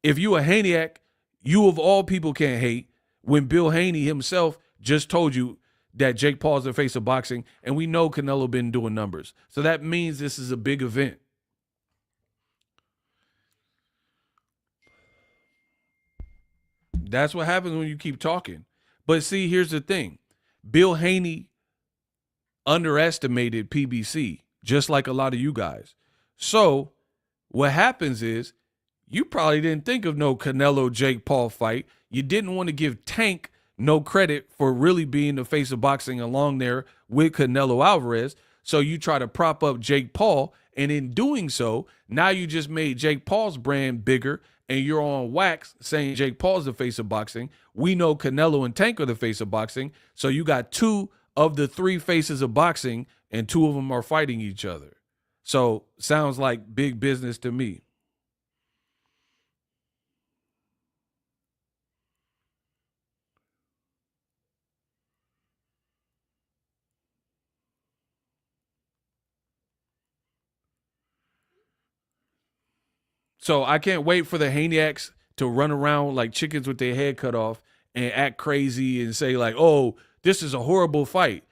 If you a Haneyack, you of all people can't hate when Bill Haney himself just told you that Jake Paul's the face of boxing, and we know Canelo been doing numbers. So that means this is a big event. That's what happens when you keep talking. But see, here's the thing. Bill Haney underestimated PBC, just like a lot of you guys. So what happens is you probably didn't think of no Canelo Jake Paul fight. You didn't want to give Tank no credit for really being the face of boxing along there with Canelo Alvarez. So you try to prop up Jake Paul. And in doing so, now you just made Jake Paul's brand bigger, and you're on wax saying Jake Paul's the face of boxing. We know Canelo and Tank are the face of boxing. So you got two of the three faces of boxing, and two of them are fighting each other. So sounds like big business to me. So I can't wait for the Haneyacks to run around like chickens with their head cut off and act crazy and say like, oh, this is a horrible fight.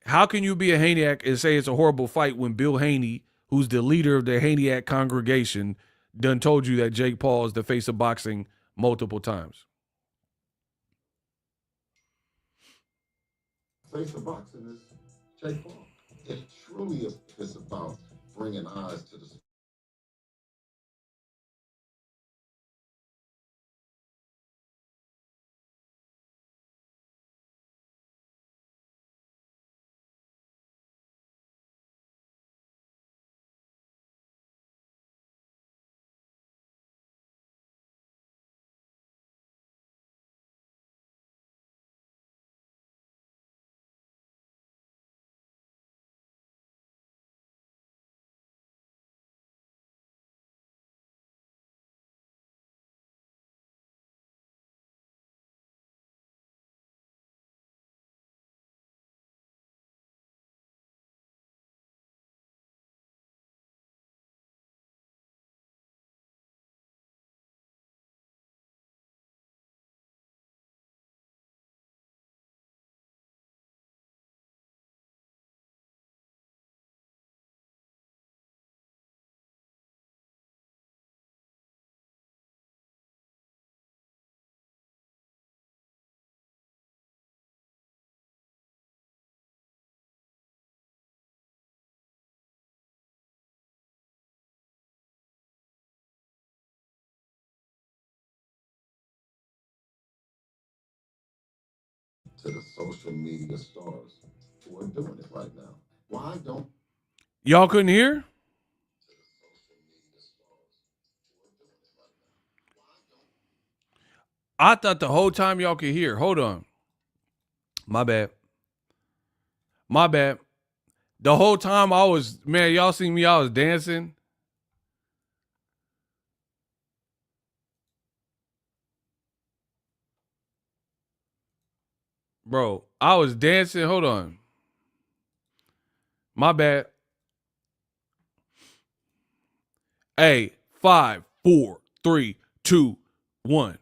How can you be a Haneyack and say it's a horrible fight when Bill Haney, who's the leader of the Haneyack congregation, done told you that Jake Paul is the face of boxing multiple times? Face of boxing is Jake Paul. It truly is about bringing eyes to the social media stars who are doing it right now. Why don't Y'all couldn't hear? I thought the whole time y'all could hear. Hold on. My bad. My bad. The whole time I was, man, y'all see me, I was dancing. Bro, I was dancing. Hold on. My bad. Hey, 5, 4, 3, 2, 1.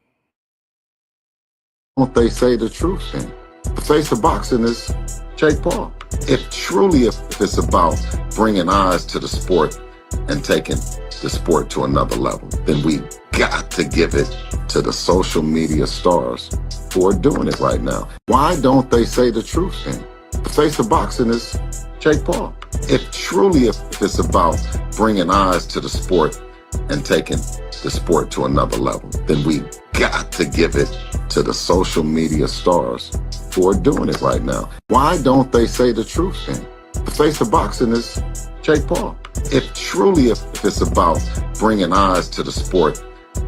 Don't they say the truth then? The face of boxing is Jake Paul. If truly if it's about bringing eyes to the sport and taking the sport to another level, then we got to give it to the social media stars who are doing it right now. Why don't they say the truth then? The face of boxing is Jake Paul. If truly if it's about bringing eyes to the sport and taking the sport to another level, then we got to give it to the social media stars who are doing it right now. Why don't they say the truth then? The face of boxing is Jake Paul. If truly if it's about bringing eyes to the sport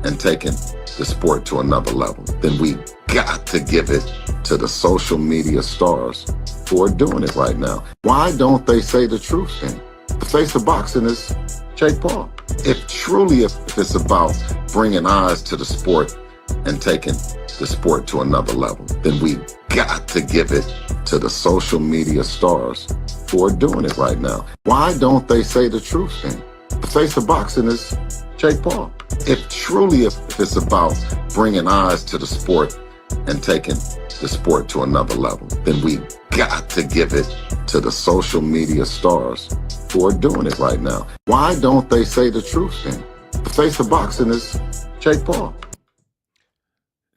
and taking the sport to another level, then we got to give it to the social media stars who are doing it right now. Why don't they say the truth then? The face of boxing is Jake Paul. If it's about bringing eyes to the sport and taking the sport to another level, then we got to give it to the social media stars who are doing it right now. Why don't they say the truth then? The face of boxing is Jake Paul. If it's about bringing eyes to the sport and taking the sport to another level, then we got to give it to the social media stars who are doing it right now. Why don't they say the truth then? The face of boxing is Jake Paul.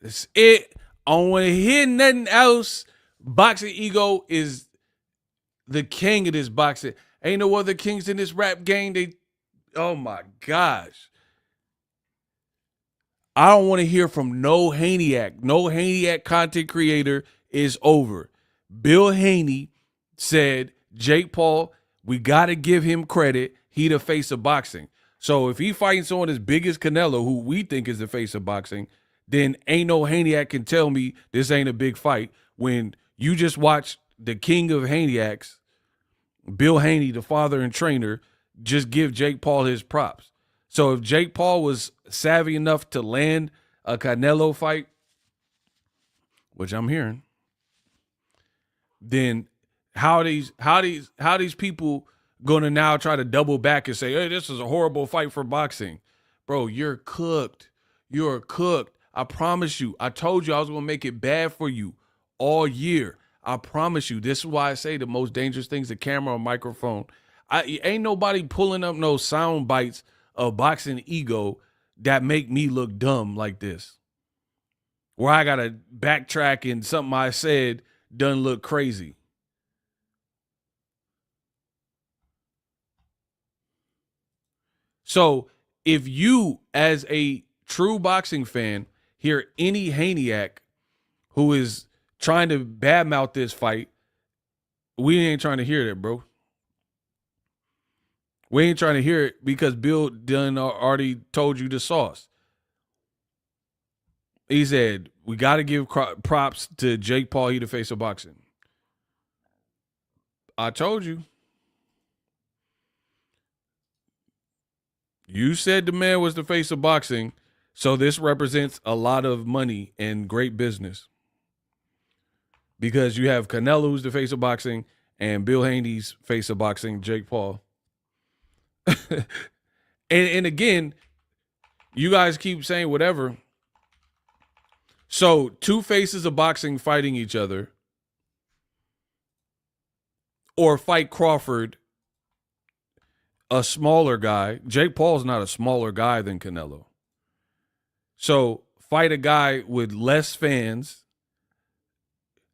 That's it. I don't want to hear nothing else. Boxing Ego is the king of this boxing. Ain't no other kings in this rap game. Oh my gosh. I don't want to hear from no Haniac. No Haniac content creator is over. Bill Haney said, Jake Paul, we got to give him credit. He the face of boxing. So if he fighting someone as big as Canelo, who we think is the face of boxing, then ain't no Haniac can tell me this ain't a big fight when you just watch the king of Haniacs, Bill Haney, the father and trainer, just give Jake Paul his props. So if Jake Paul was savvy enough to land a Canelo fight, which I'm hearing, then how these people gonna now try to double back and say, hey, this is a horrible fight for boxing? Bro, you're cooked. You're cooked. I promise you. I told you I was gonna make it bad for you all year. I promise you. This is why I say the most dangerous things: the camera or microphone. Ain't nobody pulling up no sound bites of Boxing Ego that make me look dumb like this, where I gotta backtrack and something I said doesn't look crazy. So if you, as a true boxing fan, hear any Haniac who is trying to badmouth this fight, we ain't trying to hear that, bro. We ain't trying to hear it because Bill done already told you the sauce. He said, we got to give props to Jake Paul. He the face of boxing. I told you. You said the man was the face of boxing, so this represents a lot of money and great business. Because you have Canelo, who's the face of boxing, and Bill Haney's face of boxing, Jake Paul. and again, you guys keep saying whatever. So two faces of boxing fighting each other, or fight Crawford, a smaller guy. Jake Paul's not a smaller guy than Canelo. So fight a guy with less fans,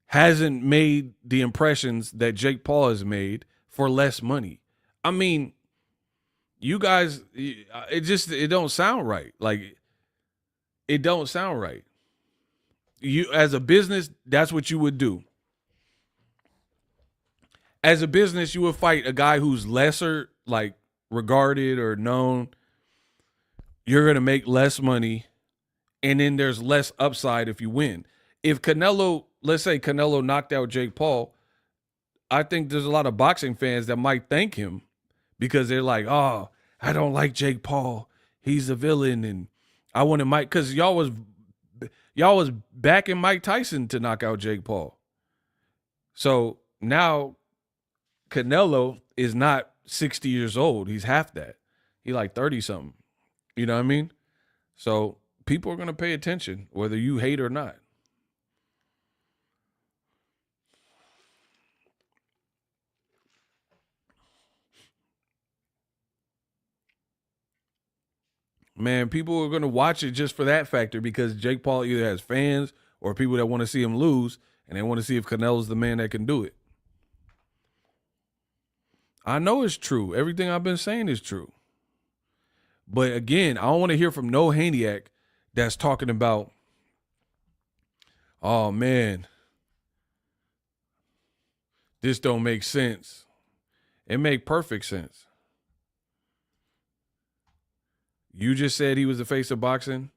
hasn't made the impressions that Jake Paul has made for less money. I mean, you guys, it don't sound right. Like, it don't sound right. You, as a business, that's what you would do. As a business, you would fight a guy who's lesser, like, regarded or known. You're going to make less money, and then there's less upside if you win. If Canelo, let's say Canelo knocked out Jake Paul, I think there's a lot of boxing fans that might thank him because they're like, oh, I don't like Jake Paul. He's a villain, and I wanted Mike, because y'all was backing Mike Tyson to knock out Jake Paul. So now Canelo is not 60 years old. He's half that. He like 30 something. You know what I mean? So people are going to pay attention whether you hate or not. Man, people are going to watch it just for that factor because Jake Paul either has fans or people that want to see him lose, and they want to see if Canelo's the man that can do it. I know it's true. Everything I've been saying is true. But again, I don't want to hear from no Haniac that's talking about, oh man, this don't make sense. It make perfect sense. You just said he was the face of boxing.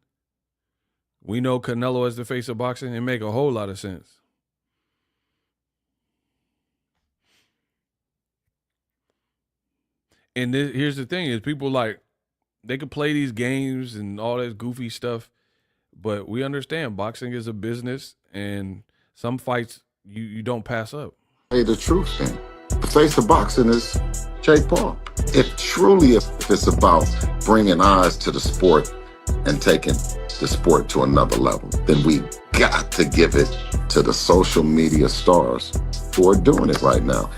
We know Canelo as the face of boxing. It make a whole lot of sense. And here's the thing: is people like they could play these games and all this goofy stuff, but we understand boxing is a business, and some fights you don't pass up. Say the truth then. The face of boxing is Jake Paul. If truly if it's about bringing eyes to the sport and taking the sport to another level, then we got to give it to the social media stars who are doing it right now.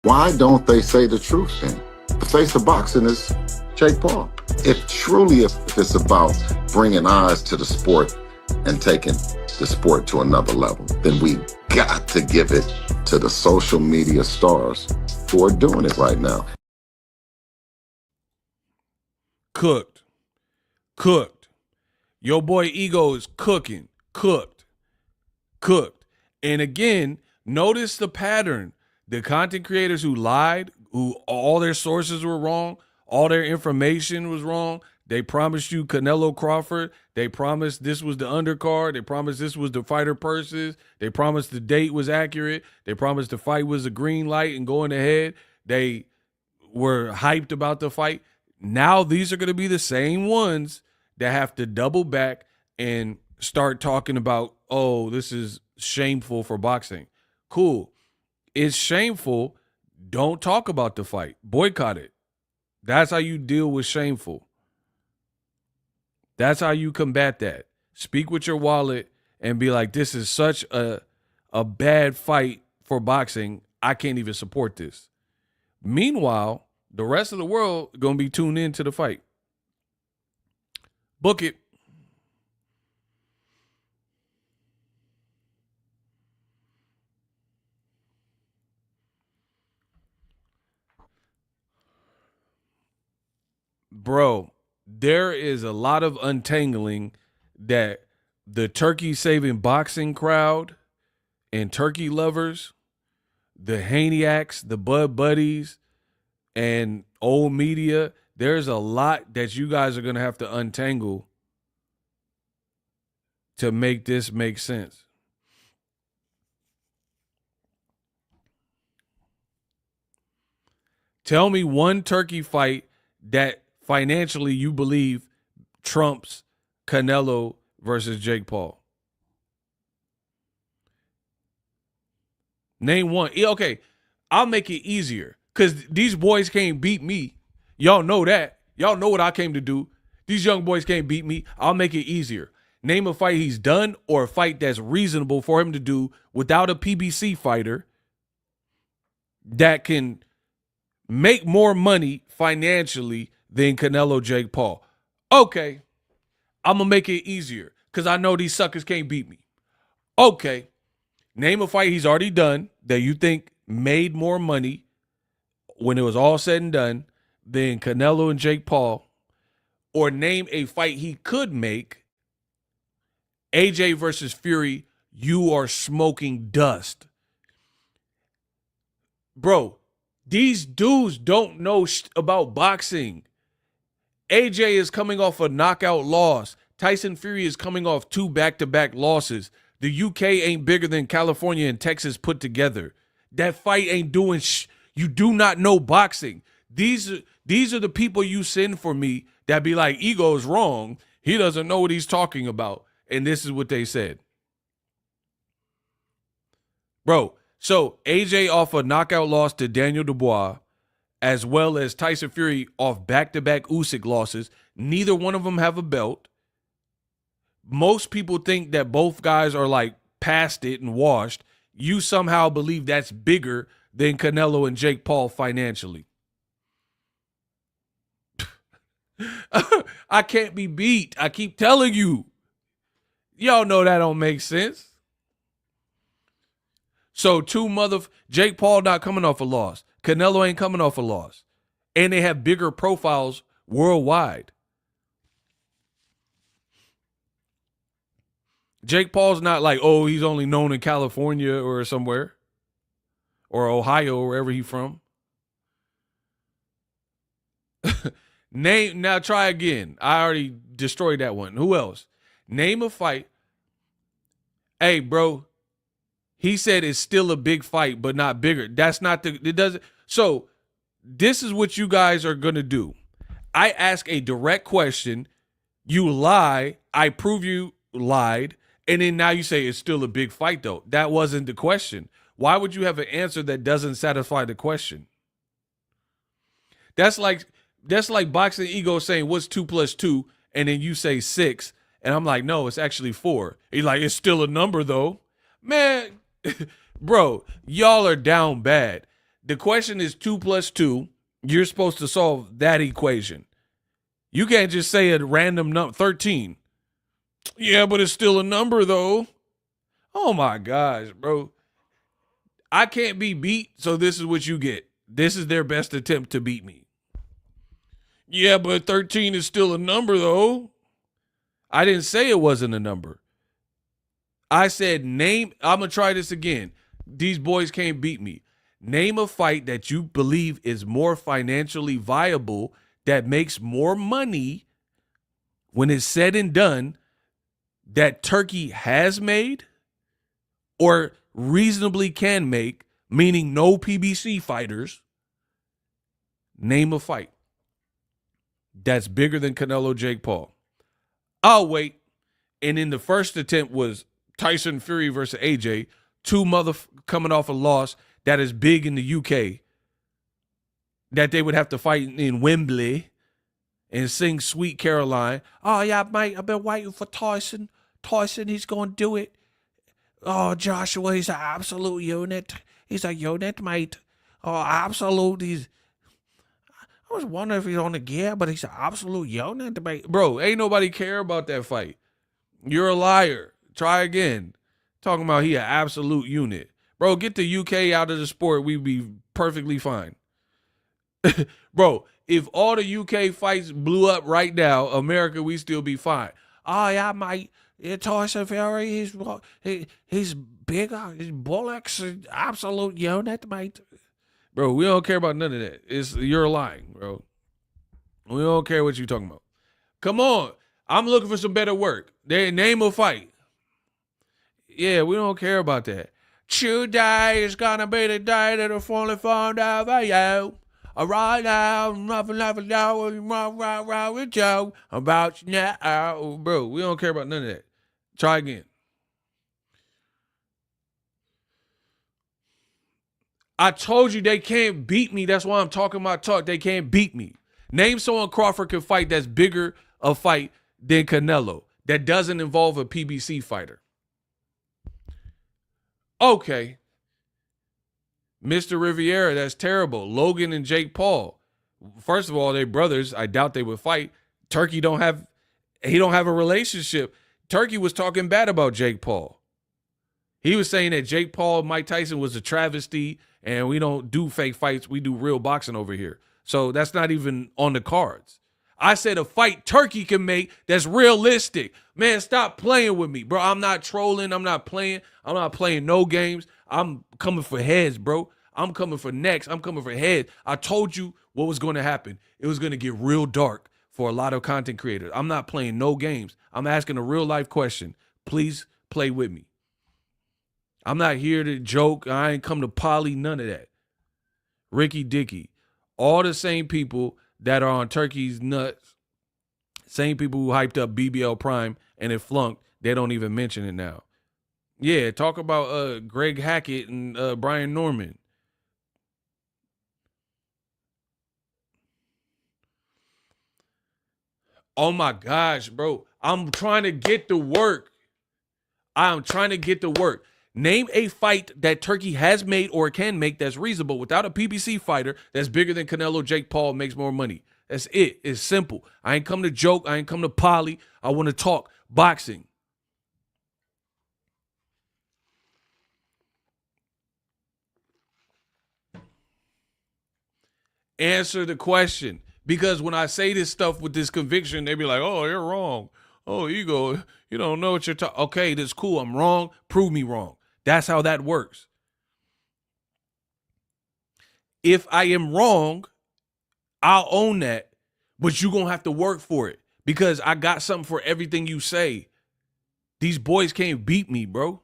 Why don't they say the truth then? The face of boxing is Jake Paul. If truly if it's about bringing eyes to the sport and taking the sport to another level, then we got to give it to the social media stars who are doing it right now. Cooked. Your boy Ego is cooking. Cooked. And again, notice the pattern. The content creators who lied, who all their sources were wrong, all their information was wrong. They promised you Canelo Crawford. They promised this was the undercard. They promised this was the fighter purses. They promised the date was accurate. They promised the fight was a green light and going ahead. They were hyped about the fight. Now these are going to be the same ones that have to double back and start talking about, oh, this is shameful for boxing. Cool. It's shameful. Don't talk about the fight. Boycott it. That's how you deal with shameful. That's how you combat that. Speak with your wallet and be like, this is such a bad fight for boxing. I can't even support this. Meanwhile, the rest of the world going to be tuned in to the fight. Book it. Bro, there is a lot of untangling that the turkey saving boxing crowd and turkey lovers, the Haniacs, the Bud Buddies, and old media, there's a lot that you guys are going to have to untangle to make this make sense. Tell me one turkey fight that financially you believe trumps Canelo versus Jake Paul. Name one. Okay, I'll make it easier because these boys can't beat me. Y'all know that. Y'all know what I came to do. These young boys can't beat me. I'll make it easier. Name a fight he's done or a fight that's reasonable for him to do without a PBC fighter that can make more money financially than Canelo Jake Paul. Okay, I'm going to make it easier because I know these suckers can't beat me. Okay, name a fight he's already done that you think made more money when it was all said and done than Canelo and Jake Paul, or name a fight he could make. AJ versus Fury, you are smoking dust. Bro, these dudes don't know about boxing. AJ is coming off a knockout loss. Tyson Fury is coming off 2 back-to-back losses. The UK ain't bigger than California and Texas put together. That fight ain't doing You do not know boxing. These are the people you send for me that be like, Ego's wrong. He doesn't know what he's talking about. And this is what they said. Bro, so AJ off a knockout loss to Daniel Dubois, as well as Tyson Fury off back-to-back Usyk losses. Neither one of them have a belt. Most people think that both guys are like past it and washed. You somehow believe that's bigger than Canelo and Jake Paul financially. I can't be beat. I keep telling you. Y'all know that don't make sense. So Jake Paul not coming off a loss. Canelo ain't coming off a loss. And they have bigger profiles worldwide. Jake Paul's not like, oh, he's only known in California or somewhere. Or Ohio or wherever he's from. Now try again. I already destroyed that one. Who else? Name a fight. Hey, bro. He said it's still a big fight, but not bigger. That's not it doesn't. So this is what you guys are going to do. I ask a direct question. You lie. I prove you lied. And then now you say it's still a big fight, though. That wasn't the question. Why would you have an answer that doesn't satisfy the question? That's like Boxing Ego saying, what's 2 + 2? And then you say 6. And I'm like, no, it's actually 4. He's like, it's still a number, though. Man, bro, y'all are down bad. The question is 2 + 2. You're supposed to solve that equation. You can't just say a random number, 13. Yeah, but it's still a number, though. Oh, my gosh, bro. I can't be beat, so this is what you get. This is their best attempt to beat me. Yeah, but 13 is still a number, though. I didn't say it wasn't a number. I said name. I'm going to try this again. These boys can't beat me. Name a fight that you believe is more financially viable, that makes more money when it's said and done, that Turkey has made or reasonably can make, meaning no PBC fighters. Name a fight that's bigger than Canelo Jake Paul. I'll wait. And then the first attempt was Tyson Fury versus AJ, two coming off a loss that is big in the UK, that they would have to fight in Wembley and sing Sweet Caroline. Oh, yeah, mate, I've been waiting for Tyson. Tyson, he's going to do it. Oh, Joshua, he's an absolute unit. He's a unit, mate. Oh, absolute. I was wondering if he's on the gear, but he's an absolute unit, mate. Bro, ain't nobody care about that fight. You're a liar. Try again. Talking about he an absolute unit. Bro, get the UK out of the sport. We'd be perfectly fine. Bro, if all the UK fights blew up right now, America, we still be fine. Oh, yeah, mate. Tyson Fury, he's bigger. He's bullocks. Absolute unit, mate. Bro, we don't care about none of that. You're lying, bro. We don't care what you're talking about. Come on. I'm looking for some better work. Name a fight. Yeah, we don't care about that. Today is gonna be the day that I finally found out about you. Right now, nothing wrong with you about you now. Bro, we don't care about none of that. Try again. I told you they can't beat me. That's why I'm talking my talk. They can't beat me. Name someone Crawford can fight that's bigger a fight than Canelo, that doesn't involve a PBC fighter. Okay. Mr. Riviera, that's terrible. Logan and Jake Paul. First of all, they're brothers. I doubt they would fight. Turkey don't have a relationship. Turkey was talking bad about Jake Paul. He was saying that Jake Paul, Mike Tyson was a travesty, and we don't do fake fights. We do real boxing over here. So that's not even on the cards. I said a fight Turkey can make that's realistic. Man, stop playing with me, bro. I'm not trolling. I'm not playing. I'm not playing no games. I'm coming for heads, bro. I'm coming for necks. I'm coming for heads. I told you what was going to happen. It was going to get real dark for a lot of content creators. I'm not playing no games. I'm asking a real life question. Please play with me. I'm not here to joke. I ain't come to poly, none of that. Ricky Dicky. All the same people that are on Turkey's nuts, same people who hyped up BBL Prime and it flunked, they don't even mention it now. Yeah, talk about Greg Hackett and Brian Norman. Oh my gosh, bro. I'm trying to get to work. I'm trying to get to work. Name a fight that Turkey has made or can make that's reasonable without a PBC fighter that's bigger than Canelo, Jake Paul, makes more money. That's it. It's simple. I ain't come to joke. I ain't come to poly. I want to talk boxing. Answer the question. Because when I say this stuff with this conviction, they be like, oh, you're wrong. Oh, Ego, you don't know what you're talking. Okay, that's cool. I'm wrong. Prove me wrong. That's how that works. If I am wrong, I'll own that. But you gonna have to work for it because I got something for everything you say. These boys can't beat me, bro.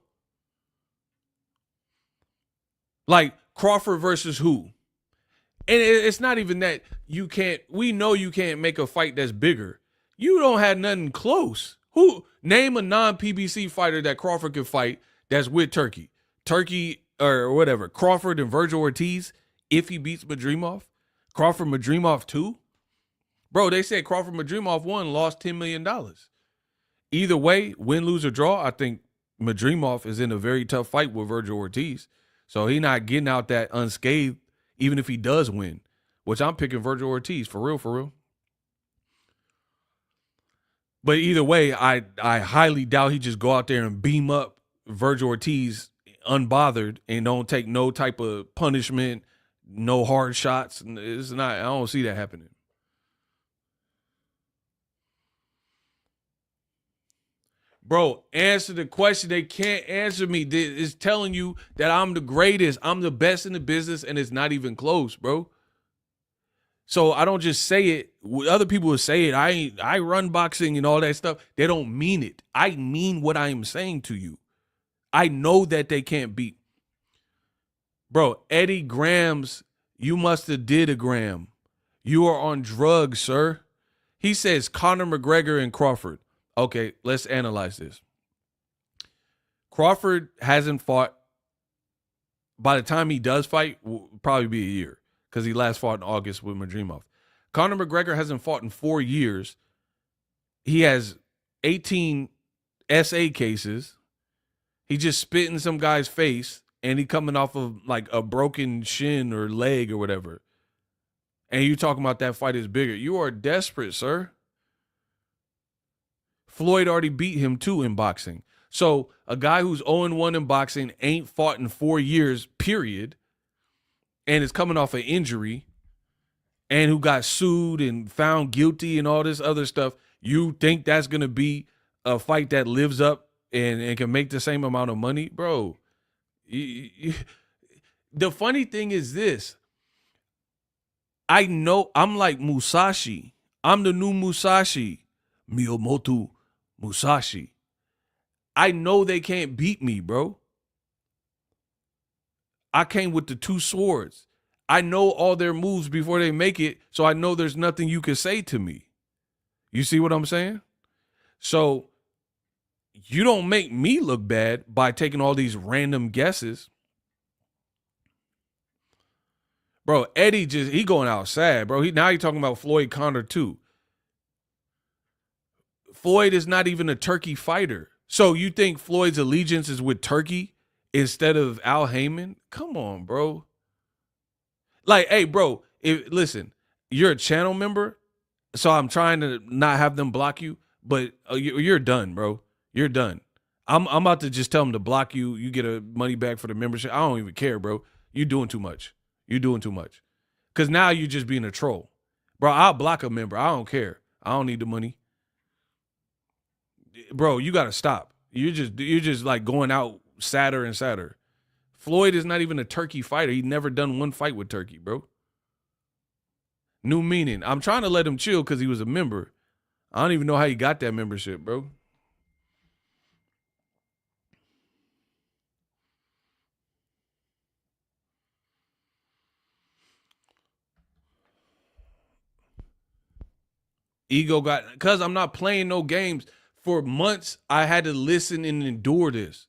Like Crawford versus who? And it's not even that you can't, we know you can't make a fight that's bigger. You don't have nothing close. Who? Name a non-PBC fighter that Crawford can fight that's with Turkey. Turkey or whatever. Crawford and Virgil Ortiz, if he beats Madrimov. Crawford Madrimov 2? Bro, they said Crawford Madrimov 1 lost $10 million. Either way, win, lose, or draw, I think Madrimov is in a very tough fight with Virgil Ortiz. So he not getting out that unscathed, even if he does win, which I'm picking Virgil Ortiz, for real, for real. But either way, I highly doubt he just go out there and beam up Virgil Ortiz unbothered and don't take no type of punishment, no hard shots. It's not, I don't see that happening. Bro, answer the question. They can't answer me. It's telling you that I'm the greatest. I'm the best in the business, and it's not even close, bro. So I don't just say it. Other people will say it. I run boxing and all that stuff. They don't mean it. I mean what I am saying to you. I know that they can't beat. Bro, Eddie Grams, you must have did a gram. You are on drugs, sir. He says Conor McGregor and Crawford. Okay, let's analyze this. Crawford hasn't fought. By the time he does fight, will probably be a year because he last fought in August with Madrimov. Conor McGregor hasn't fought in 4 years. He has 18 SA cases. He just spit in some guy's face, and he coming off of like a broken shin or leg or whatever. And you talking about that fight is bigger. You are desperate, sir. Floyd already beat him too in boxing. So a guy who's 0-1 in boxing ain't fought in 4 years, period, and is coming off an injury and who got sued and found guilty and all this other stuff. You think that's going to be a fight that lives up and can make the same amount of money? Bro, the funny thing is this. I know I'm like Musashi. I'm the new Musashi. Miyamoto Musashi. I know they can't beat me, bro. I came with the 2 swords. I know all their moves before they make it, so I know there's nothing you can say to me. You see what I'm saying? So you don't make me look bad by taking all these random guesses. Bro, Eddie he going out sad, bro. Now he talking about Floyd Conor too. Floyd is not even a Turkey fighter. So you think Floyd's allegiance is with Turkey instead of Al Heyman? Come on, bro. Like, hey, bro, listen, you're a channel member, so I'm trying to not have them block you, but you're done, bro. You're done. I'm about to just tell them to block you. You get a money back for the membership. I don't even care, bro. You're doing too much. You're doing too much. Because now you're just being a troll. Bro, I'll block a member. I don't care. I don't need the money. Bro, you got to stop. You're just like going out sadder and sadder. Floyd is not even a Turkey fighter. He never done one fight with Turkey, bro. New meaning. I'm trying to let him chill because he was a member. I don't even know how he got that membership, bro. Ego got, because I'm not playing no games. For months, I had to listen and endure this.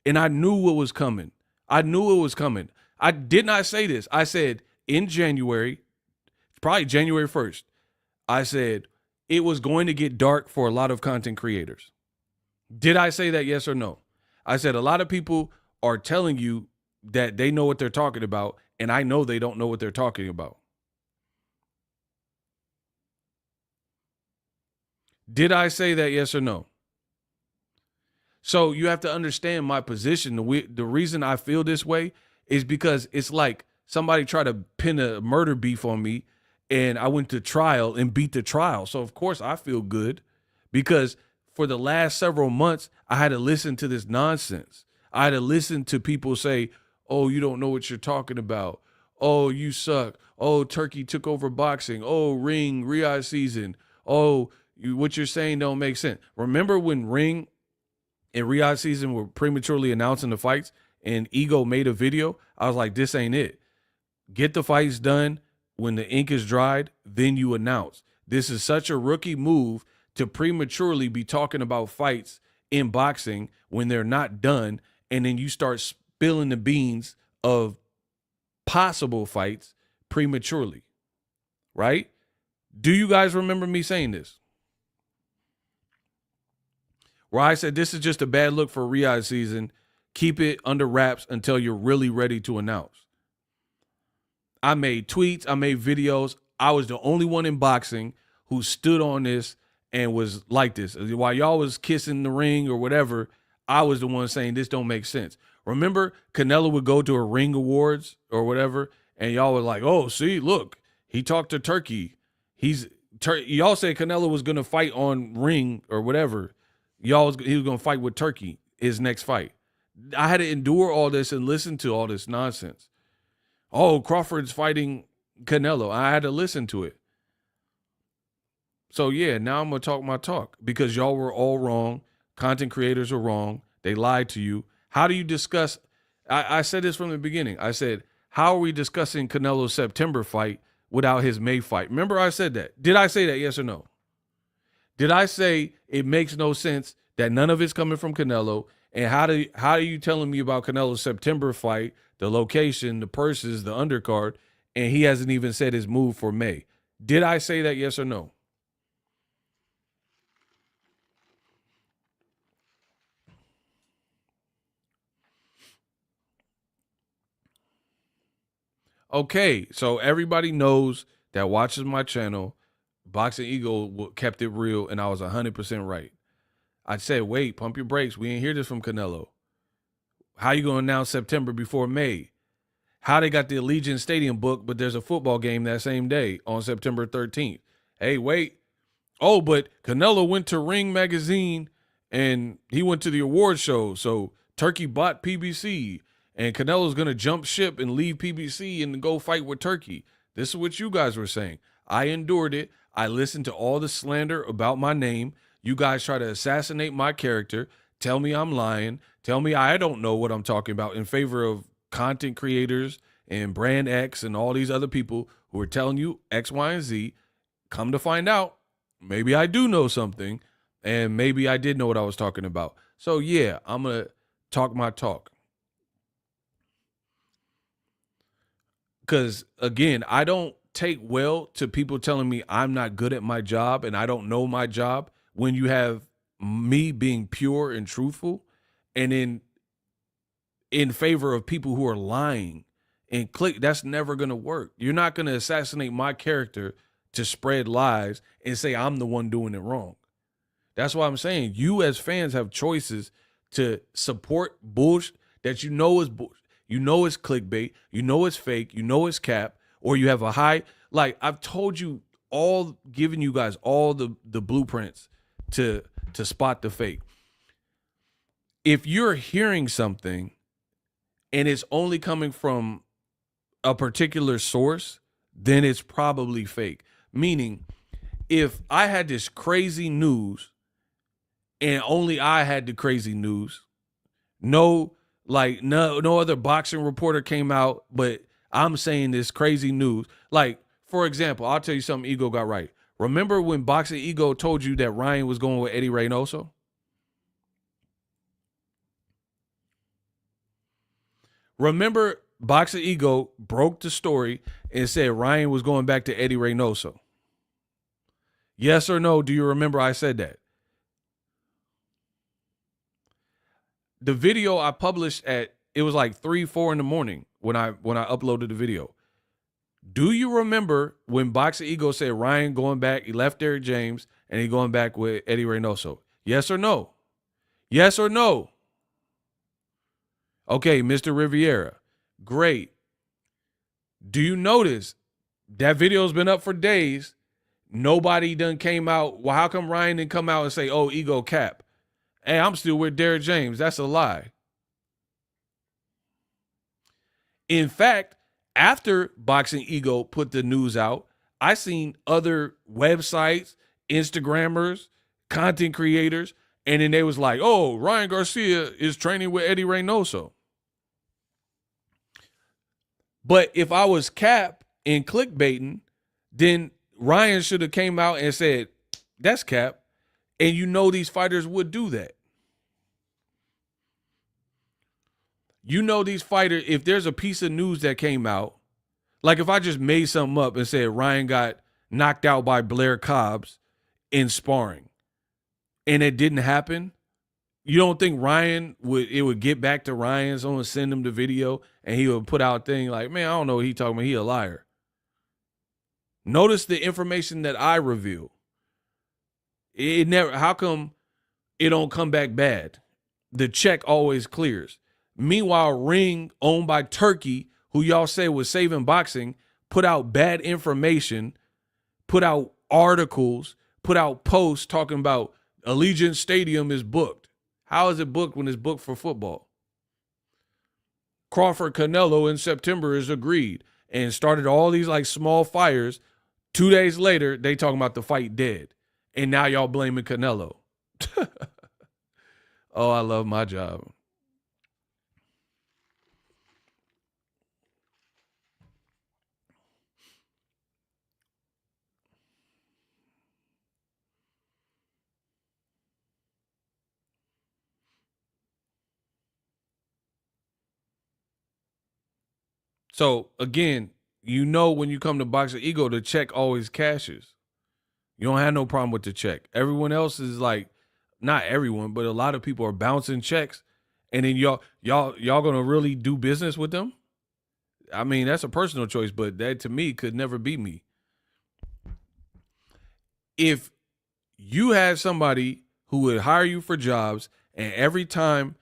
And I knew what was coming. I knew it was coming. I did not say this. I said in January, probably January 1st, I said it was going to get dark for a lot of content creators. Did I say that, yes or no? I said a lot of people are telling you that they know what they're talking about, and I know they don't know what they're talking about. Did I say that, yes or no? So you have to understand my position. The reason I feel this way is because it's like somebody tried to pin a murder beef on me, and I went to trial and beat the trial. So, of course, I feel good because for the last several months, I had to listen to this nonsense. I had to listen to people say, oh, you don't know what you're talking about. Oh, you suck. Oh, Turkey took over boxing. Oh, Ring, Riyadh season. Oh, what you're saying don't make sense. Remember when Ring and Riyadh season were prematurely announcing the fights and Ego made a video? I was like, this ain't it. Get the fights done when the ink is dried, then you announce. This is such a rookie move to prematurely be talking about fights in boxing when they're not done, and then you start spilling the beans of possible fights prematurely, right? Do you guys remember me saying this? Where I said this is just a bad look for Riyadh season. Keep it under wraps until you're really ready to announce. I made tweets, I made videos. I was the only one in boxing who stood on this and was like this. While y'all was kissing the ring or whatever, I was the one saying this don't make sense. Remember, Canelo would go to a Ring Awards or whatever, and y'all were like, oh, see, look, he talked to Turkey. Y'all said Canelo was going to fight on Ring or whatever. He was going to fight with Turkey, his next fight. I had to endure all this and listen to all this nonsense. Oh, Crawford's fighting Canelo. I had to listen to it. So, yeah, now I'm going to talk my talk because y'all were all wrong. Content creators are wrong. They lied to you. How do you discuss? I said this from the beginning. I said, how are we discussing Canelo's September fight without his May fight? Remember I said that. Did I say that? Yes or no? Did I say it makes no sense that none of it's coming from Canelo? And how are you telling me about Canelo's September fight, the location, the purses, the undercard, and he hasn't even said his move for May? Did I say that? Yes or no? Okay, so everybody knows that watches my channel, Boxing Eagle kept it real, and I was 100% right. I said, wait, pump your brakes. We ain't hear this from Canelo. How you going to announce September before May? How they got the Allegiant Stadium booked, but there's a football game that same day on September 13th. Hey, wait. Oh, but Canelo went to Ring Magazine, and he went to the award show, so Turkey bought PBC. And Canelo's going to jump ship and leave PBC and go fight with Turkey. This is what you guys were saying. I endured it. I listened to all the slander about my name. You guys try to assassinate my character, tell me I'm lying, tell me I don't know what I'm talking about in favor of content creators and Brand X and all these other people who are telling you X, Y, and Z. Come to find out, maybe I do know something, and maybe I did know what I was talking about. So, yeah, I'm going to talk my talk. Because, again, I don't take well to people telling me I'm not good at my job and I don't know my job when you have me being pure and truthful and in favor of people who are lying and click. That's never going to work. You're not going to assassinate my character to spread lies and say I'm the one doing it wrong. That's why I'm saying you as fans have choices to support bullshit that you know is bullshit. You know it's clickbait. You know it's fake. You know it's cap. Or you have a high, like I've told you all, giving you guys all the blueprints to spot the fake. If you're hearing something and it's only coming from a particular source, then it's probably fake. Meaning, if I had this crazy news and only I had the crazy news, no other boxing reporter came out, but I'm saying this crazy news. Like, for example, I'll tell you something Ego got right. Remember when Boxing Ego told you that Ryan was going with Eddie Reynoso? Remember Boxing Ego broke the story and said Ryan was going back to Eddie Reynoso. Yes or no, do you remember I said that? The video I published it was like 3-4 in the morning when I uploaded the video. Do you remember when Boxing Ego said Ryan going back, he left Derrick James, and he going back with Eddie Reynoso? Yes or no? Yes or no? Okay, Mr. Riviera. Great. Do you notice that video's been up for days? Nobody done came out. Well, how come Ryan didn't come out and say, oh, Ego cap? Hey, I'm still with Derrick James. That's a lie. In fact, After Boxing Ego put the news out, I seen other websites, Instagrammers, content creators, and then they was like, oh, Ryan Garcia is training with Eddie Reynoso. But if I was cap and clickbaiting, then Ryan should have came out and said, that's cap. And you know these fighters would do that. You know these fighters, if there's a piece of news that came out, like if I just made something up and said Ryan got knocked out by Blair Cobbs in sparring and it didn't happen, you don't think it would get back to Ryan, someone send him the video and he would put out a thing like, man, I don't know what he talking about, he a liar. Notice the information that I reveal. It never, how come it don't come back bad? The check always clears. Meanwhile, Ring, owned by Turkey, who y'all say was saving boxing, put out bad information, put out articles, put out posts talking about Allegiant Stadium is booked. How is it booked when it's booked for football? Crawford Canelo in September is agreed and started all these like small fires. 2 days later, they talking about the fight dead. And now y'all blaming Canelo. Oh, I love my job. So again, you know when you come to Boxing Ego, the check always cashes. You don't have no problem with the check. Everyone else is like, not everyone, but a lot of people are bouncing checks, and then y'all gonna really do business with them? I mean, that's a personal choice, but that to me could never be me. If you had somebody who would hire you for jobs, and every time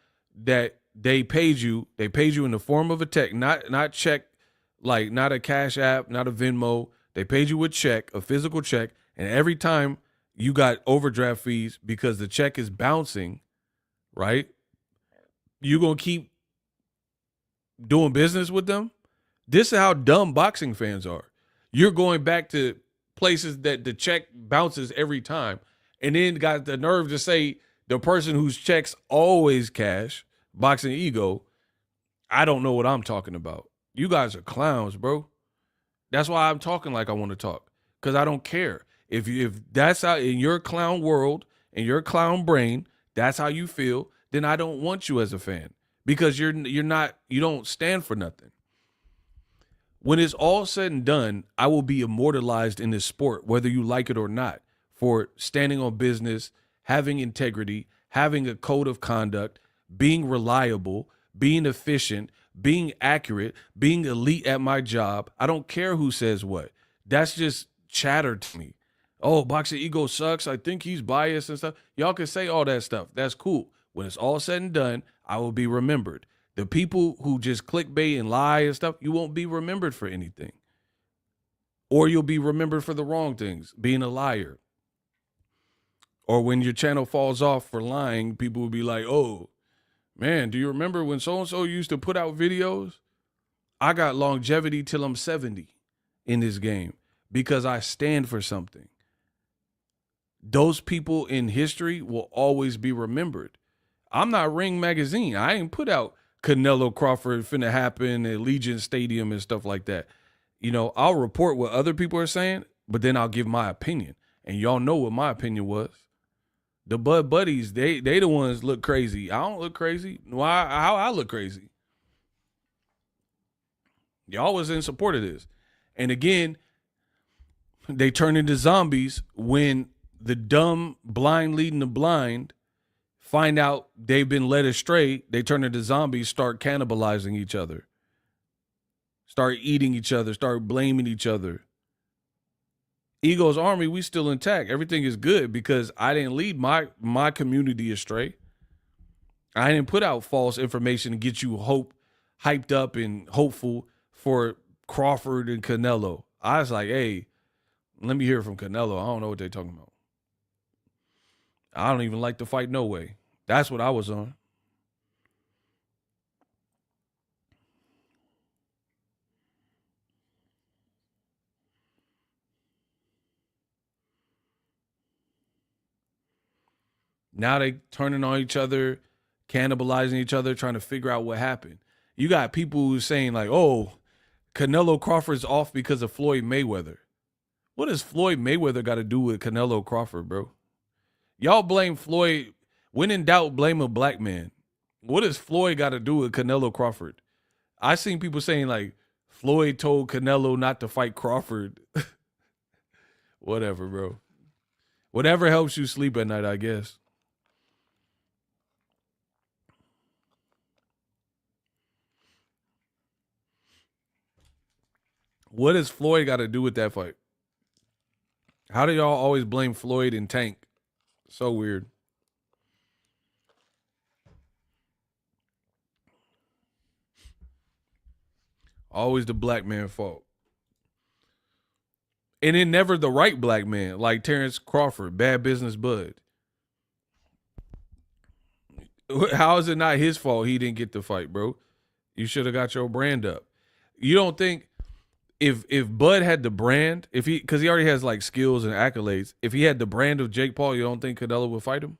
that they paid you in the form of a check, not check, like not a Cash App, not a Venmo. They paid you a check, a physical check, and every time you got overdraft fees because the check is bouncing, right? You gonna keep doing business with them? This is how dumb boxing fans are. You're going back to places that the check bounces every time, and then got the nerve to say the person whose checks always cash, Boxing Ego, I don't know what I'm talking about. You guys are clowns, bro. That's why I'm talking like I want to talk, because I don't care. If that's how in your clown world, in your clown brain, that's how you feel, then I don't want you as a fan, because you don't stand for nothing. When it's all said and done, I will be immortalized in this sport, whether you like it or not, for standing on business, having integrity, having a code of conduct, being reliable, being efficient, being accurate, being elite at my job. I don't care who says what. That's just chatter to me. Oh, Boxing Ego sucks. I think he's biased and stuff. Y'all can say all that stuff. That's cool. When it's all said and done, I will be remembered. The people who just clickbait and lie and stuff, you won't be remembered for anything. Or you'll be remembered for the wrong things, being a liar. Or when your channel falls off for lying, people will be like, oh, man, do you remember when so-and-so used to put out videos? I got longevity till I'm 70 in this game because I stand for something. Those people in history will always be remembered. I'm not Ring Magazine. I ain't put out Canelo Crawford finna happen at Allegiant Stadium and stuff like that. You know, I'll report what other people are saying, but then I'll give my opinion. And y'all know what my opinion was. The Bud Buddies, they the ones look crazy. I don't look crazy. Why? How I look crazy? Y'all was in support of this. And again, they turn into zombies when the dumb blind leading the blind find out they've been led astray. They turn into zombies, start cannibalizing each other, start eating each other, start blaming each other. Ego's army, we still intact. Everything is good because I didn't lead my community astray. I didn't put out false information to get you hyped up and hopeful for Crawford and Canelo. I was like, hey, let me hear from Canelo. I don't know what they're talking about. I don't even like the fight no way. That's what I was on. Now they turning on each other, cannibalizing each other, trying to figure out what happened. You got people who saying like, oh, Canelo Crawford's off because of Floyd Mayweather. What does Floyd Mayweather got to do with Canelo Crawford, bro? Y'all blame Floyd. When in doubt, blame a black man. What does Floyd got to do with Canelo Crawford? I seen people saying like Floyd told Canelo not to fight Crawford. Whatever, bro. Whatever helps you sleep at night, I guess. What does Floyd got to do with that fight? How do y'all always blame Floyd and Tank? So weird. Always the black man's fault. And then never the right black man, like Terrence Crawford, Bad Business Bud. How is it not his fault he didn't get the fight, bro? You should have got your brand up. You don't think if Bud had the brand, because he already has like skills and accolades, if he had the brand of Jake Paul, you don't think Canelo would fight him?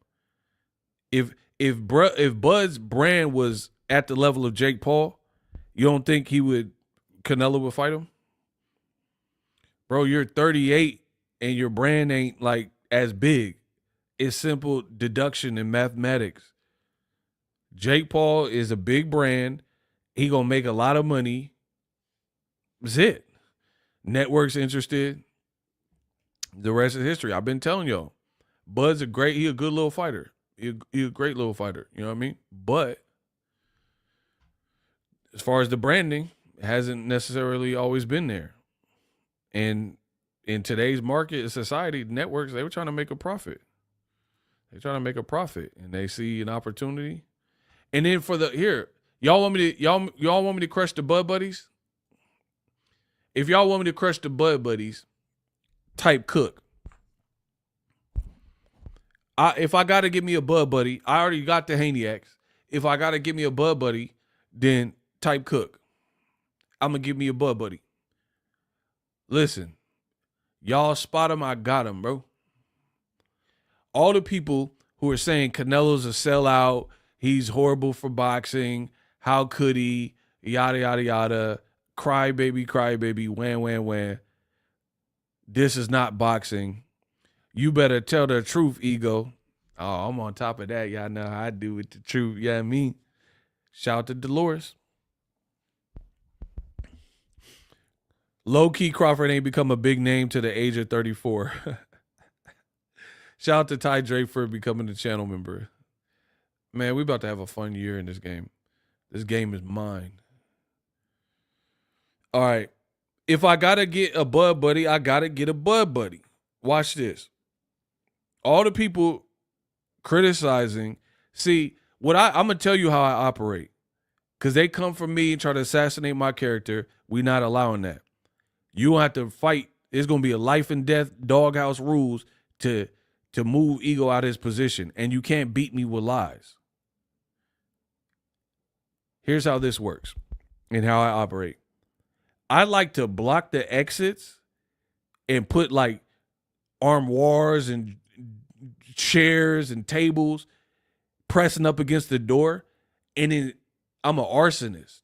If Bud's brand was at the level of Jake Paul, you don't think Canelo would fight him? Bro, you're 38 and your brand ain't like as big. It's simple deduction and mathematics. Jake Paul is a big brand. He gonna make a lot of money. That's it. Network's interested. The rest is history. I've been telling y'all. Bud's he a good little fighter. He a great little fighter. You know what I mean? But as far as the branding, it hasn't necessarily always been there. And in today's market and society, networks, they were trying to make a profit. They're trying to make a profit, and they see an opportunity. And then y'all want me to crush the Bud Buddies? If y'all want me to crush the Bud Buddies, type Cook. If I got to give me a Bud Buddy, I already got the Haniacs. If I got to give me a Bud Buddy, then type Cook. I'm going to give me a Bud Buddy. Listen, y'all spot him, I got him, bro. All the people who are saying Canelo's a sellout, he's horrible for boxing, how could he, yada, yada, yada, cry baby, whan. This is not boxing. You better tell the truth, ego. Oh, I'm on top of that. Y'all know how I do with the truth. Yeah, I mean, shout out to Dolores. Low-key Crawford ain't become a big name to the age of 34. Shout out to Ty Drake for becoming a channel member. Man, we about to have a fun year in this game. This game is mine. All right. If I got to get a Bud Buddy, I got to get a Bud Buddy. Watch this. All the people criticizing, see, I'm going to tell you how I operate. Because they come for me and try to assassinate my character. We not allowing that. You don't have to fight. It's going to be a life and death doghouse rules to move ego out of his position. And you can't beat me with lies. Here's how this works and how I operate. I like to block the exits and put like armoires and chairs and tables pressing up against the door. And then I'm an arsonist.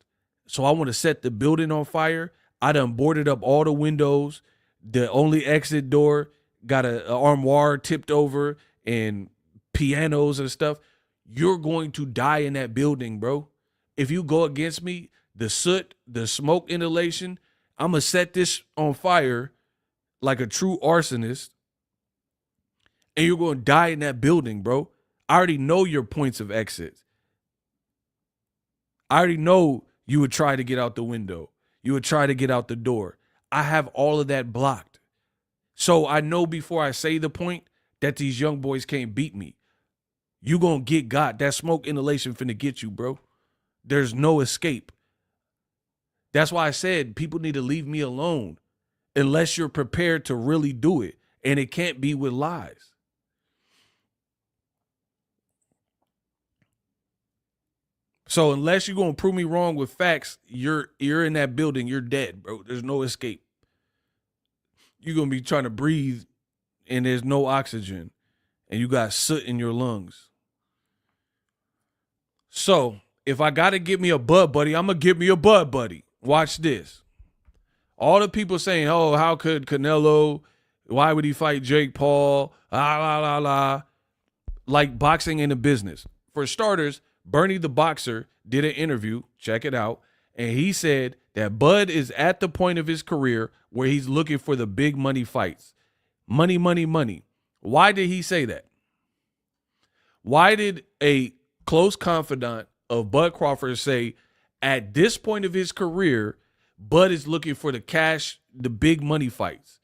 So I want to set the building on fire. I done boarded up all the windows. The only exit door got an armoire tipped over and pianos and stuff. You're going to die in that building, bro. If you go against me, the soot, the smoke inhalation, I'm going to set this on fire like a true arsonist. And you're going to die in that building, bro. I already know your points of exit. I already know you would try to get out the window. You would try to get out the door. I have all of that blocked. So I know before I say the point that these young boys can't beat me. You gonna get got. That smoke inhalation finna get you, bro. There's no escape. That's why I said people need to leave me alone unless you're prepared to really do it. And it can't be with lies. So unless you're going to prove me wrong with facts, you're in that building, you're dead, bro. There's no escape. You're going to be trying to breathe and there's no oxygen and you got soot in your lungs. So if I got to get me a Bud Buddy, I'm going to get me a Bud Buddy. Watch this. All the people saying, oh, how could Canelo, why would he fight Jake Paul? Ah, la, la, la. Like boxing ain't a business. For starters, Bernie the boxer did an interview, check it out, and he said that Bud is at the point of his career where he's looking for the big money fights. Money, money, money. Why did he say that? Why did a close confidant of Bud Crawford say at this point of his career, Bud is looking for the cash, the big money fights?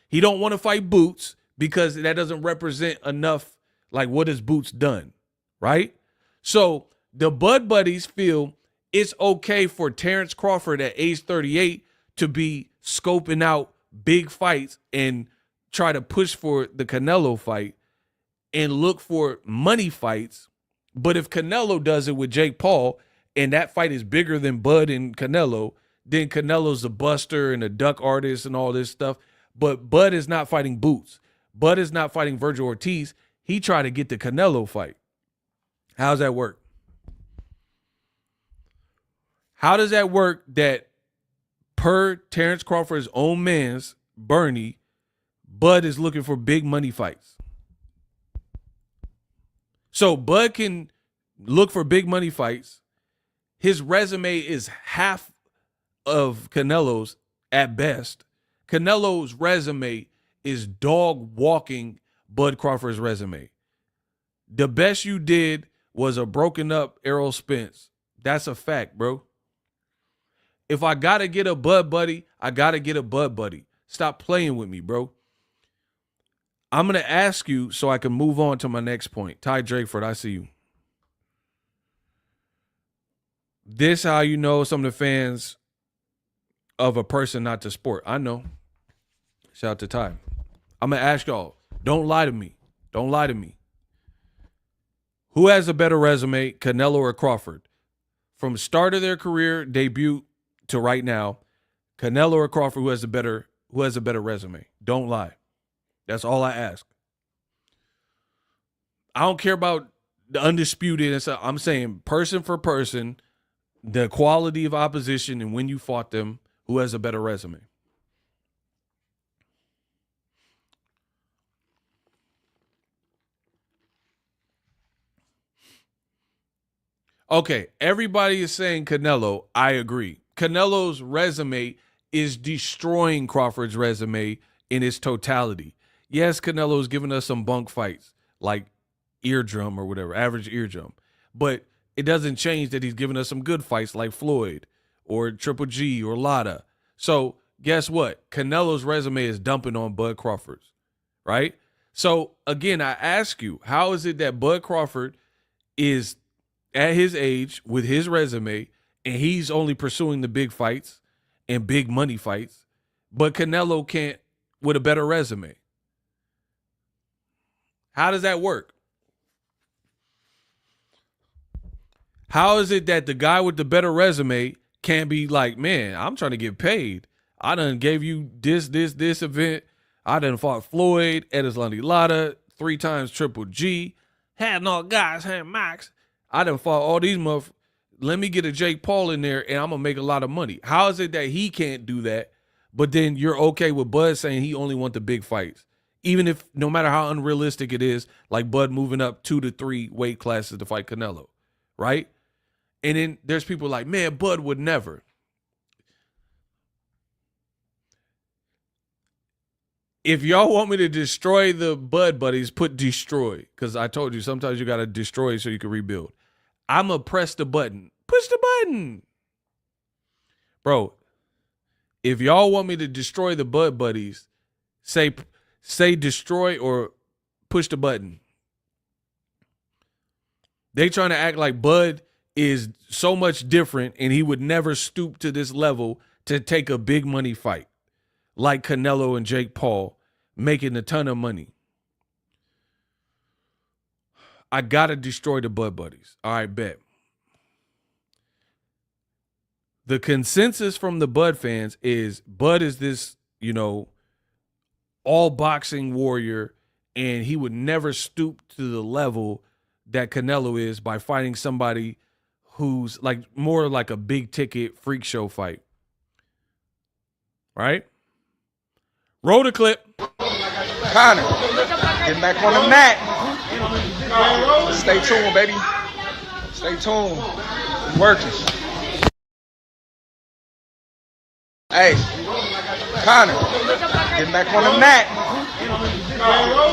He don't want to fight Boots because that doesn't represent enough. Like, what has Boots done, right? So the Bud Buddies feel it's okay for Terrence Crawford at age 38 to be scoping out big fights and try to push for the Canelo fight and look for money fights. But if Canelo does it with Jake Paul and that fight is bigger than Bud and Canelo, then Canelo's a buster and a duck artist and all this stuff. But Bud is not fighting Boots. Bud is not fighting Virgil Ortiz. He tried to get the Canelo fight. How's that work? How does that work that per Terrence Crawford's own man's, Bernie, Bud is looking for big money fights? So Bud can look for big money fights. His resume is half of Canelo's at best. Canelo's resume is dog walking Bud Crawford's resume. The best you did was a broken up Errol Spence. That's a fact, bro. If I got to get a Bud Buddy, I got to get a Bud Buddy. Stop playing with me, bro. I'm going to ask you so I can move on to my next point. Ty Drakeford, I see you. This how you know some of the fans of a person not to sport. I know. Shout out to Ty. I'm going to ask y'all, don't lie to me. Don't lie to me. Who has a better resume, Canelo or Crawford? From start of their career, debut to right now, Canelo or Crawford, who has a better resume? Don't lie. That's all I ask. I don't care about the undisputed and stuff. I'm saying person for person, the quality of opposition and when you fought them, who has a better resume? Okay, everybody is saying Canelo. I agree. Canelo's resume is destroying Crawford's resume in its totality. Yes, Canelo's giving us some bunk fights like eardrum or whatever, average eardrum. But it doesn't change that he's giving us some good fights like Floyd or Triple G or Lotta. So guess what? Canelo's resume is dumping on Bud Crawford's, right? So again, I ask you, how is it that Bud Crawford is at his age with his resume and he's only pursuing the big fights and big money fights, but Canelo can't with a better resume? How does that work? How is it that the guy with the better resume can't be like, man, I'm trying to get paid. I done gave you this event. I done fought Floyd, Edeslandi Lara, 3 times Triple G. Had no guys, had Max. I done fought all these motherfuckers. Let me get a Jake Paul in there and I'm going to make a lot of money. How is it that he can't do that, but then you're okay with Bud saying he only wants the big fights? Even if, no matter how unrealistic it is, like Bud moving up 2 to 3 weight classes to fight Canelo, right? And then there's people like, man, Bud would never. If y'all want me to destroy the Bud Buddies, put destroy. Because I told you, sometimes you got to destroy so you can rebuild. I'm going to press the button. Push the button. Bro, if y'all want me to destroy the Bud Buddies, say destroy or push the button. They trying to act like Bud is so much different and he would never stoop to this level to take a big money fight like Canelo and Jake Paul making a ton of money. I got to destroy the Bud Buddies. All right, bet. The consensus from the Bud fans is Bud is this, all boxing warrior and he would never stoop to the level that Canelo is by fighting somebody who's like more like a big ticket freak show fight. Right? Roll the clip. Connor, getting back on the mat. Stay tuned, baby. Stay tuned. We working. Hey, Connor, getting back on the mat.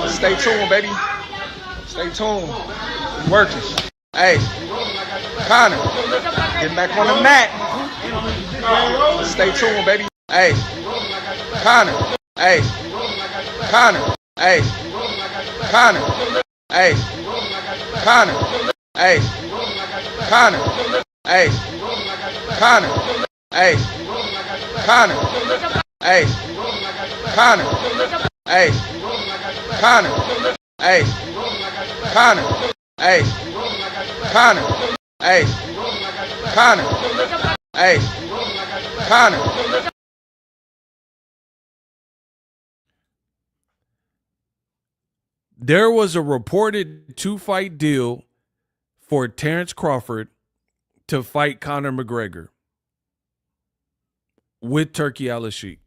Stay tuned, baby. Stay tuned. We working. Hey, Connor, getting back on the mat. Stay tuned, baby. Hey, Connor. Hey, Connor. Hey, Connor. Hey, Connor. Hey, Connor. Hey, Connor. Hey, Connor. Hey, Connor. Hey, Connor. Hey, Connor. Hey, Connor. Hey, Connor. Hey, Connor. There was a reported 2-fight deal for Terrence Crawford to fight Conor McGregor with Turki Al-Sheikh.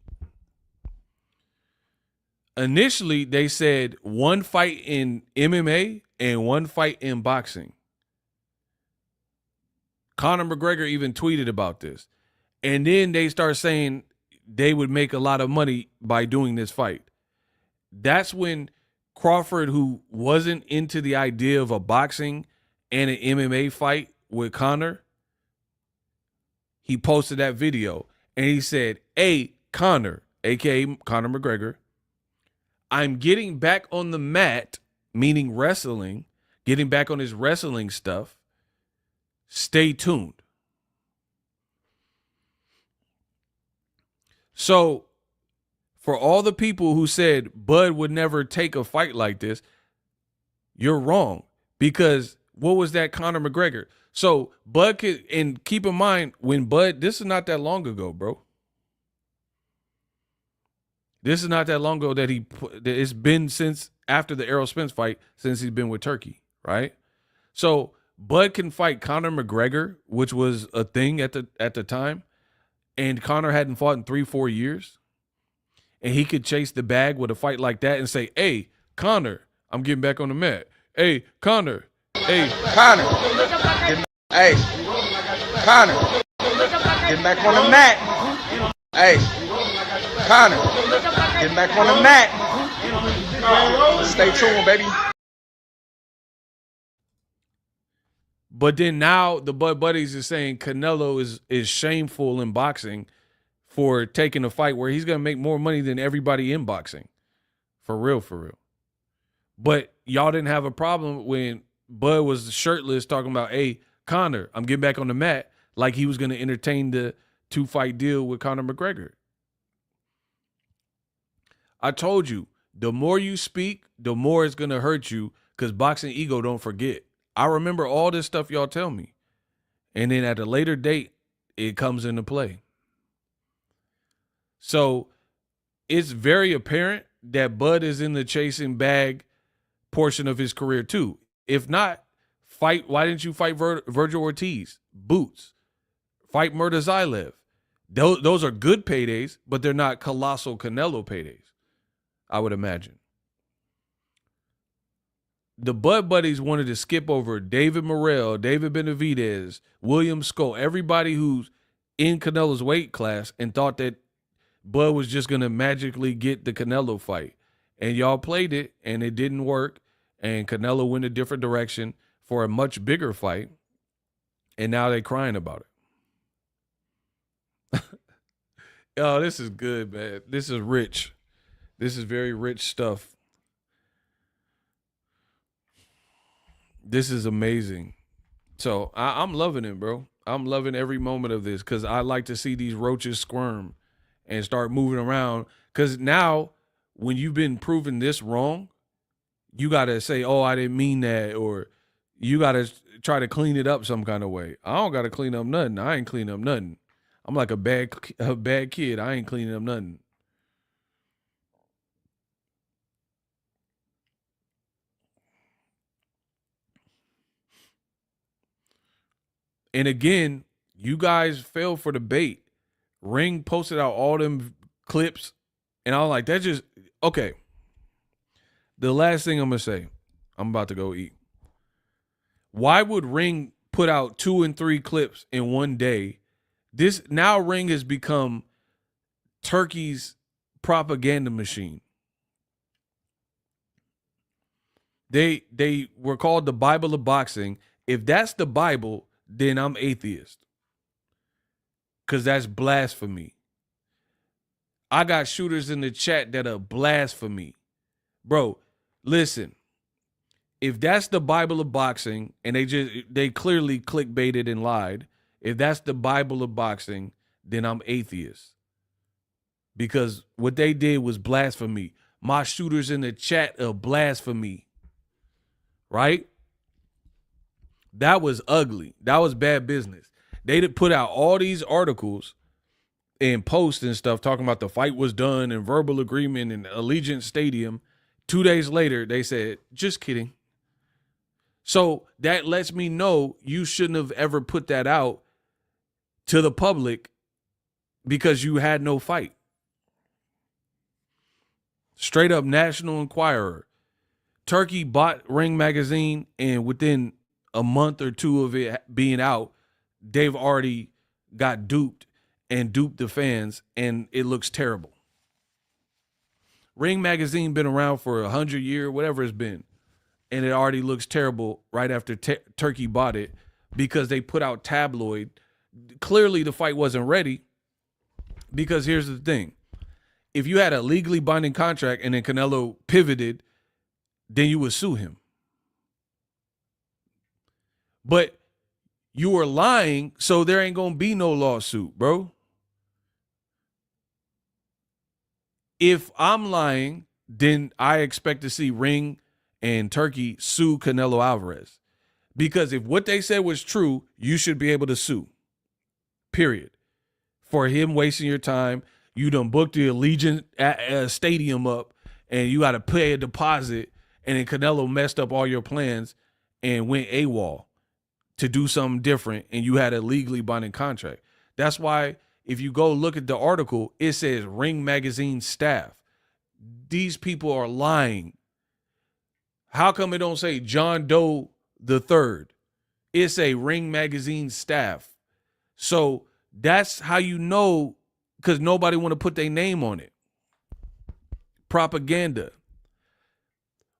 Initially, they said 1 fight in MMA and 1 fight in boxing. Conor McGregor even tweeted about this. And then they start saying they would make a lot of money by doing this fight. That's when Crawford, who wasn't into the idea of a boxing and an MMA fight with Conor, he posted that video and he said, "Hey, Conor, aka Conor McGregor, I'm getting back on the mat," meaning wrestling, getting back on his wrestling stuff. Stay tuned. So, for all the people who said Bud would never take a fight like this, you're wrong. Because what was that Conor McGregor? So Bud could, and keep in mind when Bud, this is not that long ago, bro. This is not that long ago that it's been since after the Errol Spence fight, since he's been with Turkey, right? So Bud can fight Conor McGregor, which was a thing at the time, and Conor hadn't fought in 3-4 years. And he could chase the bag with a fight like that and say, "Hey, Conor, I'm getting back on the mat. Hey, Conor. Hey, Connor. Hey, Connor. Getting back on the mat. Hey, Connor. Getting back on the mat. Stay tuned, baby." But then now the Bud Buddies is saying Canelo is shameful in boxing for taking a fight where he's going to make more money than everybody in boxing. For real, for real. But y'all didn't have a problem when Bud was shirtless talking about, "Hey, Conor, I'm getting back on the mat," like he was going to entertain the 2-fight deal with Conor McGregor. I told you, the more you speak, the more it's going to hurt you, because boxing ego don't forget. I remember all this stuff y'all tell me. And then at a later date, it comes into play. So it's very apparent that Bud is in the chasing bag portion of his career too. If not, fight. Why didn't you fight Virgil Ortiz? Boots. Fight Murtazaev. Those are good paydays, but they're not colossal Canelo paydays, I would imagine. The Bud Buddies wanted to skip over David Morrell, David Benavidez, William Scope, everybody who's in Canelo's weight class, and thought that Bud was just going to magically get the Canelo fight. And y'all played it, and it didn't work. And Canelo went a different direction for a much bigger fight. And now they're crying about it. Oh, this is good, man. This is rich. This is very rich stuff. This is amazing. So I'm loving it, bro. I'm loving every moment of this because I like to see these roaches squirm and start moving around. Because now, when you've been proven this wrong, you got to say, "Oh, I didn't mean that," or you got to try to clean it up some kind of way. I don't got to clean up nothing. I ain't cleaning up nothing. I'm like a bad kid. I ain't cleaning up nothing. And again, you guys fell for the bait. Ring posted out all them clips, and I was like, that just okay. The last thing I'm gonna say, I'm about to go eat. Why would Ring put out 2 and 3 clips in one day? This now Ring has become Turkey's propaganda machine. They were called the Bible of boxing. If that's the Bible, then I'm atheist. Because that's blasphemy. I got shooters in the chat that are blasphemy. Bro, listen. If that's the Bible of boxing, and they clearly clickbaited and lied, if that's the Bible of boxing, then I'm atheist. Because what they did was blasphemy. My shooters in the chat are blasphemy. Right? That was ugly. That was bad business. They did put out all these articles and posts and stuff talking about the fight was done and verbal agreement in Allegiant Stadium. 2 days later, they said, just kidding. So that lets me know you shouldn't have ever put that out to the public because you had no fight. Straight up National Enquirer. Turkey bought Ring magazine, and within a month or two of it being out, they've already got duped and duped the fans, and it looks terrible. Ring magazine been around for 100 years, whatever it's been, and it already looks terrible right after Turkey bought it because they put out tabloid. Clearly the fight wasn't ready because here's the thing. If you had a legally binding contract and then Canelo pivoted, then you would sue him. But you were lying, so there ain't going to be no lawsuit, bro. If I'm lying, then I expect to see Ring and Turkey sue Canelo Alvarez. Because if what they said was true, you should be able to sue. Period. For him wasting your time, you done booked the Allegiant Stadium up, and you got to pay a deposit, and then Canelo messed up all your plans and went AWOL to do something different, and you had a legally binding contract. That's why if you go look at the article, it says Ring Magazine staff. These people are lying. How come it don't say John Doe the Third? It say Ring Magazine staff. So that's how you know, because nobody want to put their name on it. Propaganda.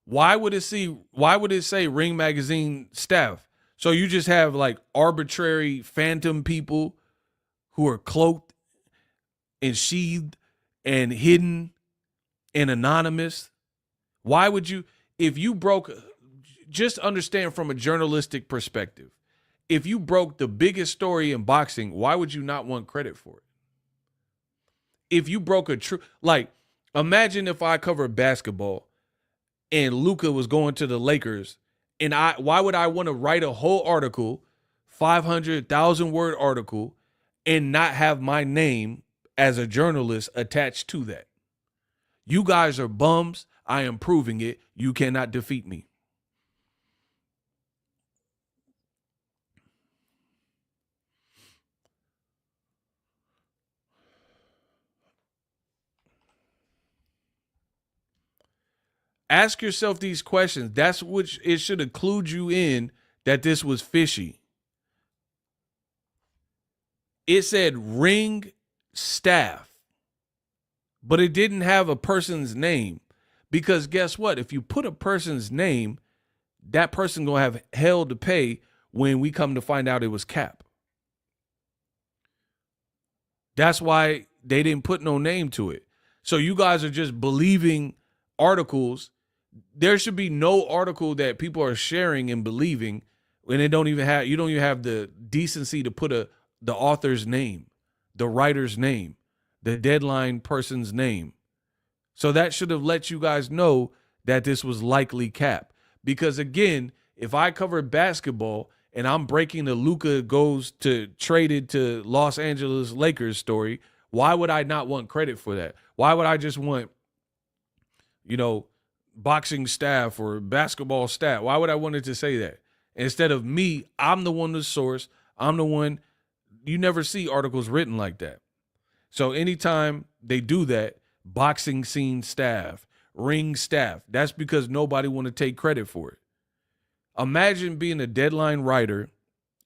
Why would it say Ring Magazine staff? So you just have like arbitrary phantom people who are cloaked and sheathed and hidden and anonymous. Why would you, if you broke, just understand from a journalistic perspective, if you broke the biggest story in boxing, why would you not want credit for it? If you broke a true, like, imagine if I covered basketball and Luka was going to the Lakers, and why would I want to write a whole article, 500,000 word article, and not have my name as a journalist attached to that? You guys are bums. I am proving it. You cannot defeat me. Ask yourself these questions. That's what it should include you in, that this was fishy. It said Ring staff, but it didn't have a person's name. Because guess what? If you put a person's name, that person gonna have hell to pay when we come to find out it was Cap. That's why they didn't put no name to it. So you guys are just believing articles. There should be no article that people are sharing and believing when you don't even have the decency to put the author's name, the writer's name, the deadline person's name. So that should have let you guys know that this was likely Cap. Because again, if I cover basketball and I'm breaking the Luka goes to traded to Los Angeles Lakers story, why would I not want credit for that? Why would I just want, boxing staff or basketball staff? Why would I want it to say that? Instead of me, I'm the one to source. I'm the one. You never see articles written like that. So anytime they do that, boxing scene staff, ring staff, that's because nobody want to take credit for it. Imagine being a deadline writer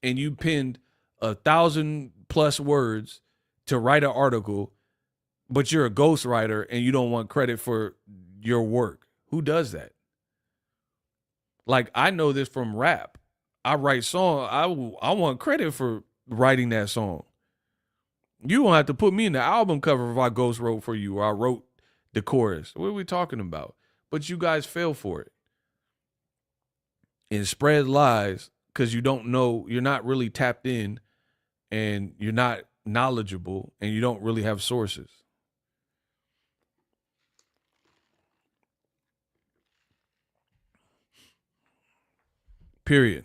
and you penned 1,000+ words to write an article, but you're a ghostwriter and you don't want credit for your work. Who does that? Like, I know this from rap. I write song. I want credit for writing that song. You don't have to put me in the album cover if I ghost wrote for you or I wrote the chorus. What are we talking about? But you guys fell for it. And spread lies because you don't know, you're not really tapped in and you're not knowledgeable and you don't really have sources. Period.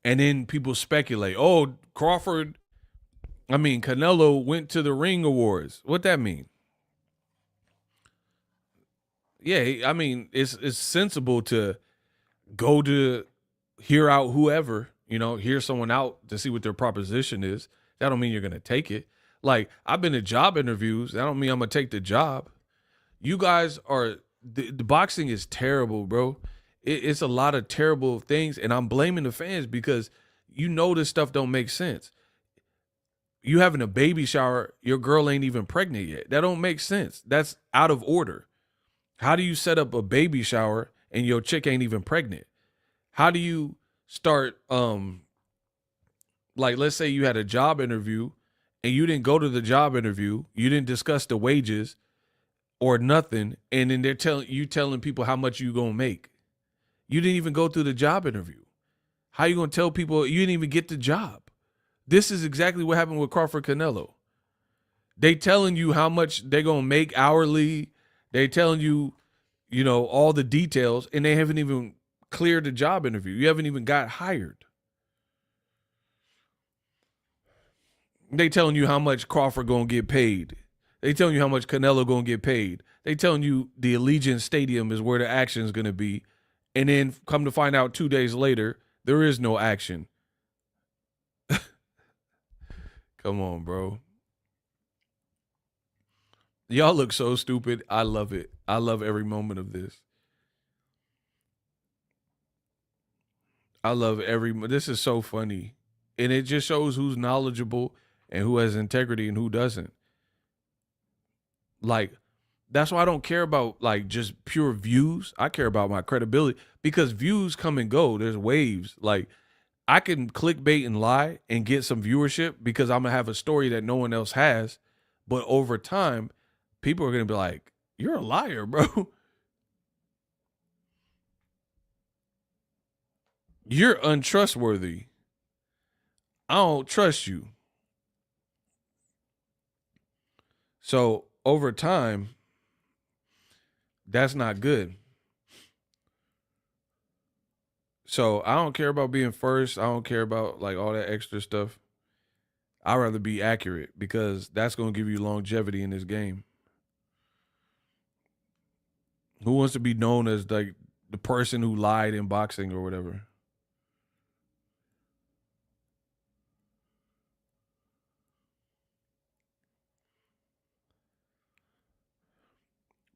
And then people speculate, oh, Canelo went to the Ring Awards. What that mean? Yeah, I mean, it's sensible to go to hear out whoever, hear someone out to see what their proposition is. That don't mean you're going to take it. Like, I've been to job interviews. That don't mean I'm going to take the job. You guys are, the boxing is terrible, bro. It's a lot of terrible things, and I'm blaming the fans because this stuff don't make sense. You having a baby shower, your girl ain't even pregnant yet. That don't make sense. That's out of order. How do you set up a baby shower and your chick ain't even pregnant? How do you start, let's say you had a job interview and you didn't go to the job interview, you didn't discuss the wages or nothing, and then they're telling people how much you gonna make. You didn't even go through the job interview. How you gonna tell people you didn't even get the job? This is exactly what happened with Crawford Canelo. They telling you how much they're gonna make hourly. They telling you, all the details, and they haven't even cleared the job interview. You haven't even got hired. They telling you how much Crawford gonna get paid. They telling you how much Canelo gonna get paid. They telling you the Allegiant Stadium is where the action is gonna be. And then come to find out 2 days later, there is no action. Come on, bro. Y'all look so stupid. I love it. I love every moment of this. This is so funny. And it just shows who's knowledgeable and who has integrity and who doesn't. Like, that's why I don't care about just pure views. I care about my credibility because views come and go. There's waves. Like, I can clickbait and lie and get some viewership because I'm going to have a story that no one else has. But over time, people are going to be like, you're a liar, bro. You're untrustworthy. I don't trust you. So over time, that's not good. So I don't care about being first. I don't care about all that extra stuff. I'd rather be accurate because that's going to give you longevity in this game. Who wants to be known as the person who lied in boxing or whatever?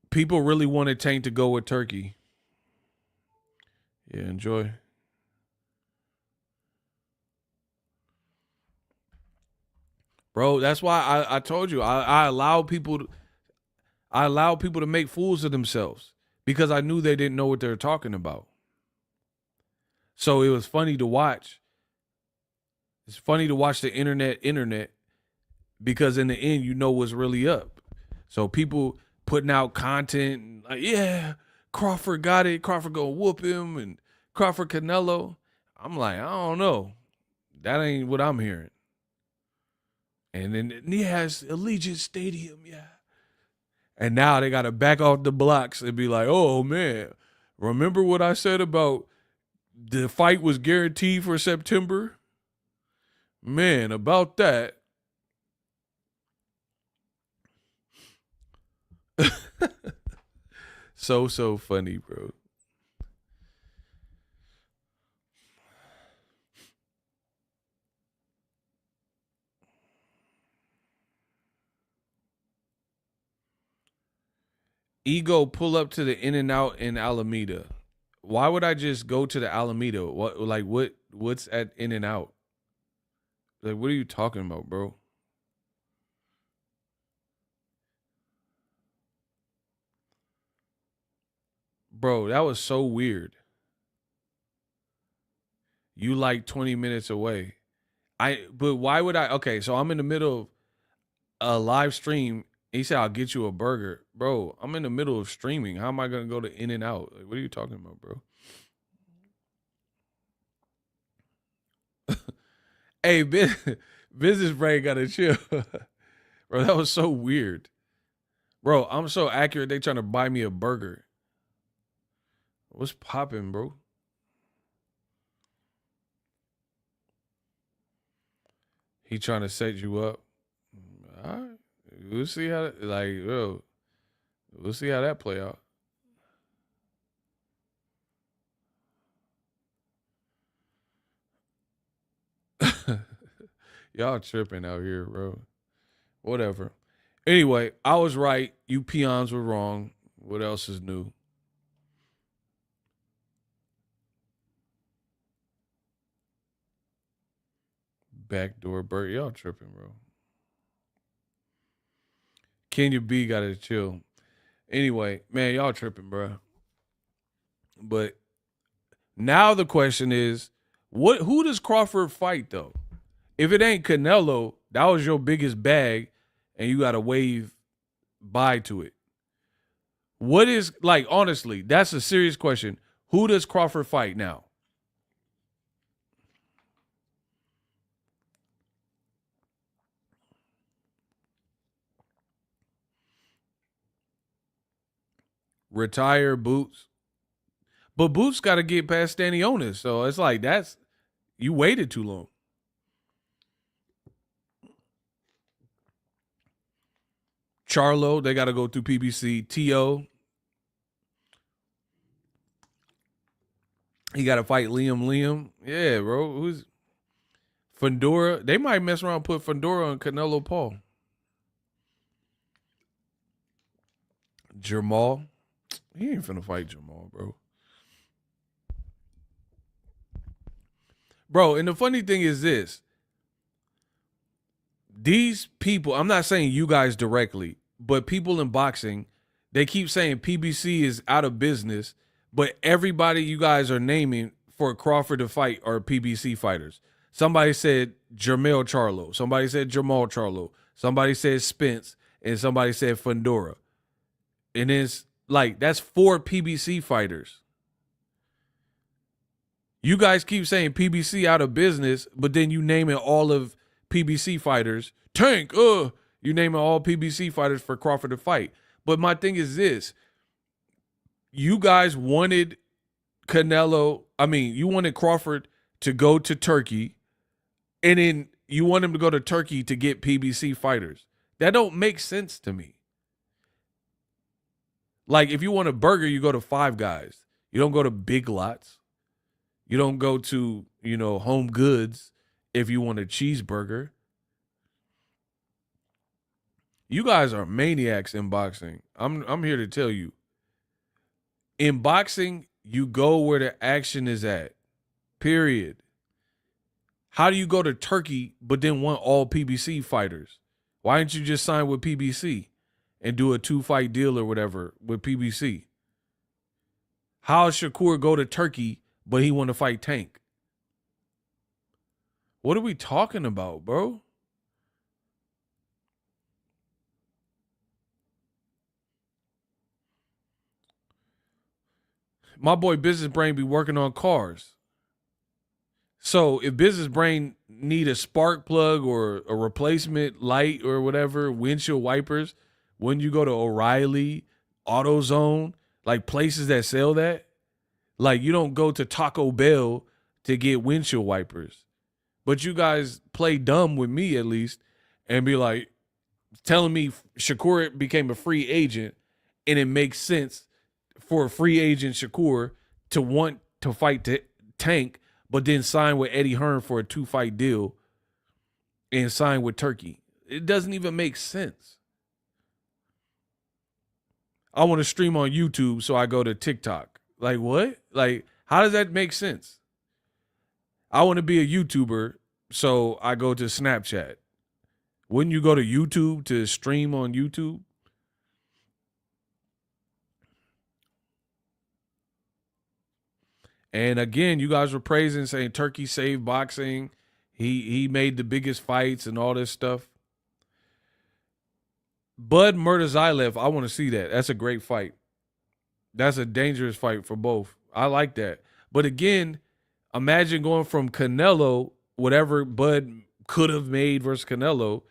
People really wanted Tank to go with Turkey. Yeah, enjoy. Bro, that's why I told you I allow people to make fools of themselves because I knew they didn't know what they were talking about. So it was funny to watch. It's funny to watch the internet because in the end you know what's really up. So people putting out content like, yeah, Crawford got it. Crawford gonna whoop him and Crawford Canelo. I'm like, I don't know. That ain't what I'm hearing. And then he has Allegiant Stadium, yeah. And now they got to back off the blocks and be like, oh, man, remember what I said about the fight was guaranteed for September? Man, about that. So funny, bro. Ego pull up to the In-N-Out in Alameda. Why would I just go to the Alameda? What's at In-N-Out? Like, what are you talking about, bro? Bro, that was so weird. You like 20 minutes away. But why would I? Okay, so I'm in the middle of a live stream. He said, I'll get you a burger. Bro, I'm in the middle of streaming. How am I going to go to In-N-Out? Like, what are you talking about, bro? Hey, business brain got to chill. Bro, that was so weird. Bro, I'm so accurate. They trying to buy me a burger. What's popping, bro? He trying to set you up. All right. We'll see how, we'll see how that play out. Y'all tripping out here, bro. Whatever. Anyway, I was right. You peons were wrong. What else is new? Backdoor bird. Y'all tripping, bro. Kenya B gotta chill. Anyway, man, y'all tripping, bro. But now the question is, who does Crawford fight though? If it ain't Canelo, that was your biggest bag, and you gotta wave bye to it. What is, like, honestly, that's a serious question. Who does Crawford fight now? Retire Boots. But Boots got to get past Stanionis. So it's like, you waited too long. Charlo, they got to go through PBC. T.O., he got to fight Liam. Yeah, bro. Who's Fundora? They might mess around and put Fundora on Canelo Paul. Jamal. He ain't finna fight Jamal, bro. Bro, and the funny thing is this. These people, I'm not saying you guys directly, but people in boxing, they keep saying PBC is out of business, but everybody you guys are naming for Crawford to fight are PBC fighters. Somebody said Jermell Charlo. Somebody said Jamal Charlo. Somebody said Spence. And somebody said Fundora. And it's like, that's 4 PBC fighters. You guys keep saying PBC out of business, but then you naming all of PBC fighters. Tank, you naming all PBC fighters for Crawford to fight. But my thing is this. You guys wanted you wanted Crawford to go to Turkey, and then you want him to go to Turkey to get PBC fighters. That don't make sense to me. Like, if you want a burger, you go to Five Guys. You don't go to Big Lots. You don't go to, Home Goods if you want a cheeseburger. You guys are maniacs in boxing. I'm here to tell you. In boxing, you go where the action is at. Period. How do you go to Turkey but then want all PBC fighters? Why didn't you just sign with PBC and do a 2-fight deal or whatever with PBC? How does Shakur go to Turkey but he want to fight Tank? What are we talking about, bro? My boy Business Brain be working on cars. So if Business Brain need a spark plug or a replacement light or whatever, windshield wipers, when you go to O'Reilly, AutoZone, like places that sell that, like you don't go to Taco Bell to get windshield wipers. But you guys play dumb with me at least and be like telling me Shakur became a free agent and it makes sense for a free agent Shakur to want to fight Tank, but then sign with Eddie Hearn for a 2-fight deal and sign with Turkey. It doesn't even make sense. I want to stream on YouTube, so I go to TikTok. Like, what? Like, how does that make sense? I want to be a YouTuber, so I go to Snapchat. Wouldn't you go to YouTube to stream on YouTube? And again, you guys were praising, saying Turkey saved boxing. He made the biggest fights and all this stuff. Bud Murtazaev, I want to see that. That's a great fight. That's a dangerous fight for both. I like that. But again, imagine going from Canelo, whatever Bud could have made versus Canelo,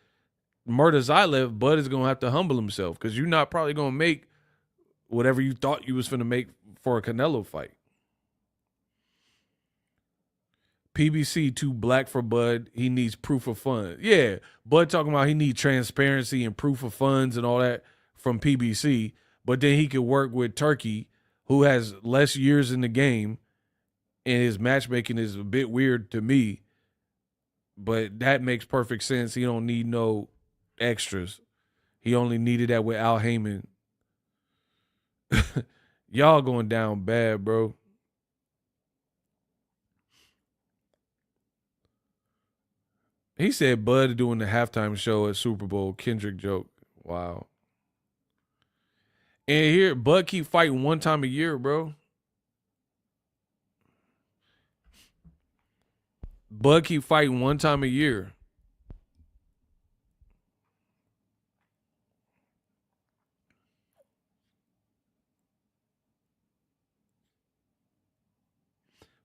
Murtazaev, Bud is going to have to humble himself because you're not probably going to make whatever you thought you was going to make for a Canelo fight. PBC too black for Bud. He needs proof of funds. Yeah, Bud talking about he need transparency and proof of funds and all that from PBC. But then he could work with Turkey, who has less years in the game, and his matchmaking is a bit weird to me. But that makes perfect sense. He don't need no extras. He only needed that with Al Heyman. Y'all going down bad, bro. He said Bud doing the halftime show at Super Bowl. Kendrick joke. Wow. And here, Bud keep fighting one time a year, bro. Bud keep fighting one time a year.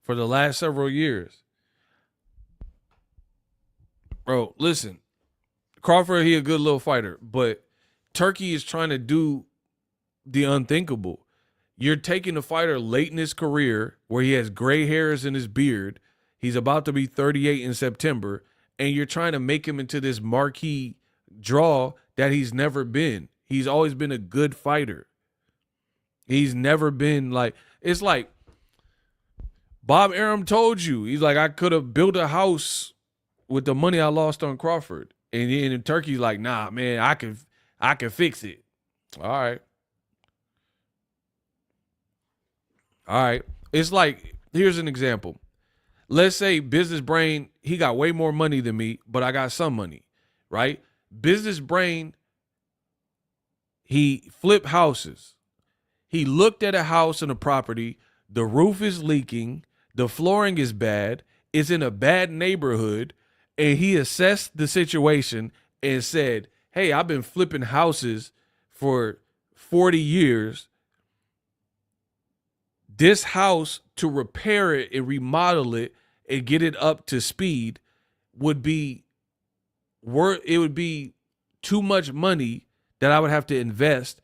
For the last several years. Bro, listen. Crawford, he a good little fighter, but Turkey is trying to do the unthinkable. You're taking a fighter late in his career where he has gray hairs in his beard. He's about to be 38 in September, and you're trying to make him into this marquee draw that he's never been. He's always been a good fighter. He's never been like, it's like Bob Arum told you. He's like, I could have built a house with the money I lost on Crawford. And then in Turkey's like, nah, man, I can fix it. All right. All right. It's like, here's an example. Let's say Business Brain, he got way more money than me, but I got some money, right? Business Brain, he flipped houses. He looked at a house and a property. The roof is leaking. The flooring is bad. It's in a bad neighborhood. And he assessed the situation and said, hey, I've been flipping houses for 40 years. This house, to repair it and remodel it and get it up to speed would be too much money that I would have to invest.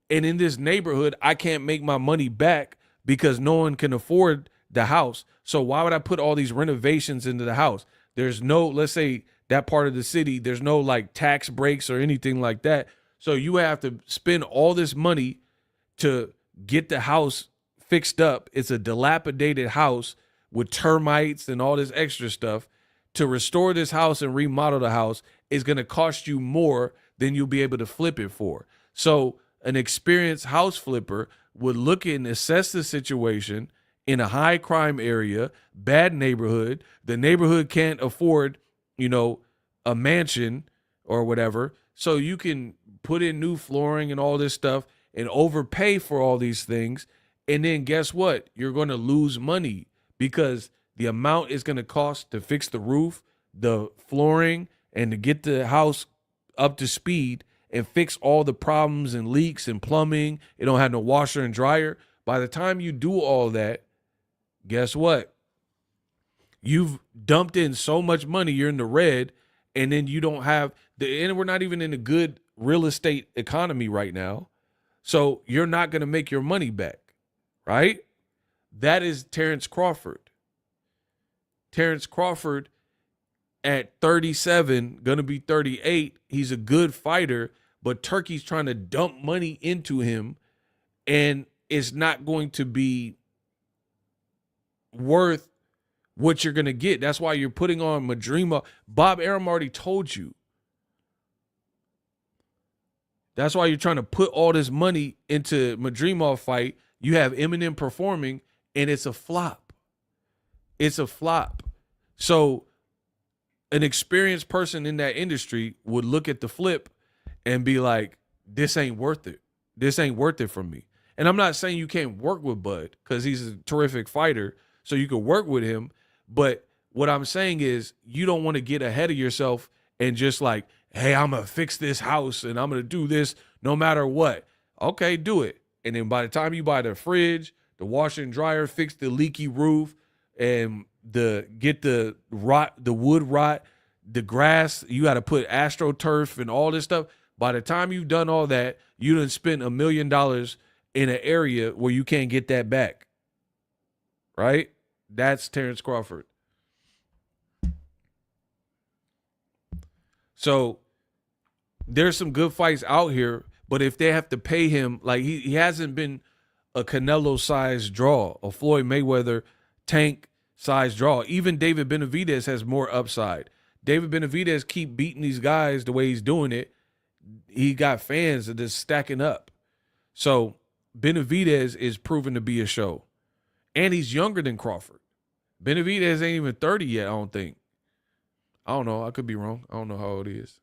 And in this neighborhood, I can't make my money back because no one can afford the house. So why would I put all these renovations into the house? There's no, let's say that part of the city, there's no like tax breaks or anything like that. So you have to spend all this money to get the house fixed up. It's a dilapidated house with termites and all this extra stuff. To restore this house and remodel the house is going to cost you more than you'll be able to flip it for. So an experienced house flipper would look and assess the situation in a high crime area, bad neighborhood. The neighborhood can't afford, a mansion or whatever. So you can put in new flooring and all this stuff and overpay for all these things. And then guess what? You're going to lose money because the amount is going to cost to fix the roof, the flooring, and to get the house up to speed and fix all the problems and leaks and plumbing. It don't have no washer and dryer. By the time you do all that, guess what? You've dumped in so much money, you're in the red, and then you don't have and we're not even in a good real estate economy right now. So you're not going to make your money back, right? That is Terrence Crawford. Terrence Crawford at 37, going to be 38. He's a good fighter, but Turkey's trying to dump money into him, and it's not going to be worth what you're going to get. That's why you're putting on Madrima. Bob Arum already told you. That's why you're trying to put all this money into Madrimov fight. You have Eminem performing, and it's a flop. It's a flop. So an experienced person in that industry would look at the flip and be like, this ain't worth it. This ain't worth it for me. And I'm not saying you can't work with Bud because he's a terrific fighter, so you can work with him. But what I'm saying is you don't want to get ahead of yourself and just like, hey, I'm going to fix this house and I'm going to do this no matter what. Okay, do it. And then by the time you buy the fridge, the washer and dryer, fix the leaky roof, and get the wood rot, the grass, you got to put AstroTurf and all this stuff. By the time you've done all that, you done spent $1 million in an area where you can't get that back. Right? That's Terrence Crawford. So there's some good fights out here, but if they have to pay him, like he hasn't been a Canelo-sized draw, a Floyd Mayweather Tank-sized draw. Even David Benavidez has more upside. David Benavidez keep beating these guys the way he's doing it. He got fans that are stacking up. So Benavidez is proven to be a show. And he's younger than Crawford. Benavidez ain't even 30 yet, I don't think. I don't know. I could be wrong. I don't know how old he is.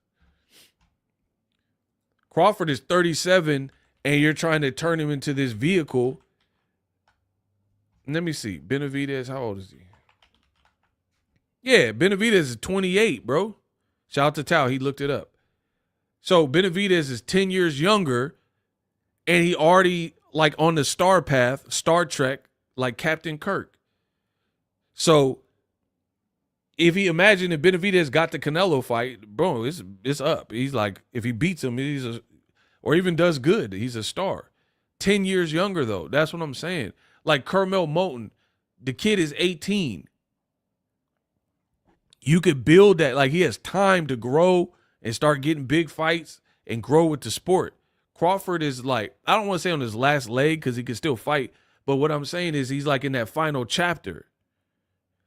Crawford is 37, and you're trying to turn him into this vehicle. Let me see. Benavidez, how old is he? Yeah, Benavidez is 28, bro. Shout out to Tao. He looked it up. So Benavidez is 10 years younger, and he already like on the star path, Star Trek, like Captain Kirk. So if he imagine if Benavidez got the Canelo fight, bro, it's up. He's like, if he beats him, or even does good, he's a star. 10 years younger, though. That's what I'm saying. Like Kermel Moulton, the kid is 18. You could build that. Like, he has time to grow and start getting big fights and grow with the sport. Crawford is like, I don't want to say on his last leg because he can still fight, but what I'm saying is he's like in that final chapter.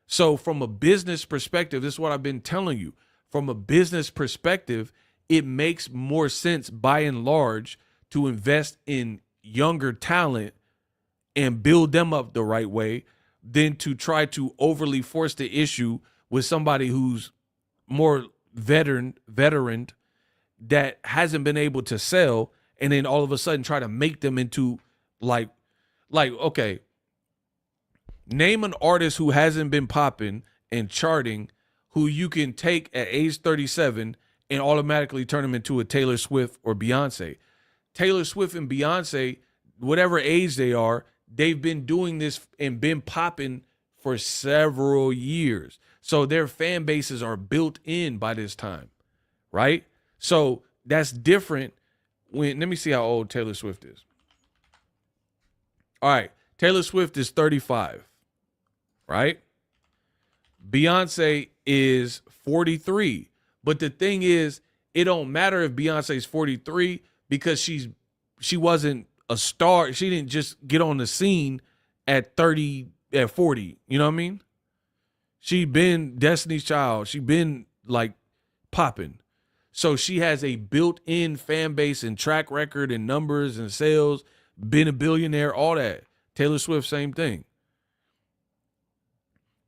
So from a business perspective, this is what I've been telling you. From a business perspective, it makes more sense by and large to invest in younger talent and build them up the right way than to try to overly force the issue with somebody who's more veteran that hasn't been able to sell, and then all of a sudden try to make them into like okay, name an artist who hasn't been popping and charting who you can take at age 37 and automatically turn them into a Taylor Swift or Beyonce. Taylor Swift and Beyonce, whatever age they are, they've been doing this and been popping for several years. So their fan bases are built in by this time, right? So that's different when, let me see how old Taylor Swift is. All right, Taylor Swift is 35, right? Beyonce is 43. But the thing is, it don't matter if Beyonce's 43 because she wasn't a star. She didn't just get on the scene at 30, at 40. You know what I mean? She been Destiny's Child. She been like popping. So she has a built-in fan base and track record and numbers and sales, been a billionaire, all that. Taylor Swift, same thing.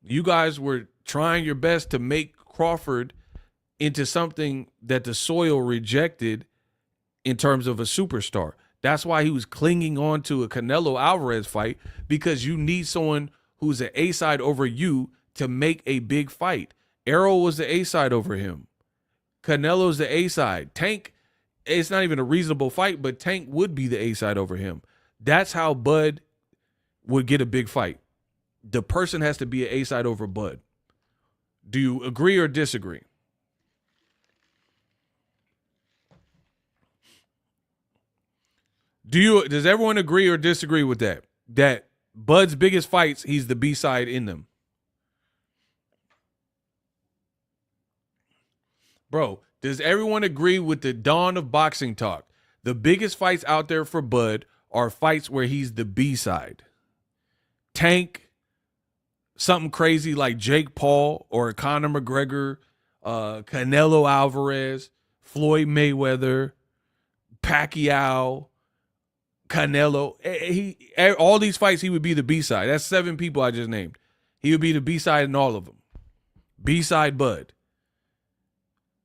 You guys were trying your best to make Crawford into something that the soil rejected in terms of a superstar. That's why he was clinging on to a Canelo Alvarez fight, because you need someone who's an A-side over you to make a big fight. Errol was the A-side over him. Canelo's the A-side. Tank, it's not even a reasonable fight, but Tank would be the A-side over him. That's how Bud would get a big fight. The person has to be an A-side over Bud. Do you agree or disagree? Does everyone agree or disagree with that? That Bud's biggest fights, he's the B-side in them. Bro, does everyone agree with the dawn of boxing talk? The biggest fights out there for Bud are fights where he's the B-side. Tank, something crazy like Jake Paul or Conor McGregor, Canelo Alvarez, Floyd Mayweather, Pacquiao, Canelo. All these fights, he would be the B-side. That's 7 people I just named. He would be the B-side in all of them. B-side Bud.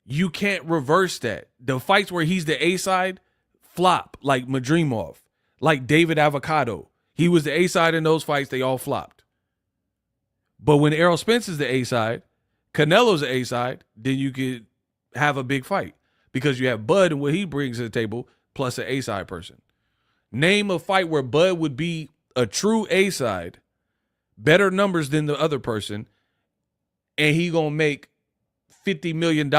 You can't reverse that. The fights where he's the A-side flop, like Madrimov, like David Avocado. He was the A-side in those fights. They all flopped. But when Errol Spence is the A-side, Canelo's the A-side, then you could have a big fight because you have Bud and what he brings to the table plus an A-side person. Name a fight where Bud would be a true A-side, better numbers than the other person, and he gonna make $50 million,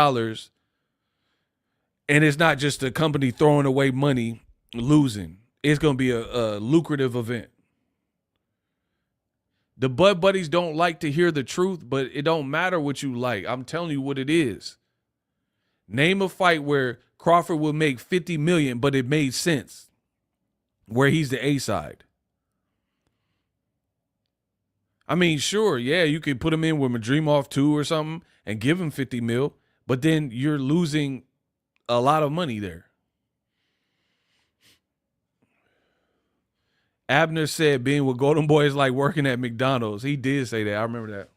and it's not just a company throwing away money, losing. It's gonna be a lucrative event. The Bud Buddies don't like to hear the truth, but it don't matter what you like. I'm telling you what it is. Name a fight where Crawford will make $50 million, but it made sense, where he's the A-side. I mean, sure, yeah, you could put him in with Madrimov 2 or something and give him 50 mil, but then you're losing a lot of money there. Abner said being with Golden Boy is like working at McDonald's. He did say that. I remember that.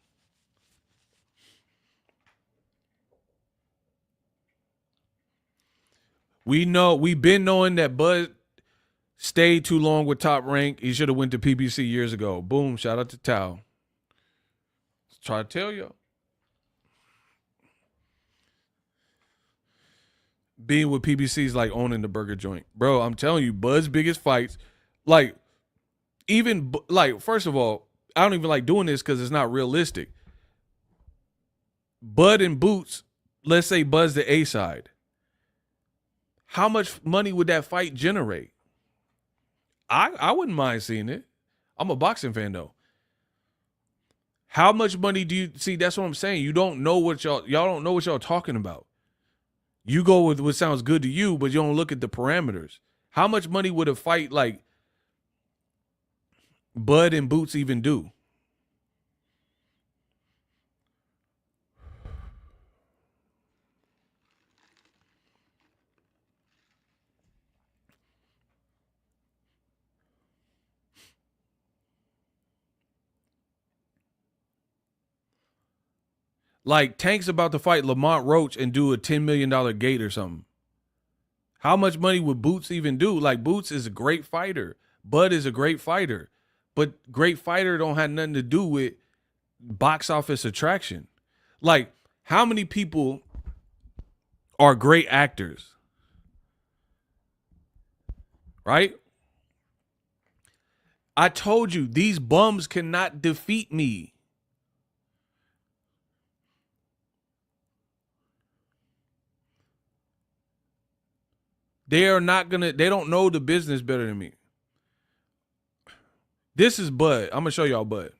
We've been knowing that Bud stayed too long with Top Rank. He should have went to PBC years ago. Boom, shout out to Tao. Try to tell you. Being with PBC is like owning the burger joint. Bro, I'm telling you, Bud's biggest fights, like, even, like, first of all, I don't even like doing this because it's not realistic. Bud and Boots, let's say Bud's the A-side. How much money would that fight generate? I wouldn't mind seeing it. I'm a boxing fan, though. How much money do you see? That's what I'm saying. You don't know what y'all don't know what y'all talking about. You go with what sounds good to you, but you don't look at the parameters. How much money would a fight like Bud and Boots even do? Like, Tank's about to fight Lamont Roach and do a $10 million gate or something. How much money would Boots even do? Like, Boots is a great fighter. Bud is a great fighter. But great fighter don't have nothing to do with box office attraction. Like, how many people are great actors? Right? I told you, these bums cannot defeat me. They don't know the business better than me. This is Bud. I'm going to show y'all Bud.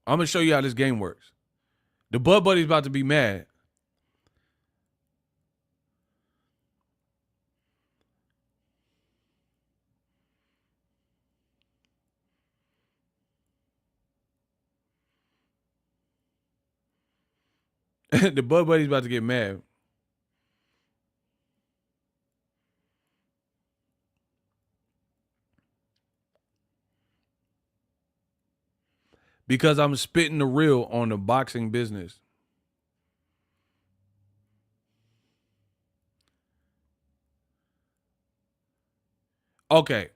I'm going to show you how this game works. The Bud Buddy's about to be mad. The Bud Buddy's about to get mad. Because I'm spitting the real on the boxing business. Okay.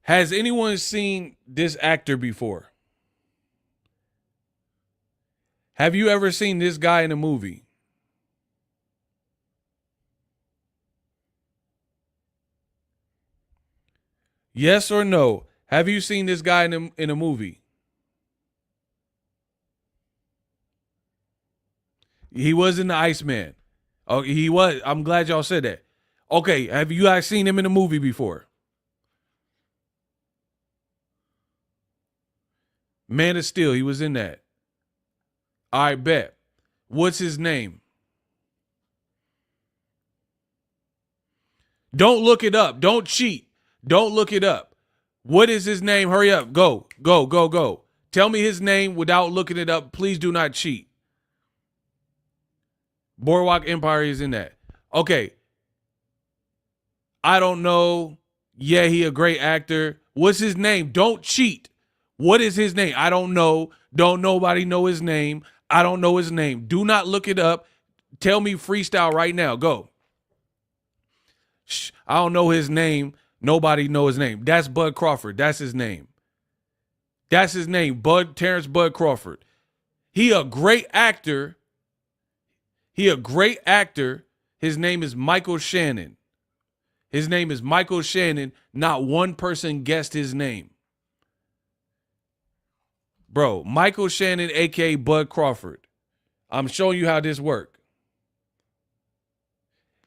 Has anyone seen this actor before? Have you ever seen this guy in a movie? Yes or no? Have you seen this guy in a movie? He was in The Iceman. Oh, he was. I'm glad y'all said that. Okay, have you guys seen him in a movie before? Man of Steel, he was in that. I bet. What's his name? Don't look it up. Don't cheat. Don't look it up. What is his name? Hurry up. Go. Go, go, go. Tell me his name without looking it up. Please do not cheat. Boardwalk Empire is in that. Okay. I don't know. Yeah, he a great actor. What's his name? Don't cheat. What is his name? I don't know. Don't nobody know his name. I don't know his name. Do not look it up. Tell me freestyle right now. Go. Shh, I don't know his name. Nobody know his name. That's Bud Crawford. That's his name. That's his name. Terrence Bud Crawford. He a great actor. He a great actor. His name is Michael Shannon. His name is Michael Shannon. Not one person guessed his name. Bro, Michael Shannon, a.k.a. Bud Crawford. I'm showing you how this works.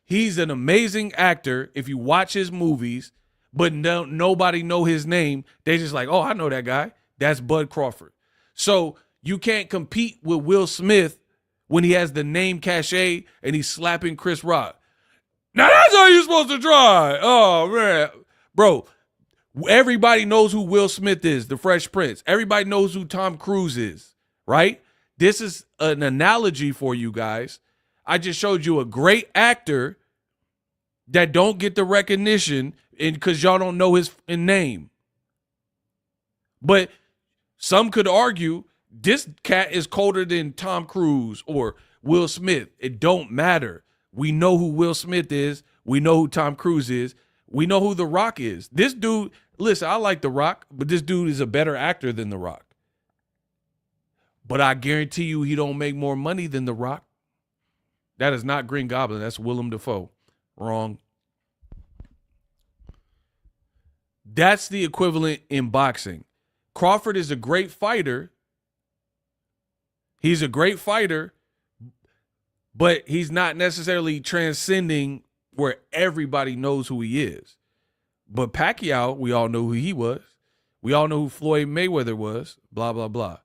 He's an amazing actor if you watch his movies, but nobody know his name. They just like, oh, I know that guy. That's Bud Crawford. So you can't compete with Will Smith when he has the name cachet and he's slapping Chris Rock. Now that's how you're supposed to try. Oh, man. Bro, everybody knows who Will Smith is, the Fresh Prince. Everybody knows who Tom Cruise is, right? This is an analogy for you guys. I just showed you a great actor that don't get the recognition because y'all don't know his name. But some could argue this cat is colder than Tom Cruise or Will Smith. It don't matter. We know who Will Smith is. We know who Tom Cruise is. We know who The Rock is. This dude, listen, I like The Rock, but this dude is a better actor than The Rock. But I guarantee you he don't make more money than The Rock. That is not Green Goblin. That's Willem Dafoe. Wrong. That's the equivalent in boxing. Crawford is a great fighter. He's a great fighter, but he's not necessarily transcending where everybody knows who he is. But Pacquiao, we all know who he was. We all know who Floyd Mayweather was, blah, blah, blah.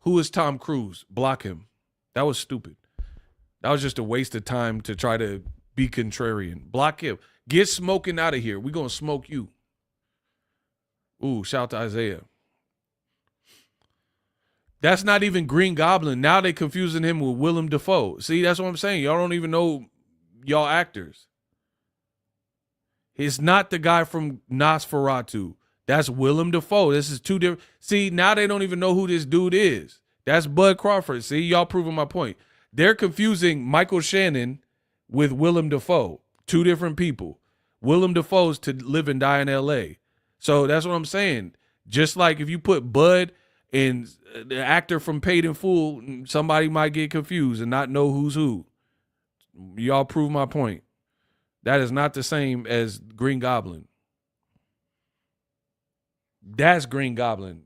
Who is Tom Cruise? Block him. That was stupid. That was just a waste of time to try to be contrarian. Block him. Get smoking out of here. We're going to smoke you. Ooh, shout out to Isaiah. That's not even Green Goblin. Now they confusing him with Willem Dafoe. See, that's what I'm saying. Y'all don't even know y'all actors. It's not the guy from Nosferatu. That's Willem Dafoe. This is two different. See, now they don't even know who this dude is. That's Bud Crawford. See, y'all proving my point. They're confusing Michael Shannon with Willem Dafoe. Two different people. Willem Dafoe's to live and die in L.A. So that's what I'm saying. Just like if you put Bud and the actor from Paid in Full, somebody might get confused and not know who's who. Y'all prove my point. That is not the same as Green Goblin. That's Green Goblin.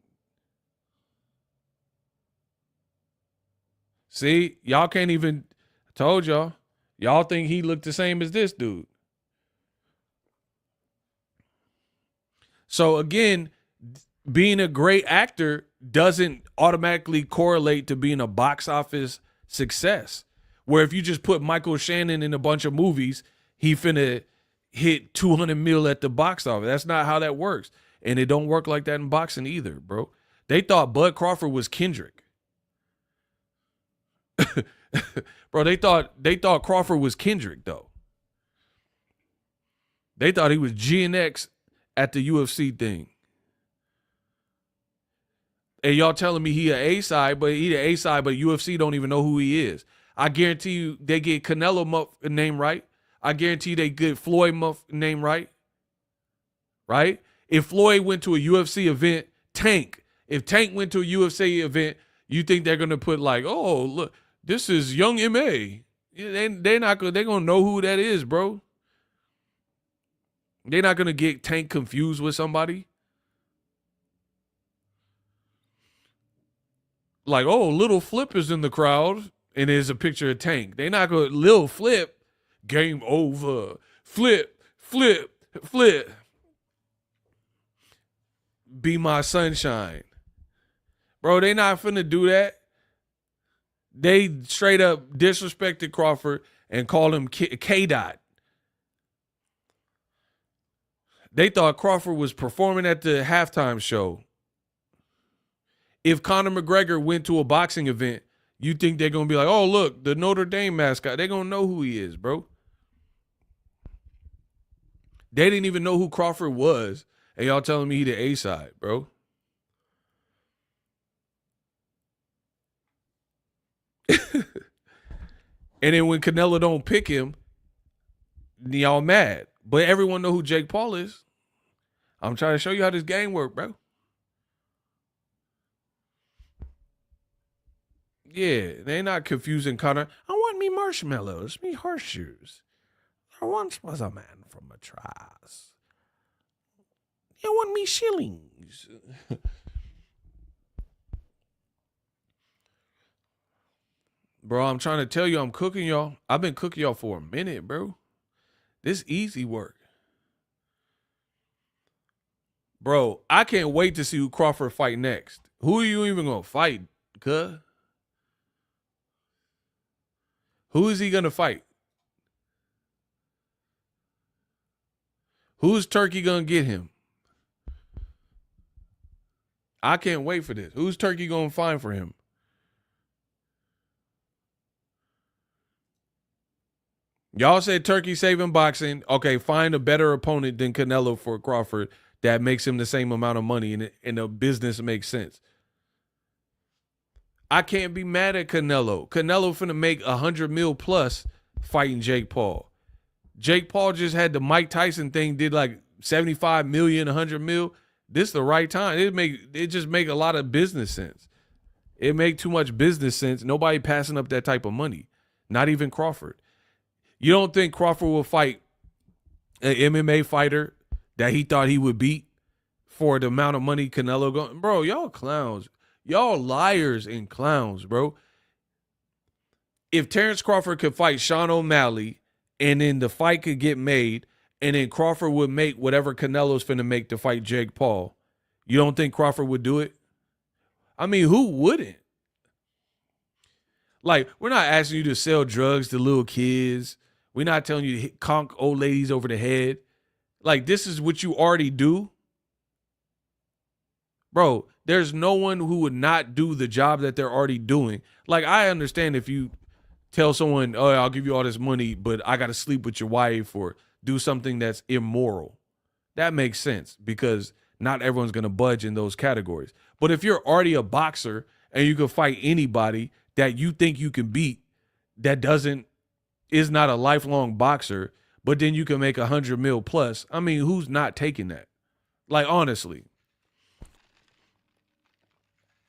See, y'all can't even, I told y'all, y'all think he looked the same as this dude. So again, being a great actor doesn't automatically correlate to being a box office success. Where if you just put Michael Shannon in a bunch of movies, he finna hit 200 mil at the box office. That's not how that works. And it don't work like that in boxing either, bro. They thought Bud Crawford was Kendrick. Bro, they thought Crawford was Kendrick, though. They thought he was GNX at the UFC thing. And y'all telling me he a A-side, but he the A-side, but UFC don't even know who he is. I guarantee you they get Canelo name right. I guarantee they get Floyd name right. Right? If Floyd went to a UFC event, if Tank went to a UFC event, you think they're gonna put like, oh, look, this is Young M.A. They're gonna know who that is, bro. They're not gonna get Tank confused with somebody. Like, oh, Little Flip is in the crowd, and there's a picture of Tank. They're not gonna Lil Flip, game over. Flip, flip, flip. Be my sunshine. Bro, they not finna do that. They straight up disrespected Crawford and called him K-Dot. They thought Crawford was performing at the halftime show. If Conor McGregor went to a boxing event, You think they're going to be like, oh, look, the Notre Dame mascot. They're going to know who he is, bro. They didn't even know who Crawford was. And y'all telling me he the A side, bro. And then when Canelo don't pick him, y'all mad. But everyone know who Jake Paul is. I'm trying to show you how this game work, bro. Yeah, they not confusing Connor. I want me marshmallows, me horseshoes. There once was a man from Matraz. I want me shillings. Bro, I'm trying to tell you, I'm cooking y'all. I've been cooking y'all for a minute, bro. This easy work. Bro, I can't wait to see who Crawford fight next. Who are you even going to fight, cuh? Who is he going to fight? Who's Turkey going to get him? I can't wait for this. Who's Turkey going to find for him? Y'all said Turkey saving boxing. Okay, find a better opponent than Canelo for Crawford that makes him the same amount of money and the business makes sense. I can't be mad at Canelo. Canelo finna make 100 mil plus fighting Jake Paul. Jake Paul just had the Mike Tyson thing, did like 75 million, 100 mil. This is the right time. It just make a lot of business sense. It make too much business sense. Nobody passing up that type of money. Not even Crawford. You don't think Crawford will fight an MMA fighter that he thought he would beat for the amount of money Canelo going? Bro, y'all clowns. Y'all liars and clowns, bro. If Terrence Crawford could fight Sean O'Malley and then the fight could get made and then Crawford would make whatever Canelo's finna make to fight Jake Paul, you don't think Crawford would do it? I mean, who wouldn't? Like, we're not asking you to sell drugs to little kids. We're not telling you to conk old ladies over the head. Like, this is what you already do. Bro, there's no one who would not do the job that they're already doing. Like, I understand if you tell someone, oh, I'll give you all this money, but I got to sleep with your wife or do something that's immoral. That makes sense because not everyone's going to budge in those categories. But if you're already a boxer and you can fight anybody that you think you can beat that is not a lifelong boxer, but then you can make 100 mil plus, I mean, who's not taking that? Like, honestly.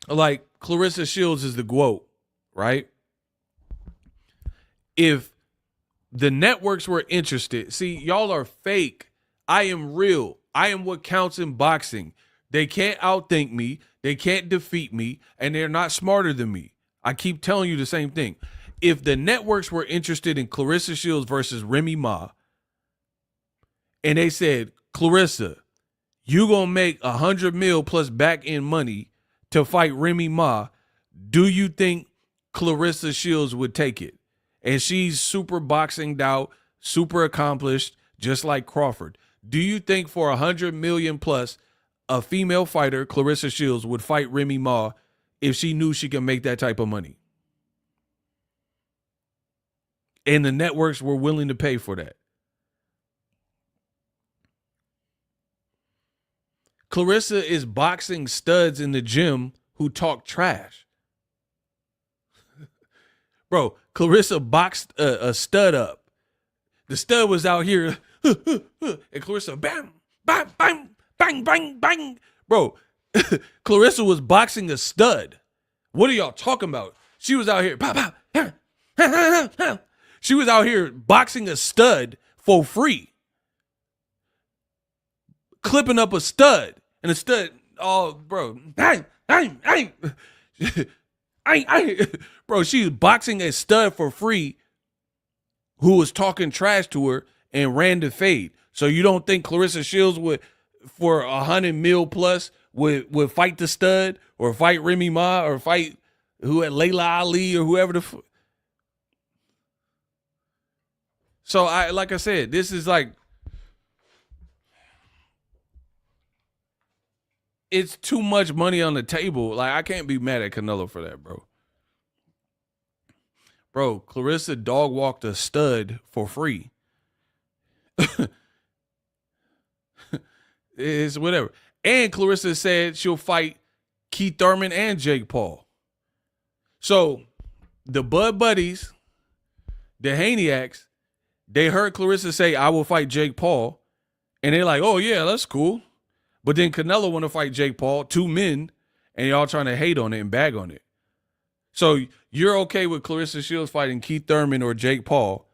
Like, Clarissa Shields is the GOAT, right? If the networks were interested, see, y'all are fake. I am real. I am what counts in boxing. They can't outthink me. They can't defeat me. And they're not smarter than me. I keep telling you the same thing. If the networks were interested in Clarissa Shields versus Remy Ma, and they said, Clarissa, you gonna make 100 mil plus back end money to fight Remy Ma, do you think Clarissa Shields would take it? And she's super boxinged out, super accomplished, just like Crawford. Do you think for 100 million plus, a female fighter, Clarissa Shields, would fight Remy Ma if she knew she could make that type of money? And the networks were willing to pay for that. Clarissa is boxing studs in the gym who talk trash. Bro, Clarissa boxed a stud up. The stud was out here, and Clarissa, bam, bang, bang, bang, bang, bang. Bro, Clarissa was boxing a stud. What are y'all talking about? She was out here, she was out here boxing a stud for free. Clipping up a stud. And the stud, oh, bro, bro, she was boxing a stud for free who was talking trash to her and ran the fade. So you don't think Clarissa Shields would, for 100 mil plus, would fight the stud or fight Remy Ma or fight Layla Ali or whoever the So like I said, this is like, it's too much money on the table. Like, I can't be mad at Canelo for that, bro. Bro, Clarissa dog walked a stud for free. It's whatever. And Clarissa said she'll fight Keith Thurman and Jake Paul. So the Bud Buddies, the Haniacs, they heard Clarissa say, I will fight Jake Paul. And they're like, oh, yeah, that's cool. But then Canelo want to fight Jake Paul, 2 men, and y'all trying to hate on it and bag on it. So you're okay with Clarissa Shields fighting Keith Thurman or Jake Paul,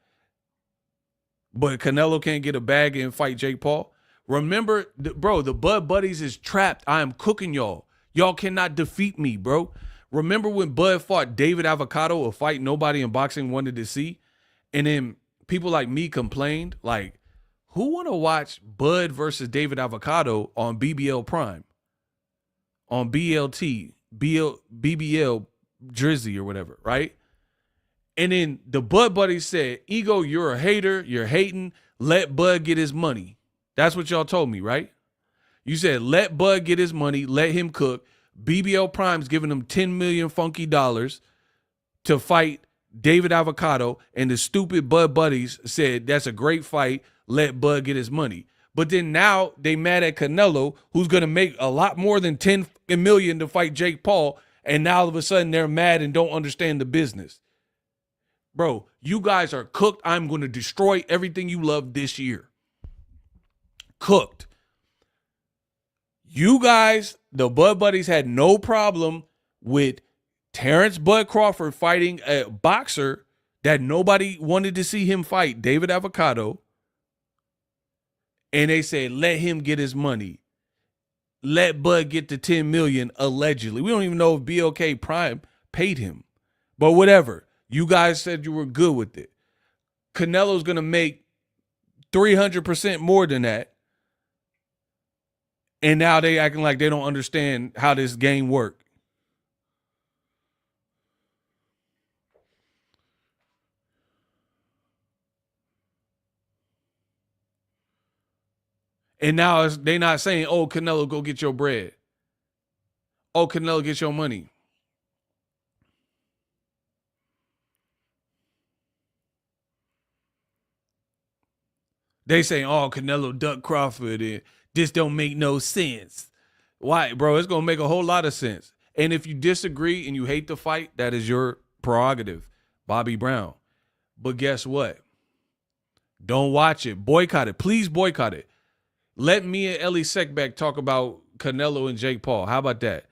but Canelo can't get a bag and fight Jake Paul? Remember, bro, the Bud Buddies is trapped. I am cooking y'all. Y'all cannot defeat me, bro. Remember when Bud fought David Avocado, a fight nobody in boxing wanted to see? And then people like me complained, like, who want to watch Bud versus David Avocado on BBL Prime? On BLT, BBL Drizzy or whatever, right? And then the Bud Buddies said, Ego, you're a hater. You're hating. Let Bud get his money. That's what y'all told me, right? You said, let Bud get his money. Let him cook. BBL Prime's giving him $10 million funky dollars to fight David Avocado. And the stupid Bud Buddies said, that's a great fight. Let Bud get his money. But then now they mad at Canelo, who's going to make a lot more than $10 million to fight Jake Paul. And now all of a sudden they're mad and don't understand the business. Bro, you guys are cooked. I'm going to destroy everything you love this year. Cooked. You guys, the Bud Buddies, had no problem with Terrence Bud Crawford fighting a boxer that nobody wanted to see him fight, David Avocado. And they said, let him get his money. Let Bud get the $10 million, allegedly. We don't even know if BLK Prime paid him. But whatever. You guys said you were good with it. Canelo's going to make 300% more than that. And now they acting like they don't understand how this game works. And now they not saying, oh, Canelo, go get your bread. Oh, Canelo, get your money. They saying, oh, Canelo duck Crawford and this don't make no sense. Why, bro? It's going to make a whole lot of sense. And if you disagree and you hate the fight, that is your prerogative, Bobby Brown. But guess what? Don't watch it. Boycott it. Please boycott it. Let me and Ellie Seckbeck talk about Canelo and Jake Paul. How about that?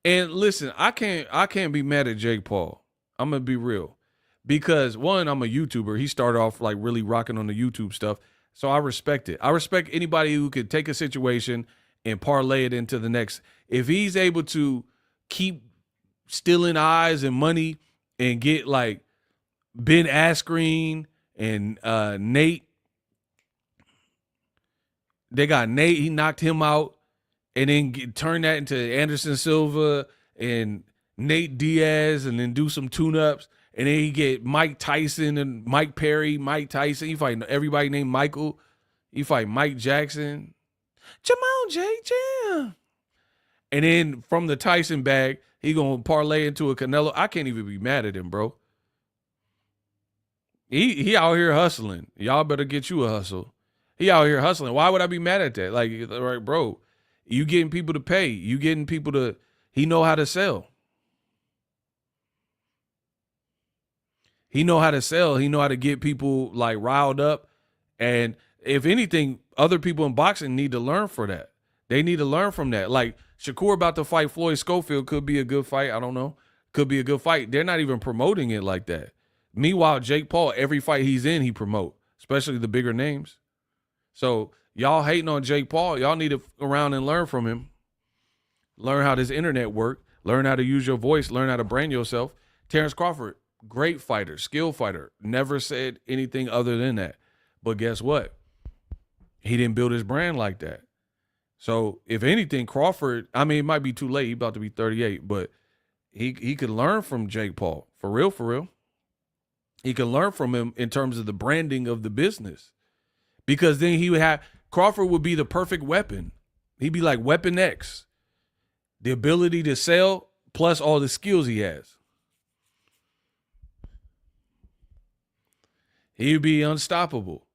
And listen, I can't be mad at Jake Paul. I'm gonna be real. Because one, I'm a YouTuber. He started off like really rocking on the YouTube stuff. So I respect it. I respect anybody who could take a situation and parlay it into the next. If he's able to keep stealing eyes and money and get like Ben Askren and Nate. They got Nate. He knocked him out and then turn that into Anderson Silva and Nate Diaz and then do some tune-ups. And then he get Mike Tyson and Mike Perry, Mike Tyson. He fight everybody named Michael. He fight Mike Jackson. Jamal J. Jam. And then from the Tyson bag, he going to parlay into a Canelo. I can't even be mad at him, bro. He out here hustling. Y'all better get you a hustle. He out here hustling. Why would I be mad at that? Like, right, bro, you getting people to pay. You getting people to, he know how to sell. He know how to sell. He know how to get people like riled up. And if anything, other people in boxing need to learn for that. They need to learn from that. Like Shakur about to fight Floyd Schofield could be a good fight. I don't know. Could be a good fight. They're not even promoting it like that. Meanwhile, Jake Paul, every fight he's in, he promote, especially the bigger names. So y'all hating on Jake Paul, y'all need to around and learn from him. Learn how this internet work. Learn how to use your voice. Learn how to brand yourself. Terrence Crawford, great fighter, skill fighter. Never said anything other than that. But guess what? He didn't build his brand like that. So if anything, Crawford, I mean, it might be too late. He's about to be 38, but he could learn from Jake Paul. For real, for real. He can learn from him in terms of the branding of the business. Because then he would have, Crawford would be the perfect weapon. He'd be like Weapon X. The ability to sell plus all the skills he has. He'd be unstoppable.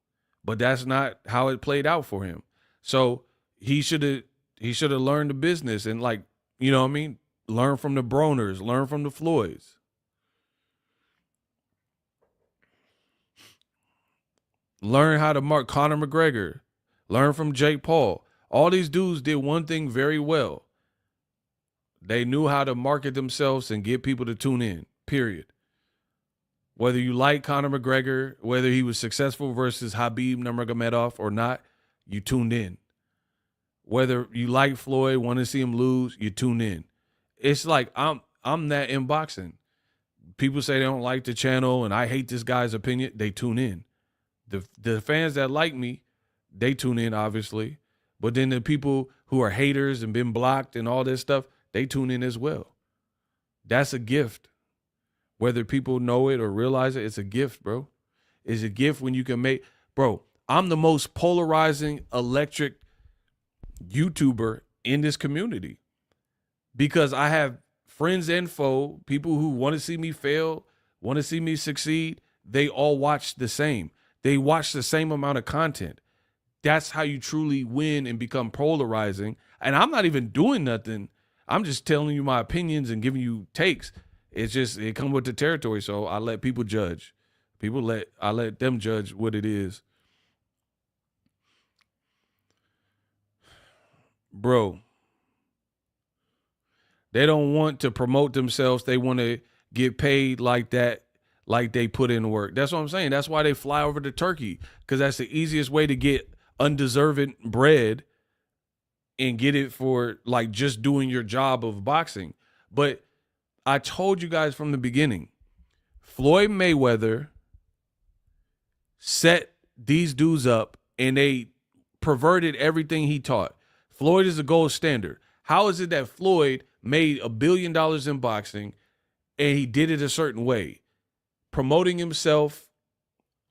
But that's not how it played out for him. So he should have learned the business and, like, you know what I mean? Learn from the Broners, learn from the Floyds. Learn how to mark Conor McGregor. Learn from Jake Paul. All these dudes did one thing very well. They knew how to market themselves and get people to tune in, period. Whether you like Conor McGregor, whether he was successful versus Khabib Nurmagomedov or not, you tuned in. Whether you like Floyd, want to see him lose, you tune in. It's like I'm that in boxing. People say they don't like the channel and I hate this guy's opinion. They tune in. The fans that like me, they tune in, obviously. But then the people who are haters and been blocked and all this stuff, they tune in as well. That's a gift. Whether people know it or realize it, it's a gift, bro. It's a gift when you can make, bro, I'm the most polarizing electric YouTuber in this community because I have friends and foe, people who want to see me fail, want to see me succeed. They all watch the same. They watch the same amount of content. That's how you truly win and become polarizing. And I'm not even doing nothing. I'm just telling you my opinions and giving you takes. It's just, it comes with the territory. So I let people judge. I let them judge what it is. Bro, they don't want to promote themselves. They want to get paid like that, like they put in work. That's what I'm saying. That's why they fly over to Turkey, because that's the easiest way to get undeserved bread and get it for like just doing your job of boxing. But I told you guys from the beginning, Floyd Mayweather set these dudes up and they perverted everything he taught. Floyd is the gold standard. How is it that Floyd made $1 billion in boxing and he did it a certain way? Promoting himself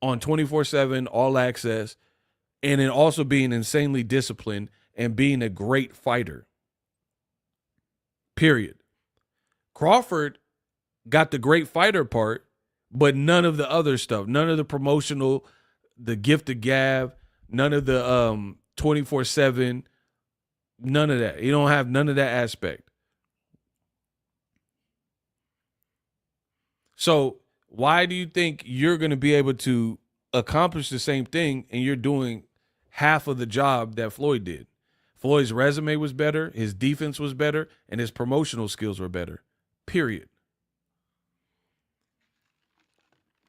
on 24/7, all access, and then also being insanely disciplined and being a great fighter. Period. Crawford got the great fighter part, but none of the other stuff, none of the promotional, the gift of gab, none of the 24/7, none of that. You don't have none of that aspect. So why do you think you're going to be able to accomplish the same thing and you're doing half of the job that Floyd did? Floyd's resume was better, his defense was better, and his promotional skills were better. Period.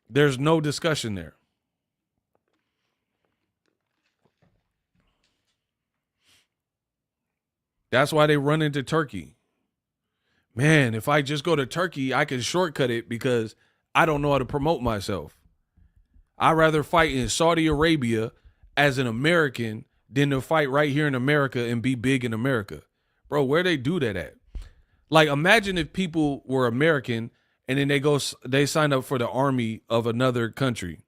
There's no discussion there. That's why they run into Turkey. Man, if I just go to Turkey, I can shortcut it because I don't know how to promote myself. I'd rather fight in Saudi Arabia as an American than to fight right here in America and be big in America. Bro, where they do that at? Like, imagine if people were American and then they sign up for the army of another country.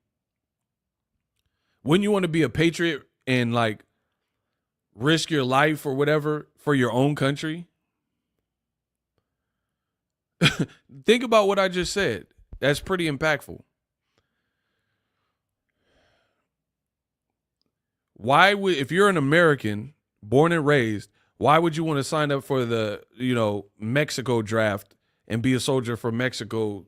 Wouldn't you want to be a patriot and like risk your life or whatever for your own country? Think about what I just said. That's pretty impactful. Why would, if you're an American born and raised, why would you want to sign up for the, Mexico draft and be a soldier for Mexico,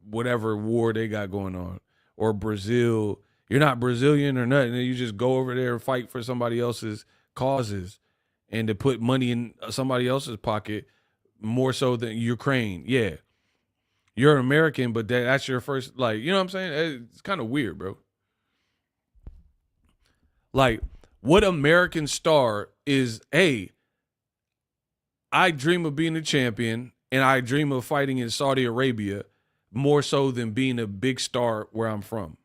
whatever war they got going on, or Brazil? You're not Brazilian or nothing. You just go over there and fight for somebody else's causes and to put money in somebody else's pocket more so than Ukraine. Yeah. You're an American, but that's your first, like, you know what I'm saying? It's kind of weird, bro. Like, what American star is, hey, I dream of being a champion and I dream of fighting in Saudi Arabia more so than being a big star where I'm from.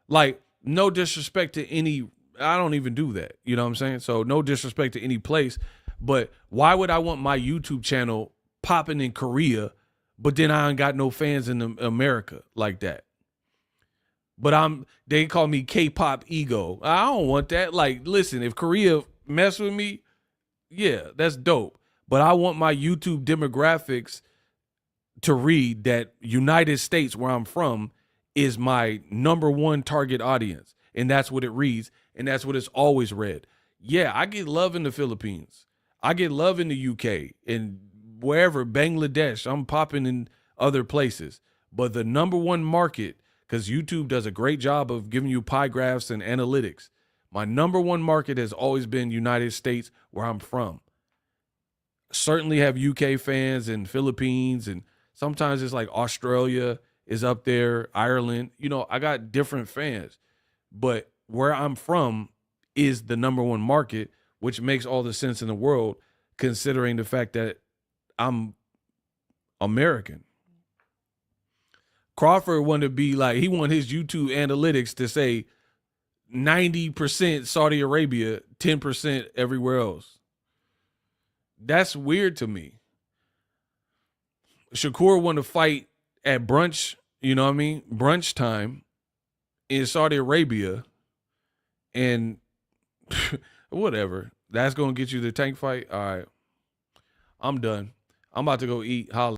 Like, no disrespect to any, I don't even do that. You know what I'm saying? So no disrespect to any place, but why would I want my YouTube channel popping in Korea, but then I ain't got no fans in America like that? But they call me K-pop ego. I don't want that. Like, listen, if Korea mess with me, yeah, that's dope. But I want my YouTube demographics to read that United States, where I'm from, is my #1 target audience. And that's what it reads. And that's what it's always read. Yeah, I get love in the Philippines. I get love in the UK and wherever, Bangladesh. I'm popping in other places. But the #1 market, because YouTube does a great job of giving you pie graphs and analytics, my #1 market has always been United States, where I'm from. Certainly have UK fans and Philippines, and sometimes it's like Australia is up there, Ireland. You know, I got different fans. But where I'm from is the #1 market, which makes all the sense in the world, considering the fact that I'm American. Crawford wanted to be like, he wanted his YouTube analytics to say 90% Saudi Arabia, 10% everywhere else. That's weird to me. Shakur wanted to fight at brunch, you know what I mean? Brunch time in Saudi Arabia, and whatever. That's going to get you the tank fight. All right. I'm done. I'm about to go eat. Holla.